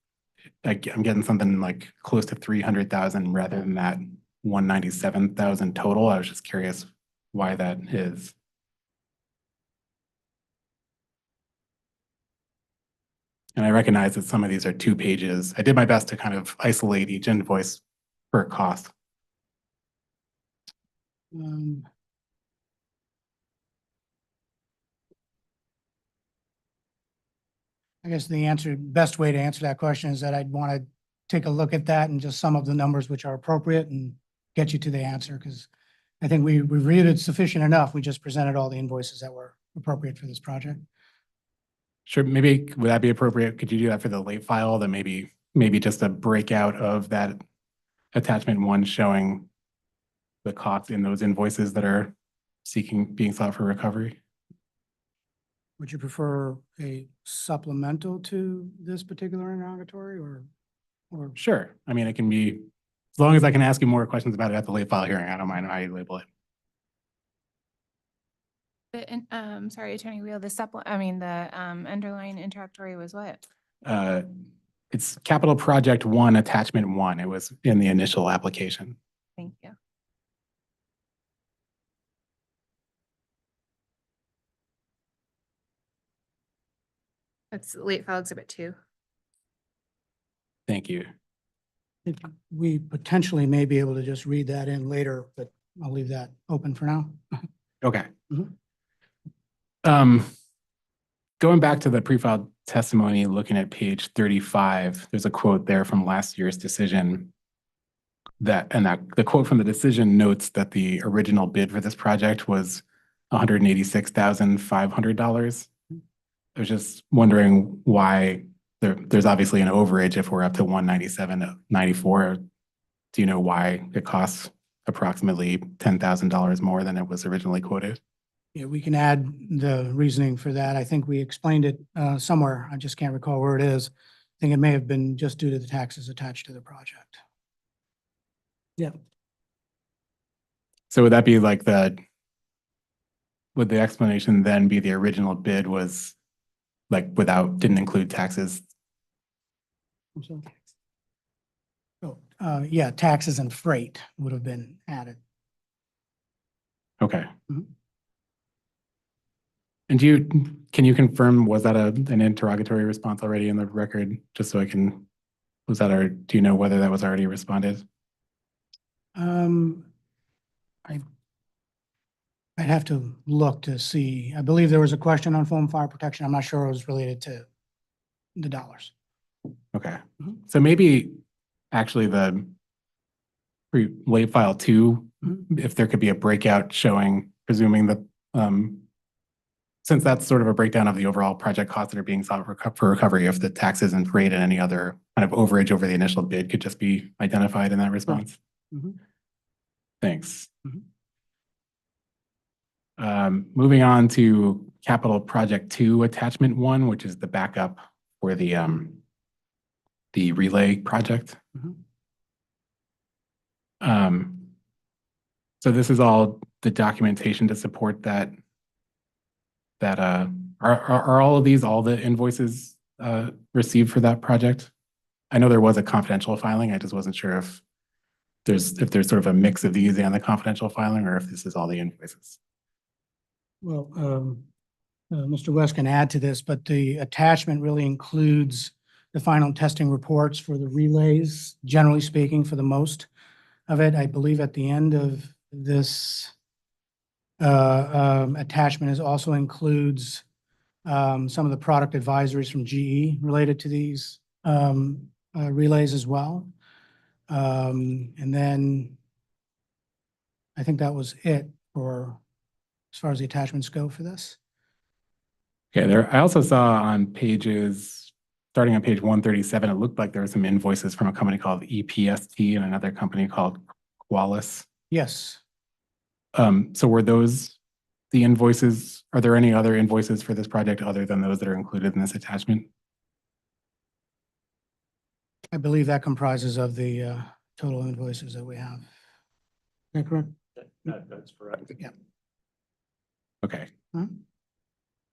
I'm getting something like close to 300,000 rather than that 197,000 total. I was just curious why that is. And I recognize that some of these are 2 pages. I did my best to kind of isolate each invoice per cost. I guess the best way to answer that question is that I'd want to take a look at that and just some of the numbers which are appropriate and get you to the answer, because I think we reviewed it sufficient enough. We just presented all the invoices that were appropriate for this project. Sure, maybe would that be appropriate? Could you do that for the late file? That maybe just a breakout of that attachment 1 showing the costs in those invoices that are being sought for recovery? Would you prefer a supplemental to this particular interrogatory or? Sure. I mean, it can be, as long as I can ask you more questions about it at the late file hearing, I don't mind how you label it. Sorry, Attorney Wheel, the underlying interrogatory was what? It's Capital Project 1, attachment 1. It was in the initial application. Thank you. That's late file exhibit 2. Thank you. We potentially may be able to just read that in later, but I'll leave that open for now. Okay. Mhm. Going back to the pre-filed testimony, looking at page 35, there's a quote there from last year's decision that the quote from the decision notes that the original bid for this project was $186,500. I was just wondering why there's obviously an overage if we're up to 197.94. Do you know why it costs approximately $10,000 more than it was originally quoted? Yeah, we can add the reasoning for that. I think we explained it somewhere. I just can't recall where it is. I think it may have been just due to the taxes attached to the project. Yeah. So would that be like would the explanation then be the original bid was like didn't include taxes? I'm sorry. Oh, yeah, taxes and freight would have been added. Okay. Mhm. And can you confirm, was that an interrogatory response already in the record? Just so I can, do you know whether that was already responded? I, I'd have to look to see. I believe there was a question on foam fire protection. I'm not sure it was related to the dollars. Okay, Mhm. so maybe actually the late file two, if there could be a breakout showing, presuming that, since that's sort of a breakdown of the overall project costs that are being sought for recovery, if the taxes and freight and any other kind of overage over the initial bid could just be identified in that response. Mhm. Thanks. Mhm. Moving on to capital project 2, attachment 1, which is the backup for the relay project. Mhm. So this is all the documentation to support that are all of these all the invoices received for that project? I know there was a confidential filing. I just wasn't sure if there's sort of a mix of these and the confidential filing, or if this is all the invoices. Well, Mr. West can add to this, but the attachment really includes the final testing reports for the relays, generally speaking, for the most of it. I believe at the end of this attachment also includes some of the product advisories from GE related to these relays as well. And then I think that was it for as far as the attachments go for this. Okay, there. I also saw on pages, starting on page 137, it looked like there were some invoices from a company called EPST and another company called Qualis. Yes. So were those the invoices? Are there any other invoices for this project other than those that are included in this attachment? I believe that comprises of the total invoices that we have. Is that correct? That's correct. Yeah. Okay. Hmm?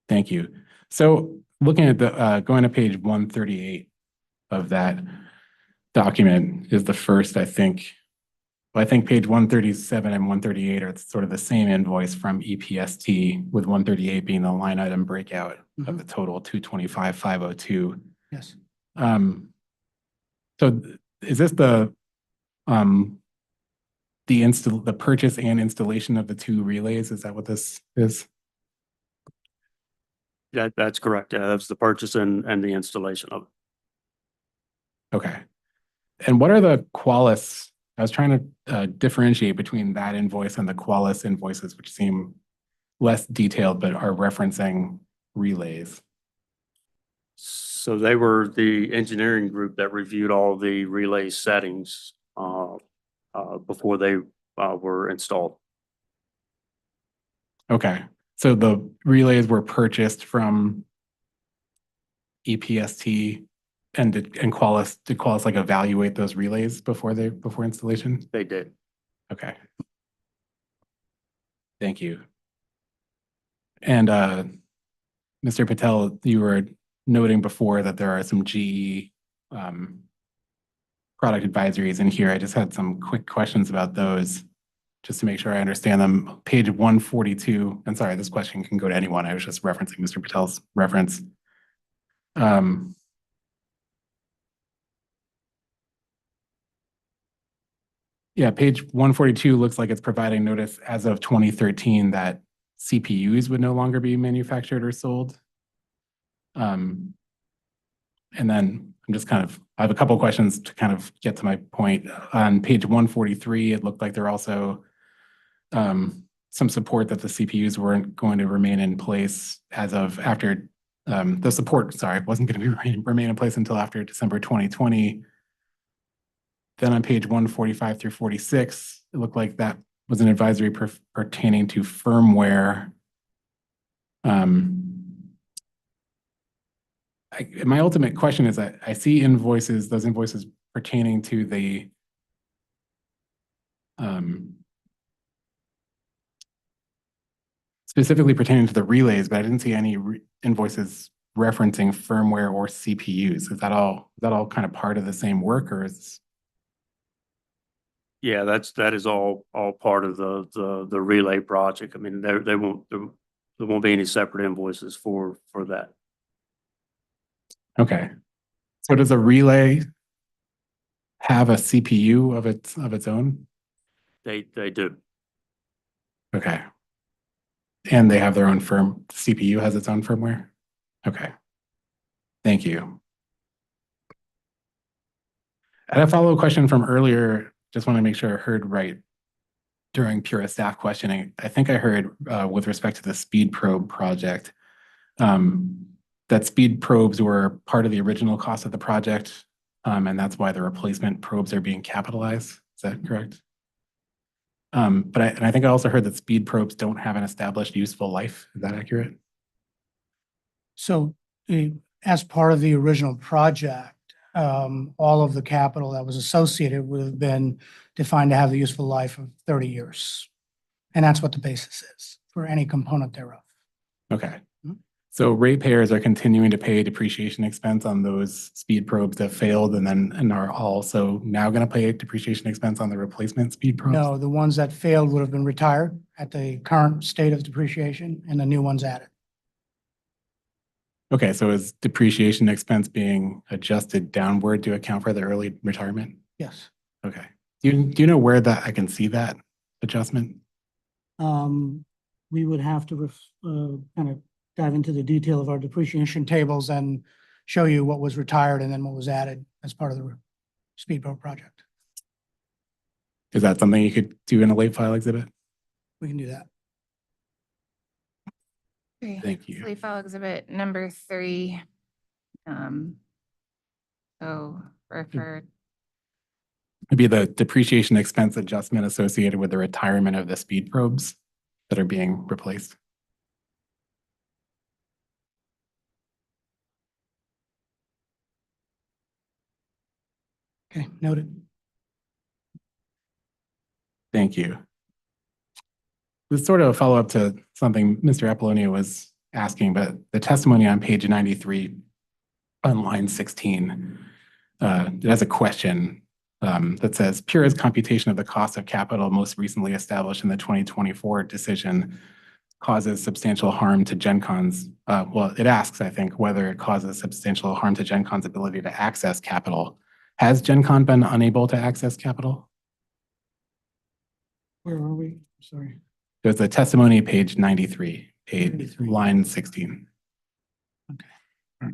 Thank you. So looking at the, going to page 138 of that document is the first, I think. Well, I think page 137 and 138 are sort of the same invoice from EPST, with 138 being the line item breakout of the total 225,502. Yes. So is this the purchase and installation of the 2 relays? Is that what this is? That's correct. Yeah, that's the purchase and the installation of it. Okay. And what are the Qualis? I was trying to differentiate between that invoice and the Qualis invoices, which seem less detailed, but are referencing relays. So they were the engineering group that reviewed all the relay settings before they were installed. Okay. So the relays were purchased from EPST and did Qualis like evaluate those relays before installation? They did. Okay. Thank you. And Mr. Patel, you were noting before that there are some GE product advisories in here. I just had some quick questions about those, just to make sure I understand them. Page 142, and sorry, this question can go to anyone. I was just referencing Mr. Patel's reference. Yeah, page 142 looks like it's providing notice as of 2013 that CPUs would no longer be manufactured or sold. And then I'm just I have a couple of questions to kind of get to my point. On page 143, it looked like there also some support that the CPUs weren't going to remain in place as of after the support, sorry, wasn't going to remain in place until after December 2020. Then on page 145 through 46, it looked like that was an advisory pertaining to firmware. My ultimate question is that I see invoices, those invoices pertaining to the specifically pertaining to the relays, but I didn't see any invoices referencing firmware or CPUs. Is that all kind of part of the same work, or is? Yeah, that is all part of the relay project. I mean, there won't be any separate invoices for that. Okay. So does a relay have a CPU of its own? They do. Okay. And they have their own CPU has its own firmware? Okay. Thank you. I had a follow-up question from earlier. Just want to make sure I heard right during Pura staff questioning. I think I heard with respect to the speed probe project, that speed probes were part of the original cost of the project, and that's why the replacement probes are being capitalized. Is that correct? But I think I also heard that speed probes don't have an established useful life. Is that accurate? So as part of the original project, all of the capital that was associated would have been defined to have the useful life of 30 years. And that's what the basis is for any component thereof. Okay. Mhm. So ratepayers are continuing to pay depreciation expense on those speed probes that failed and are also now going to pay depreciation expense on the replacement speed probes? No, the ones that failed would have been retired at the current state of depreciation and the new ones added. Okay, so is depreciation expense being adjusted downward to account for the early retirement? Yes. Okay. Do you know where that I can see that adjustment? We would have to kind of dive into the detail of our depreciation tables and show you what was retired and then what was added as part of the speed probe project. Is that something you could do in a late file exhibit? We can do that. Okay. Thank you. Late file exhibit number 3. So refer, Maybe the depreciation expense adjustment associated with the retirement of the speed probes that are being replaced. Okay, noted. Thank you. This is sort of a follow-up to something Mr. Apollonia was asking, but the testimony on page 93 on line 16, it has a question that says, Pura's computation of the cost of capital most recently established in the 2024 decision causes substantial harm to GenConn's, well, it asks, I think, whether it causes substantial harm to GenConn's ability to access capital. Has GenConn been unable to access capital? Where are we? Sorry. There's a testimony, page 93, page 93. line 16. Okay.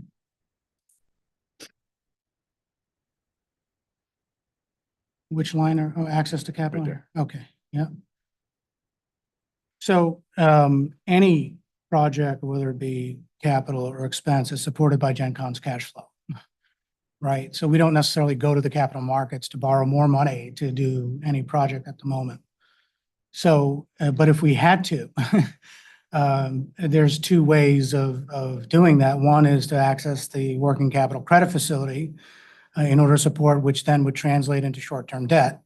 Which line are, access to capital? there. Okay, yeah. So any project, whether it be capital or expense, is supported by GenConn's cash flow. Right, so we don't necessarily go to the capital markets to borrow more money to do any project at the moment. So, but if we had to, there's 2 ways of doing that. One is to access the working capital credit facility in order to support, which then would translate into short-term debt,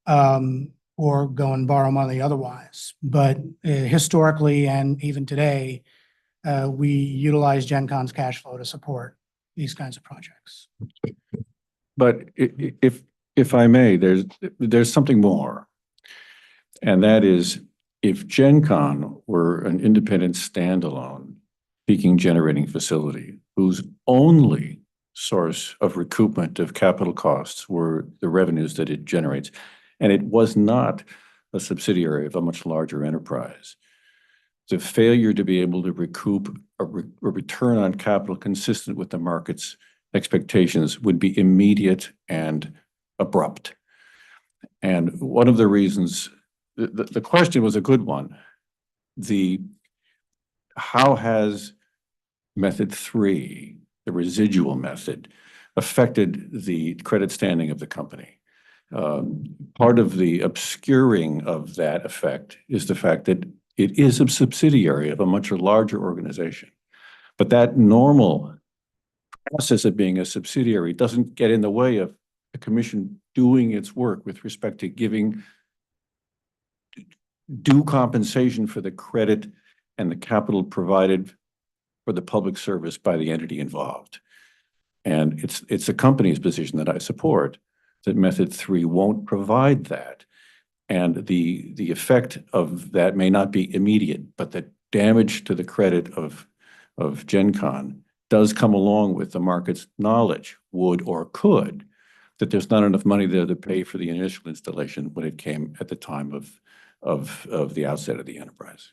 or go and borrow money otherwise. But historically and even today, we utilize GenConn's cash flow to support these kinds of projects. But if I may, there's something more. And that is, if GenConn were an independent standalone peaking generating facility whose only source of recoupment of capital costs were the revenues that it generates, and it was not a subsidiary of a much larger enterprise, the failure to be able to recoup a return on capital consistent with the market's expectations would be immediate and abrupt. And one of the reasons, the question was a good one. How has method 3, the residual method, affected the credit standing of the company? Part of the obscuring of that effect is the fact that it is a subsidiary of a much larger organization. But that normal process of being a subsidiary doesn't get in the way of the commission doing its work with respect to giving due compensation for the credit and the capital provided for the public service by the entity involved. And it's the company's position that I support that method 3 won't provide that. And the effect of that may not be immediate, but the damage to the credit of GenConn does come along with the market's knowledge, would or could, that there's not enough money there to pay for the initial installation when it came at the time of the outset of the enterprise.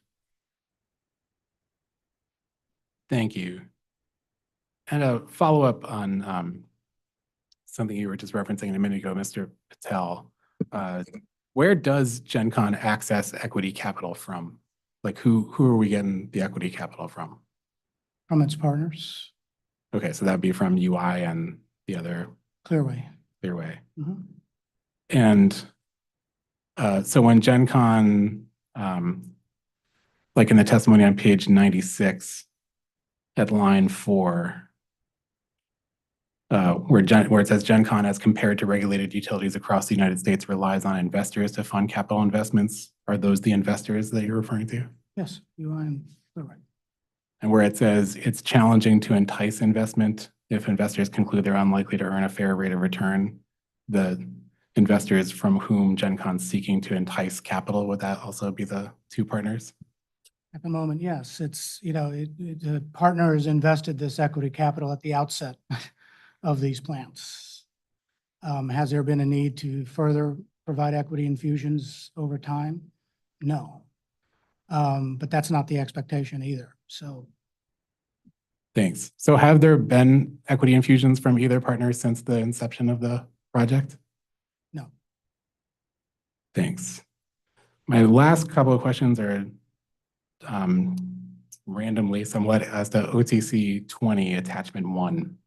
Thank you. And a follow-up on something you were just referencing a minute ago, Mr. Patel. Where does GenConn access equity capital from? Like who are we getting the equity capital from? From its partners, Okay, so that'd be from UI and the other Clearway. Clearway. Mhm. And so when GenConn, like in the testimony on page 96, at line 4, where it says GenConn as compared to regulated utilities across the United States relies on investors to fund capital investments. Are those the investors that you're referring to? Yes, UI and Clearway. And where it says it's challenging to entice investment if investors conclude they're unlikely to earn a fair rate of return, the investors from whom GenConn's seeking to entice capital, would that also be the two partners? At the moment, yes, it's, the partners invested this equity capital at the outset of these plants. Has there been a need to further provide equity infusions over time? No. But that's not the expectation either, so. Thanks. So have there been equity infusions from either partner since the inception of the project? No. Thanks. My last couple of questions are randomly somewhat as to OTC 20 attachment 1.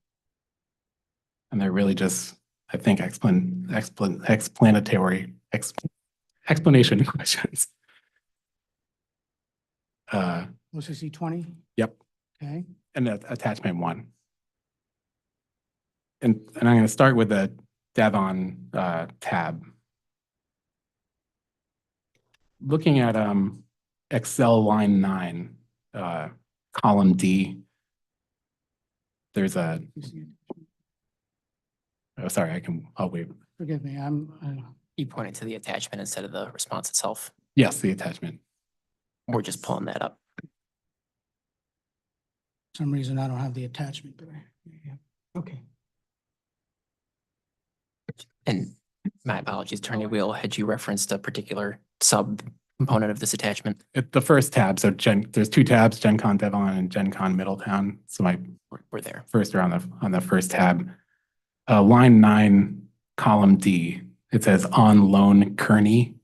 And they're really just, I think, explanation questions. OCC 20, Yep. okay. And attachment 1. And I'm going to start with the Devon tab. Looking at Excel line 9, column D, there's a, oh, sorry, I'll wait. Forgive me, You pointed to the attachment instead of the response itself. Yes, the attachment. We're just pulling that up. some reason I don't have the attachment, but yeah, okay. And my apologies, Attorney Wheel, had you referenced a particular sub component of this attachment? The first tab, so there's 2 tabs, GenConn Devon and GenConn Middletown. So my We're there. first are on the first tab. Line 9, column D, it says on loan Kearney.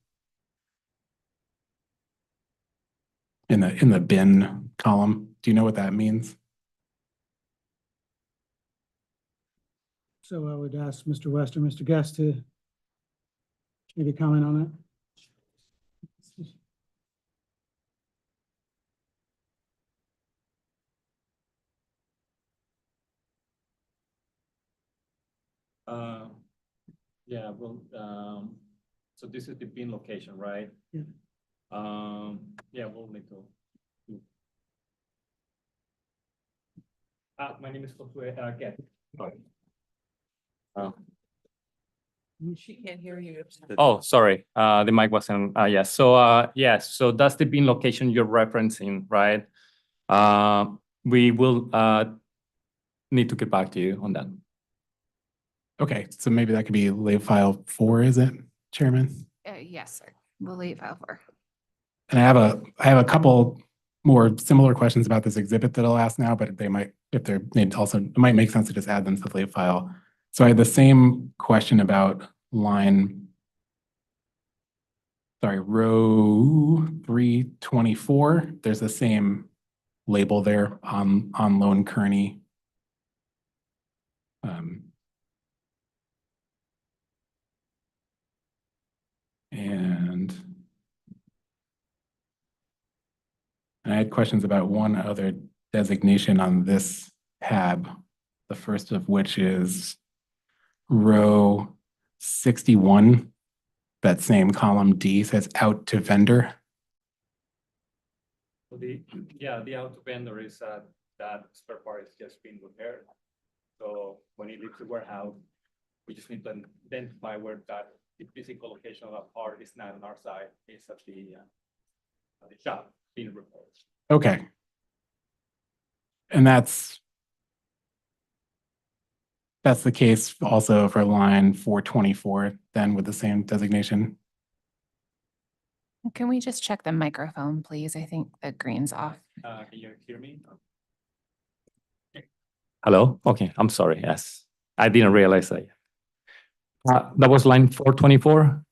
In the bin column. Do you know what that means? So I would ask Mr. West or Mr. Guest to maybe comment on that. Yeah, well, so this is the bin location, right? Yeah. Yeah, we'll need to. My name is Josue Get. She can't hear you. Oh, sorry, the mic wasn't, yes, so, yes, so that's the bin location you're referencing, right? We will, need to get back to you on that. Okay, so maybe that could be lay file 4, is it, Chairman? Yes, sir. We'll leave file 4. And I have a couple more similar questions about this exhibit that I'll ask now, but they might, if they're also, it might make sense to just add them to the lay file. So I had the same question about row 324. There's the same label there on loan Kearney. And I had questions about one other designation on this tab, the first of which is row 61. That same column D says out to vendor. So the out to vendor is that spare part is just being repaired. So when it leaves the warehouse, we just need to identify where the physical location of that part is not on our side, it's at the shop being repaired. Okay. And that's that's the case also for line 424, then with the same designation. Can we just check the microphone, please? I think the green's off. Can you hear me? Hello? Okay, I'm sorry. Yes, I didn't realize that. That was line 424.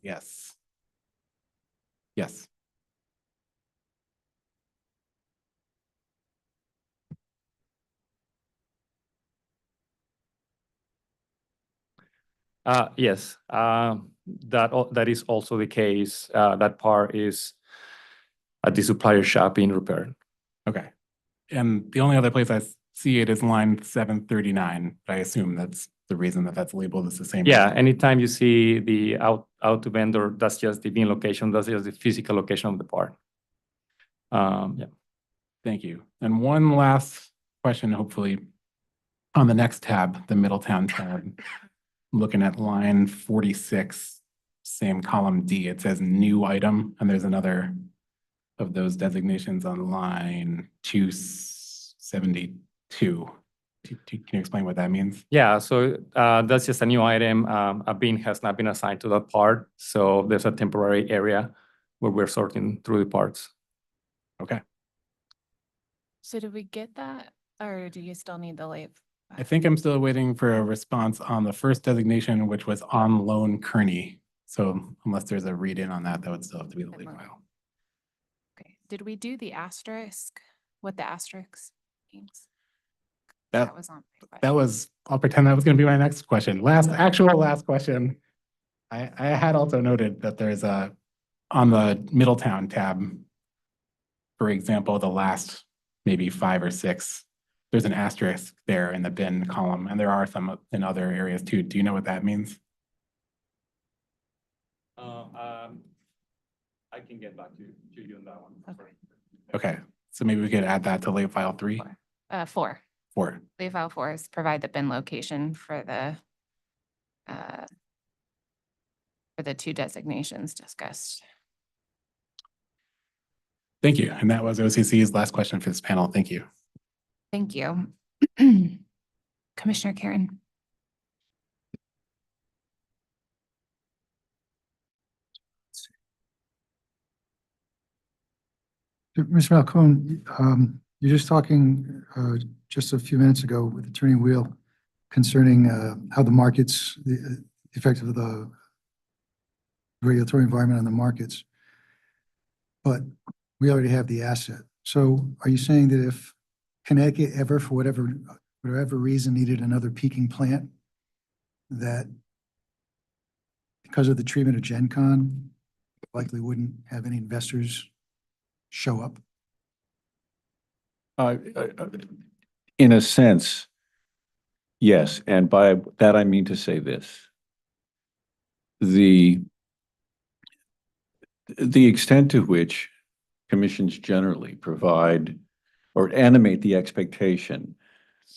Yes. Yes. Yes, that is also the case. That part is at the supplier shop being repaired. Okay. And the only other place I see it is line 739. But I assume that's the reason that that's labeled as the same. Yeah, anytime you see the out to vendor, that's just the bin location, that's just the physical location of the part. Yeah. Thank you. And one last question, hopefully, on the next tab, the Middletown tab. Looking at line 46, same column D, it says new item, and there's another of those designations on line 272. Can you explain what that means? Yeah, so that's just a new item. A bin has not been assigned to that part. So there's a temporary area where we're sorting through the parts. Okay. So did we get that, or do you still need the late? I think I'm still waiting for a response on the first designation, which was on loan Kearney. So unless there's a read in on that, that would still have to be the late file. Okay, did we do the asterisk? What the asterisk means? That was on. my That was, I'll pretend that was going to be my next question. Last question. I had also noted that there's on the Middletown tab, for example, the last maybe 5 or 6, there's an asterisk there in the bin column, and there are some in other areas too. Do you know what that means? I can get back to you on that one. Okay, so maybe we could add that to late file 3. 4. 4. Late file 4 is provide the bin location for the 2 designations discussed. Thank you. And that was OCC's last question for this panel. Thank you. Thank you. Commissioner Karen. Mr. Malcone, you're just talking just a few minutes ago with Attorney Wheel concerning how the markets, the effect of the regulatory environment on the markets. But we already have the asset. So are you saying that if Connecticut ever, for whatever reason, needed another peaking plant, that because of the treatment of GenConn, likely wouldn't have any investors show up? In a sense, yes. And by that, I mean to say this. The extent to which commissions generally provide or animate the expectation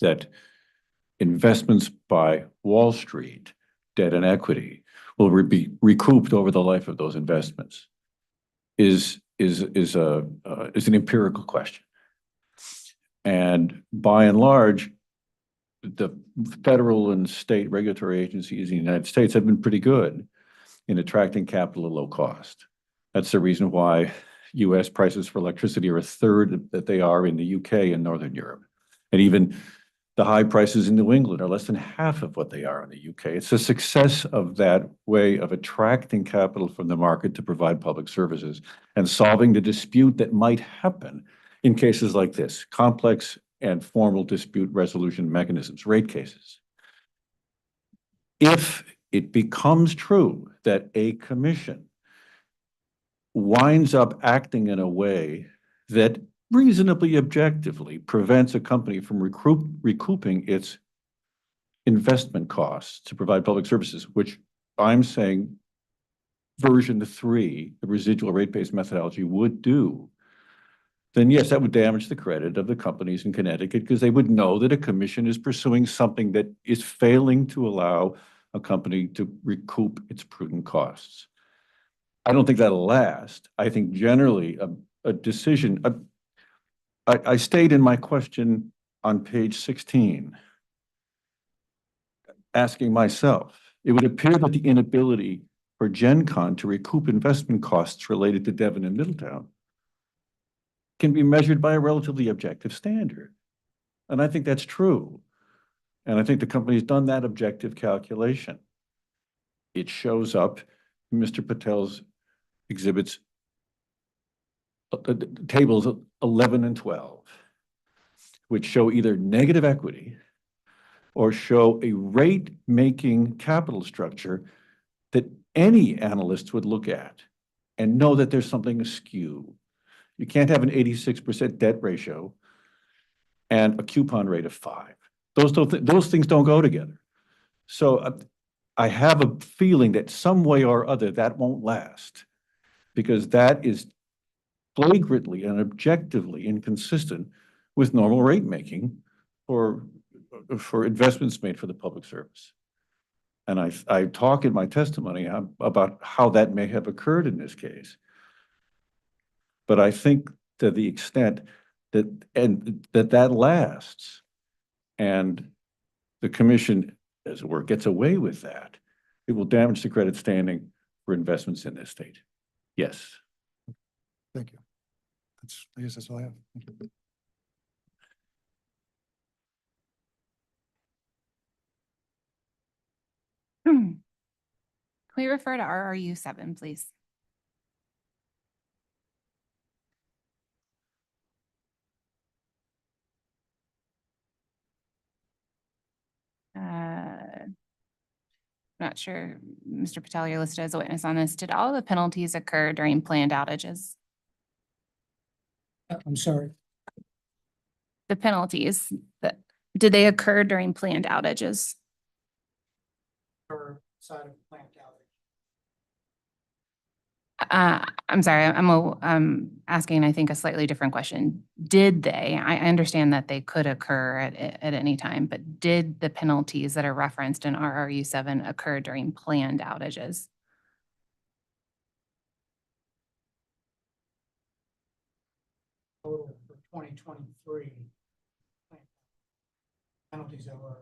that investments by Wall Street, debt and equity, will be recouped over the life of those investments is an empirical question. And by and large, the federal and state regulatory agencies in the United States have been pretty good in attracting capital at low cost. That's the reason why US prices for electricity are a third that they are in the UK and Northern Europe. And even the high prices in New England are less than half of what they are in the UK. It's the success of that way of attracting capital from the market to provide public services and solving the dispute that might happen in cases like this, complex and formal dispute resolution mechanisms, rate cases. If it becomes true that a commission winds up acting in a way that reasonably objectively prevents a company from recouping its investment costs to provide public services, which I'm saying version 3, the residual rate-based methodology, would do, then yes, that would damage the credit of the companies in Connecticut because they would know that a commission is pursuing something that is failing to allow a company to recoup its prudent costs. I don't think that'll last. I think generally a decision, I stayed in my question on page 16 asking myself, it would appear that the inability for GenConn to recoup investment costs related to Devon and Middletown can be measured by a relatively objective standard. And I think that's true. And I think the company's done that objective calculation. It shows up in Mr. Patel's exhibits, tables 11 and 12, which show either negative equity or show a rate-making capital structure that any analyst would look at and know that there's something askew. You can't have an 86% debt ratio and a coupon rate of 5. Those things don't go together. So I have a feeling that some way or other that won't last, because that is flagrantly and objectively inconsistent with normal rate making for investments made for the public service. And I talk in my testimony about how that may have occurred in this case. But I think to the extent that lasts and the commission, as it were, gets away with that, it will damage the credit standing for investments in this state. Yes. Thank you. I guess that's all I have. Thank you. Can we refer to RRU 7, please? Not sure, Mr. Patel, you're listed as a witness on this. Did all the penalties occur during planned outages? I'm sorry. The penalties, did they occur during planned outages? Per side of plant outage. I'm sorry, I'm asking, I think, a slightly different question. Did they, I understand that they could occur at any time, but did the penalties that are referenced in RRU 7 occur during planned outages? Total for 2023. Penalties that were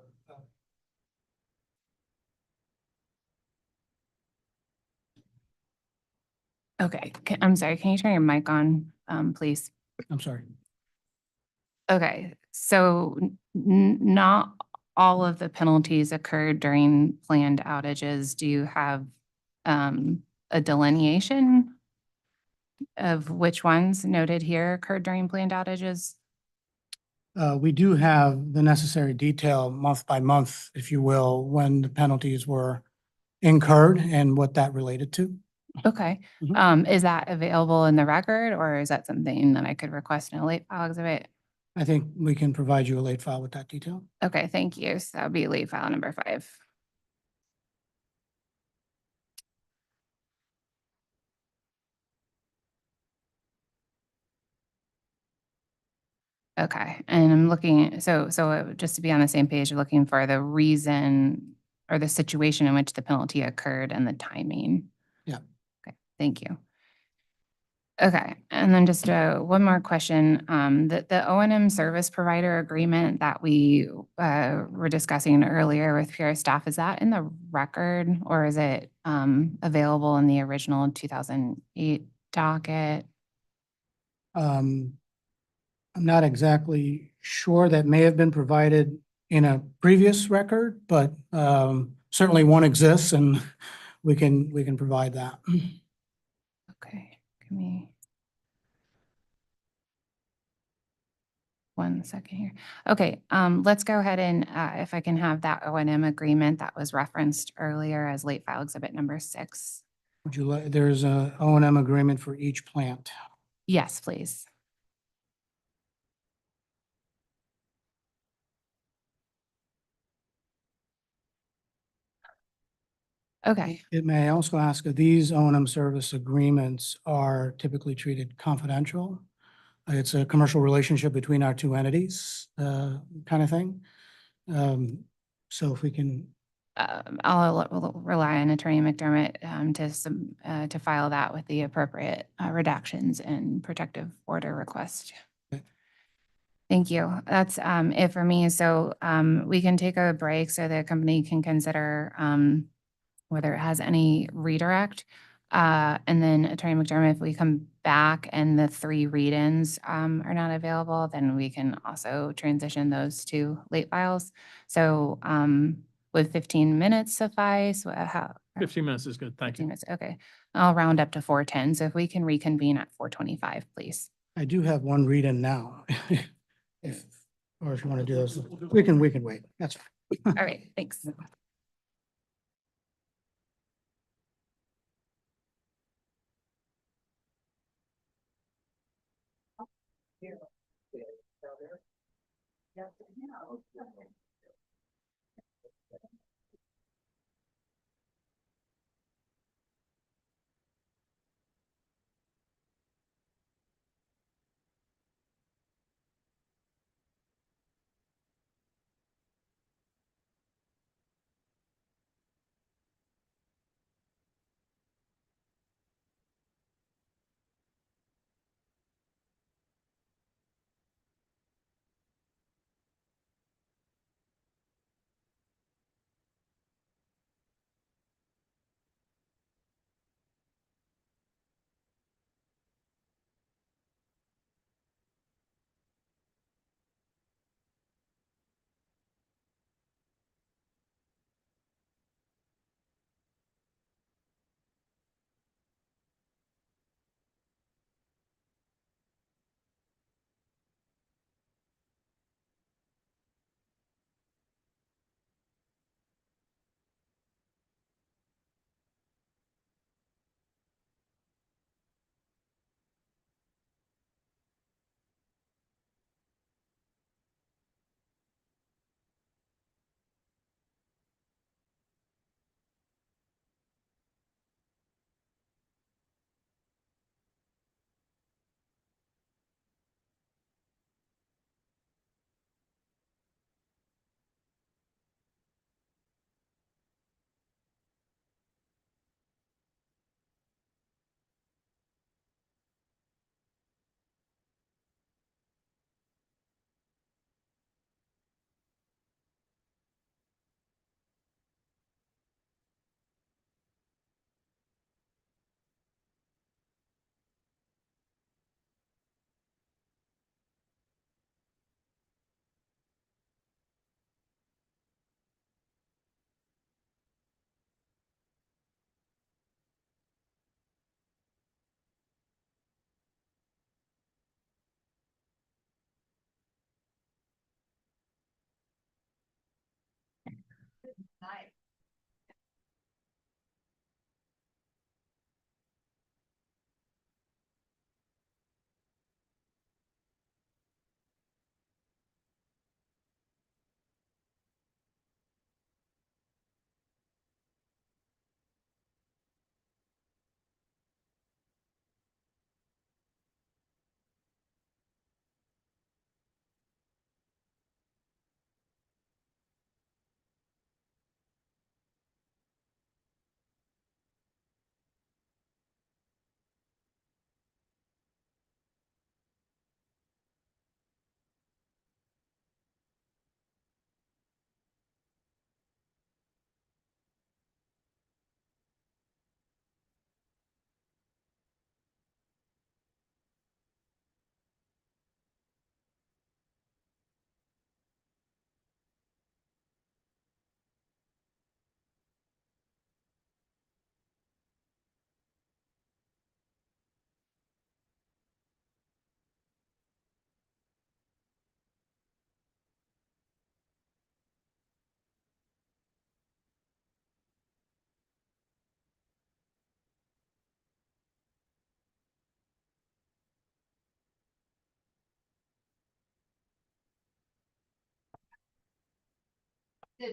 Okay, I'm sorry, can you turn your mic on, please? I'm sorry. Okay, so not all of the penalties occurred during planned outages. Do you have a delineation of which ones noted here occurred during planned outages? We do have the necessary detail month by month, if you will, when the penalties were incurred and what that related to. Okay, is that available in the record, or is that something that I could request in a late file exhibit? I think we can provide you a late file with that detail. Okay, thank you. So that would be late file number 5. Okay, and I'm looking, so just to be on the same page, you're looking for the reason or the situation in which the penalty occurred and the timing. Yeah. Okay, thank you. Okay, and then just one more question. The O&M service provider agreement that we were discussing earlier with PR staff, is that in the record, or is it available in the original 2008 docket? I'm not exactly sure. That may have been provided in a previous record, but certainly one exists and we can provide that. Okay, give me 1 second here. Okay, let's go ahead and if I can have that O&M agreement that was referenced earlier as late file exhibit number 6. Would you like, there's a O&M agreement for each plant. Yes, please. Okay. It may also ask if these O&M service agreements are typically treated confidential. It's a commercial relationship between our two entities, kind of thing. So if we can, I'll rely on Attorney McDermott to file that with the appropriate redactions and protective order request. Okay. Thank you. That's it for me. So we can take a break so the company can consider whether it has any redirect. And then Attorney McDermott, if we come back and the 3 read-ins are not available, then we can also transition those to late files. So would 15 minutes suffice? 15 minutes is good. Thank 15 you. minutes, okay. I'll round up to 4:10. So if we can reconvene at 4:25, please. I do have one read-in now. If, or if you want to do those, we can wait. That's fine. All right, thanks.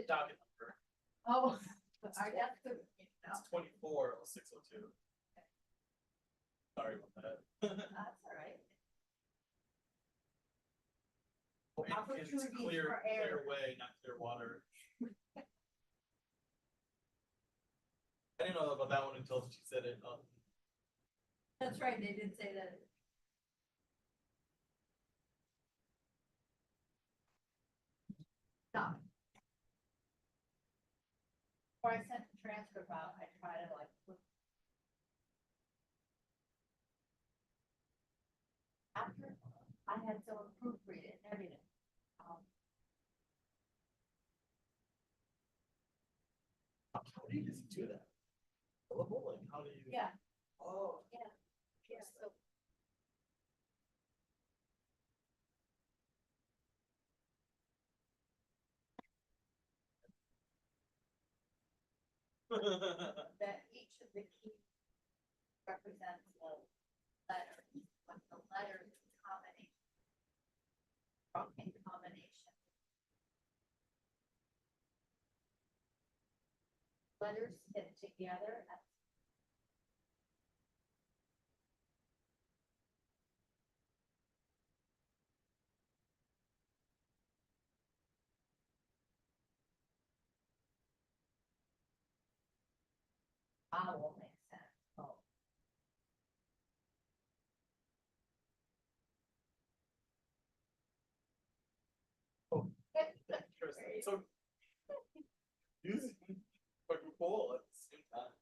Docket number. Oh, It's 24/602. Sorry about that. That's all right. It's clear way, not clear water. I didn't know about that one until she said it. That's right, they did say that. Before I sent the transcript out, I try to like look. After I had someone proofread it and everything. How do you just do that? Like, how do you? Yeah, Oh. yeah, yeah, so. That each of the key represents a letter, but the letter is a combination. In combination. Letters fit together. Vowel makes sense. Oh. Interesting. So using fucking cool at the same time.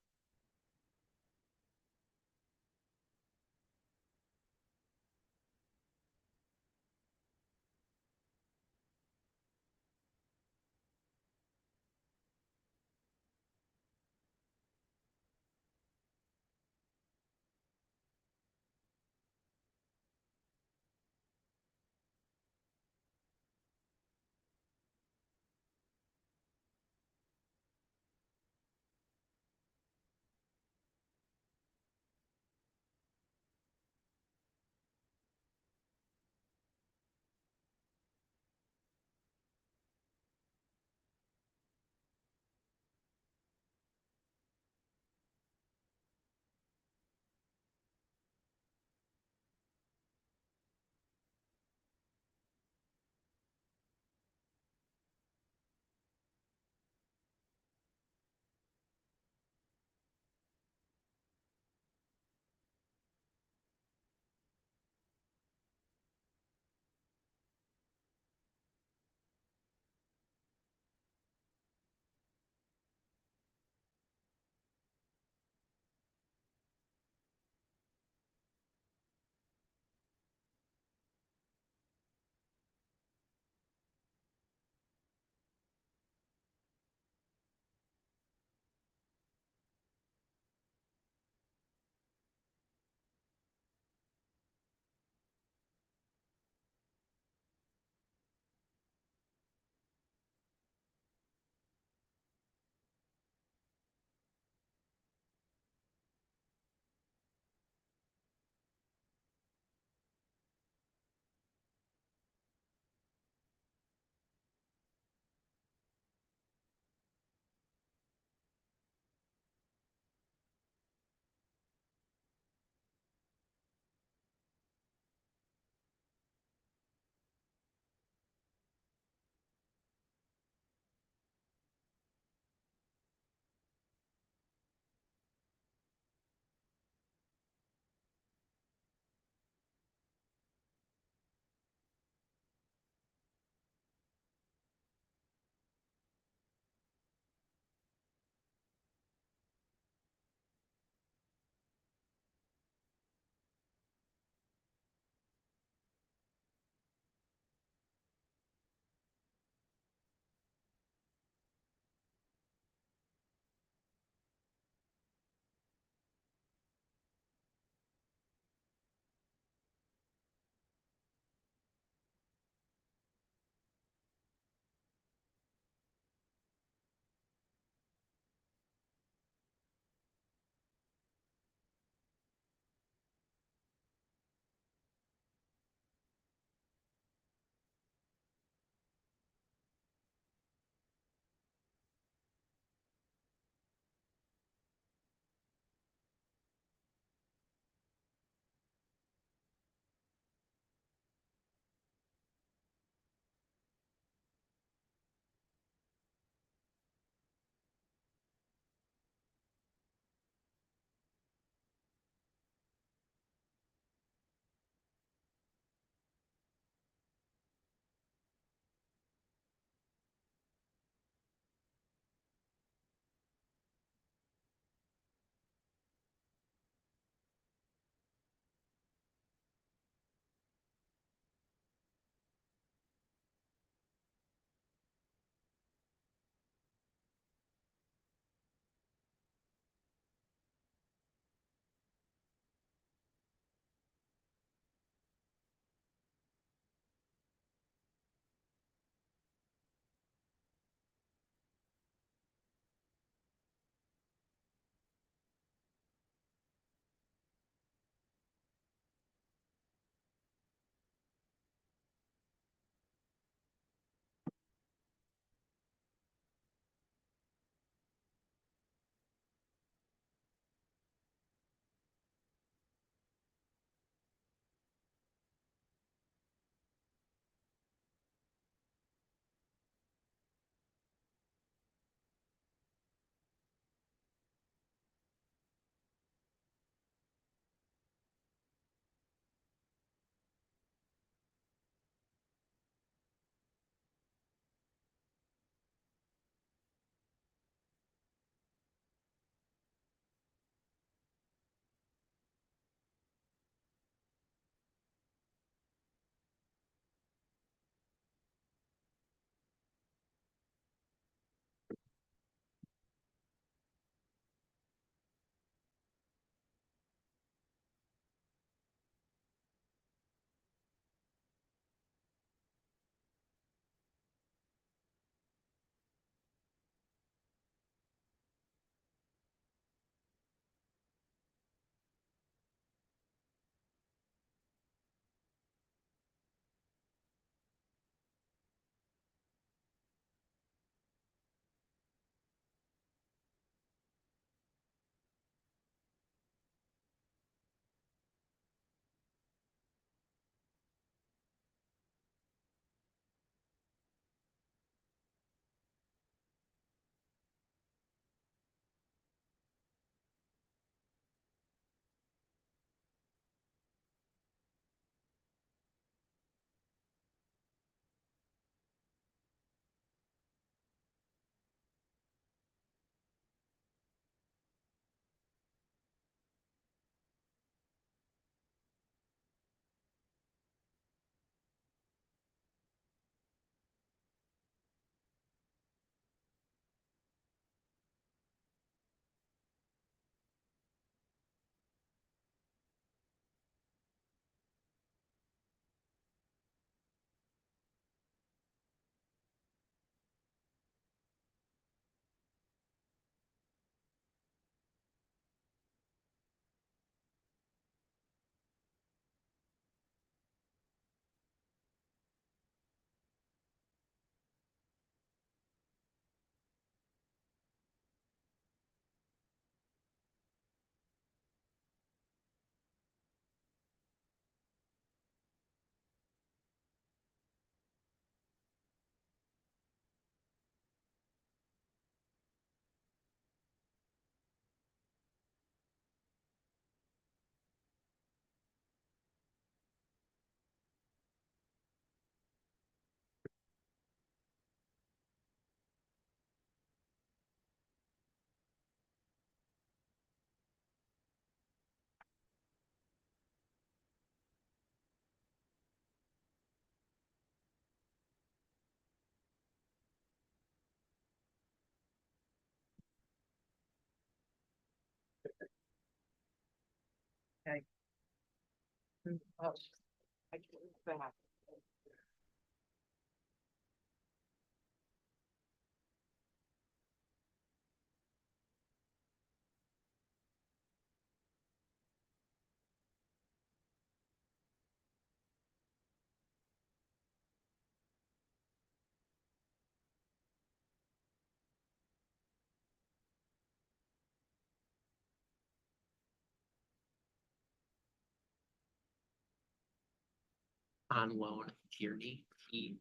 On loan Kearney, Kearney.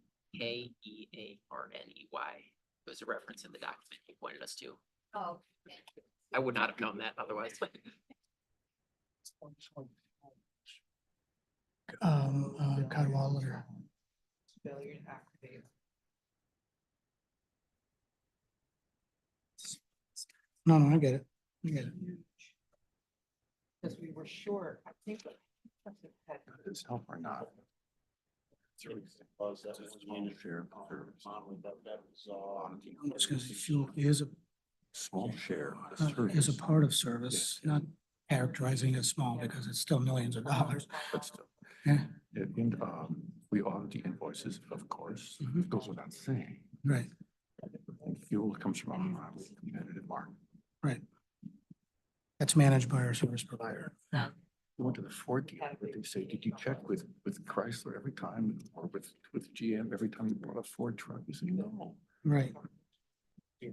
It was a reference in the document you pointed us to. Oh. I would not have known that otherwise. Cadwalader. No, I get it. I get it. Because we were short, I think. Does help or not? It's because fuel is a Small share. is a part of service, not characterizing it as small because it's still millions of dollars. But still. Yeah. And, we audit the invoices, of course, it goes without saying. Right, And fuel comes from a highly competitive market. right. That's managed by our service provider. Yeah. We went to the Ford deal, but they say, did you check with Chrysler every time, or with GM every time you bought a Ford truck? You say, no. Right. I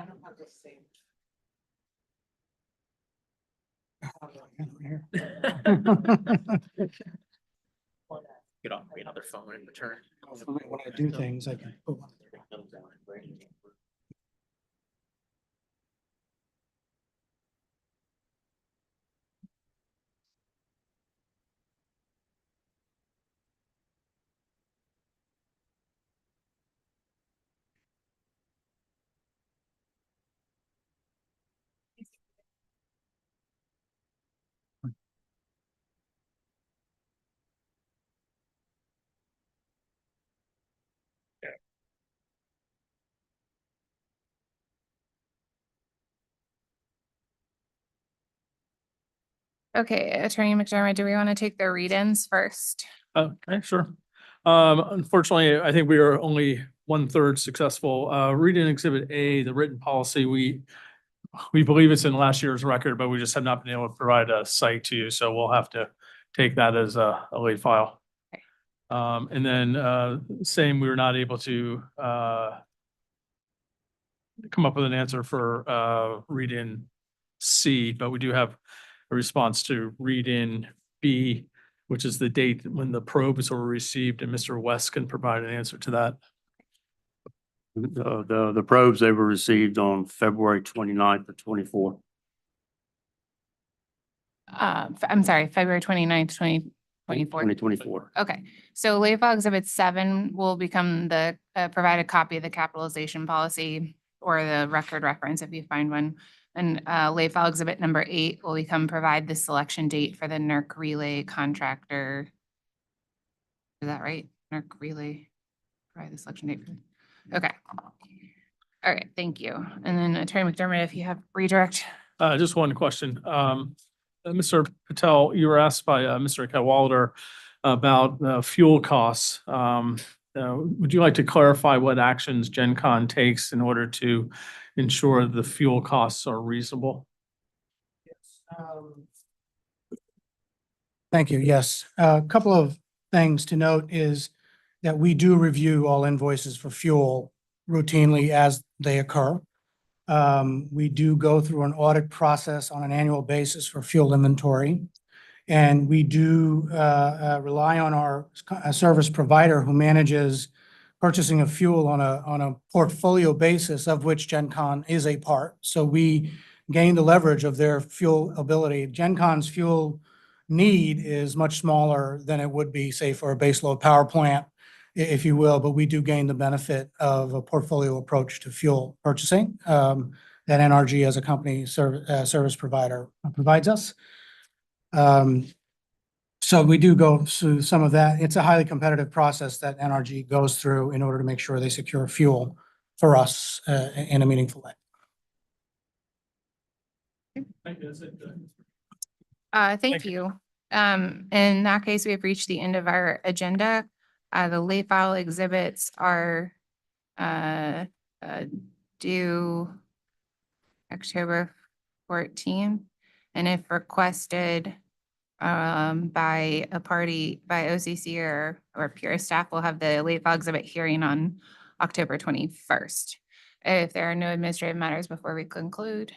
don't have the same. Get off me another phone in return. When I do things, I can put one. Okay, Attorney McDermott, do we want to take the read-ins first? Okay, sure. Unfortunately, I think we are only 1/3 successful. Reading Exhibit A, the written policy, we believe it's in last year's record, but we just have not been able to provide a site to you, so we'll have to take that as a late file. Okay. And then, same, we were not able to, come up with an answer for, read-in C, but we do have a response to read-in B, which is the date when the probes were received, and Mr. West can provide an answer to that. The probes, they were received on February 29th or 24th. I'm sorry, February 29th, 2024. 2024. Okay, so late file exhibit 7 will become the, provide a copy of the capitalization policy or the record reference if you find one. And late file exhibit number 8 will become provide the selection date for the NERC relay contractor. Is that right? NERC relay, provide the selection date for, okay. All right, thank you. And then Attorney McDermott, if you have redirect. Just one question. Mr. Patel, you were asked by Mr. Cadwalader about fuel costs. Would you like to clarify what actions GenConn takes in order to ensure the fuel costs are reasonable? Thank you. Yes. A couple of things to note is that we do review all invoices for fuel routinely as they occur. We do go through an audit process on an annual basis for fuel inventory. And we do rely on our service provider who manages purchasing of fuel on a portfolio basis, of which GenConn is a part. So we gain the leverage of their fuel ability. GenConn's fuel need is much smaller than it would be, say, for a baseload power plant, if you will, but we do gain the benefit of a portfolio approach to fuel purchasing that NRG as a company service provider provides us. So we do go through some of that. It's a highly competitive process that NRG goes through in order to make sure they secure fuel for us in a meaningful way. Thank you. In that case, we have reached the end of our agenda. The late file exhibits are due October 14th. And if requested by a party, by OCC or Pure staff, will have the late file exhibit hearing on October 21st. If there are no administrative matters before we conclude,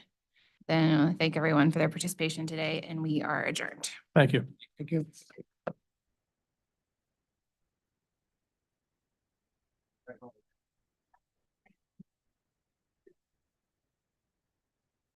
then I thank everyone for their participation today, and we are adjourned. Thank you. Thank you.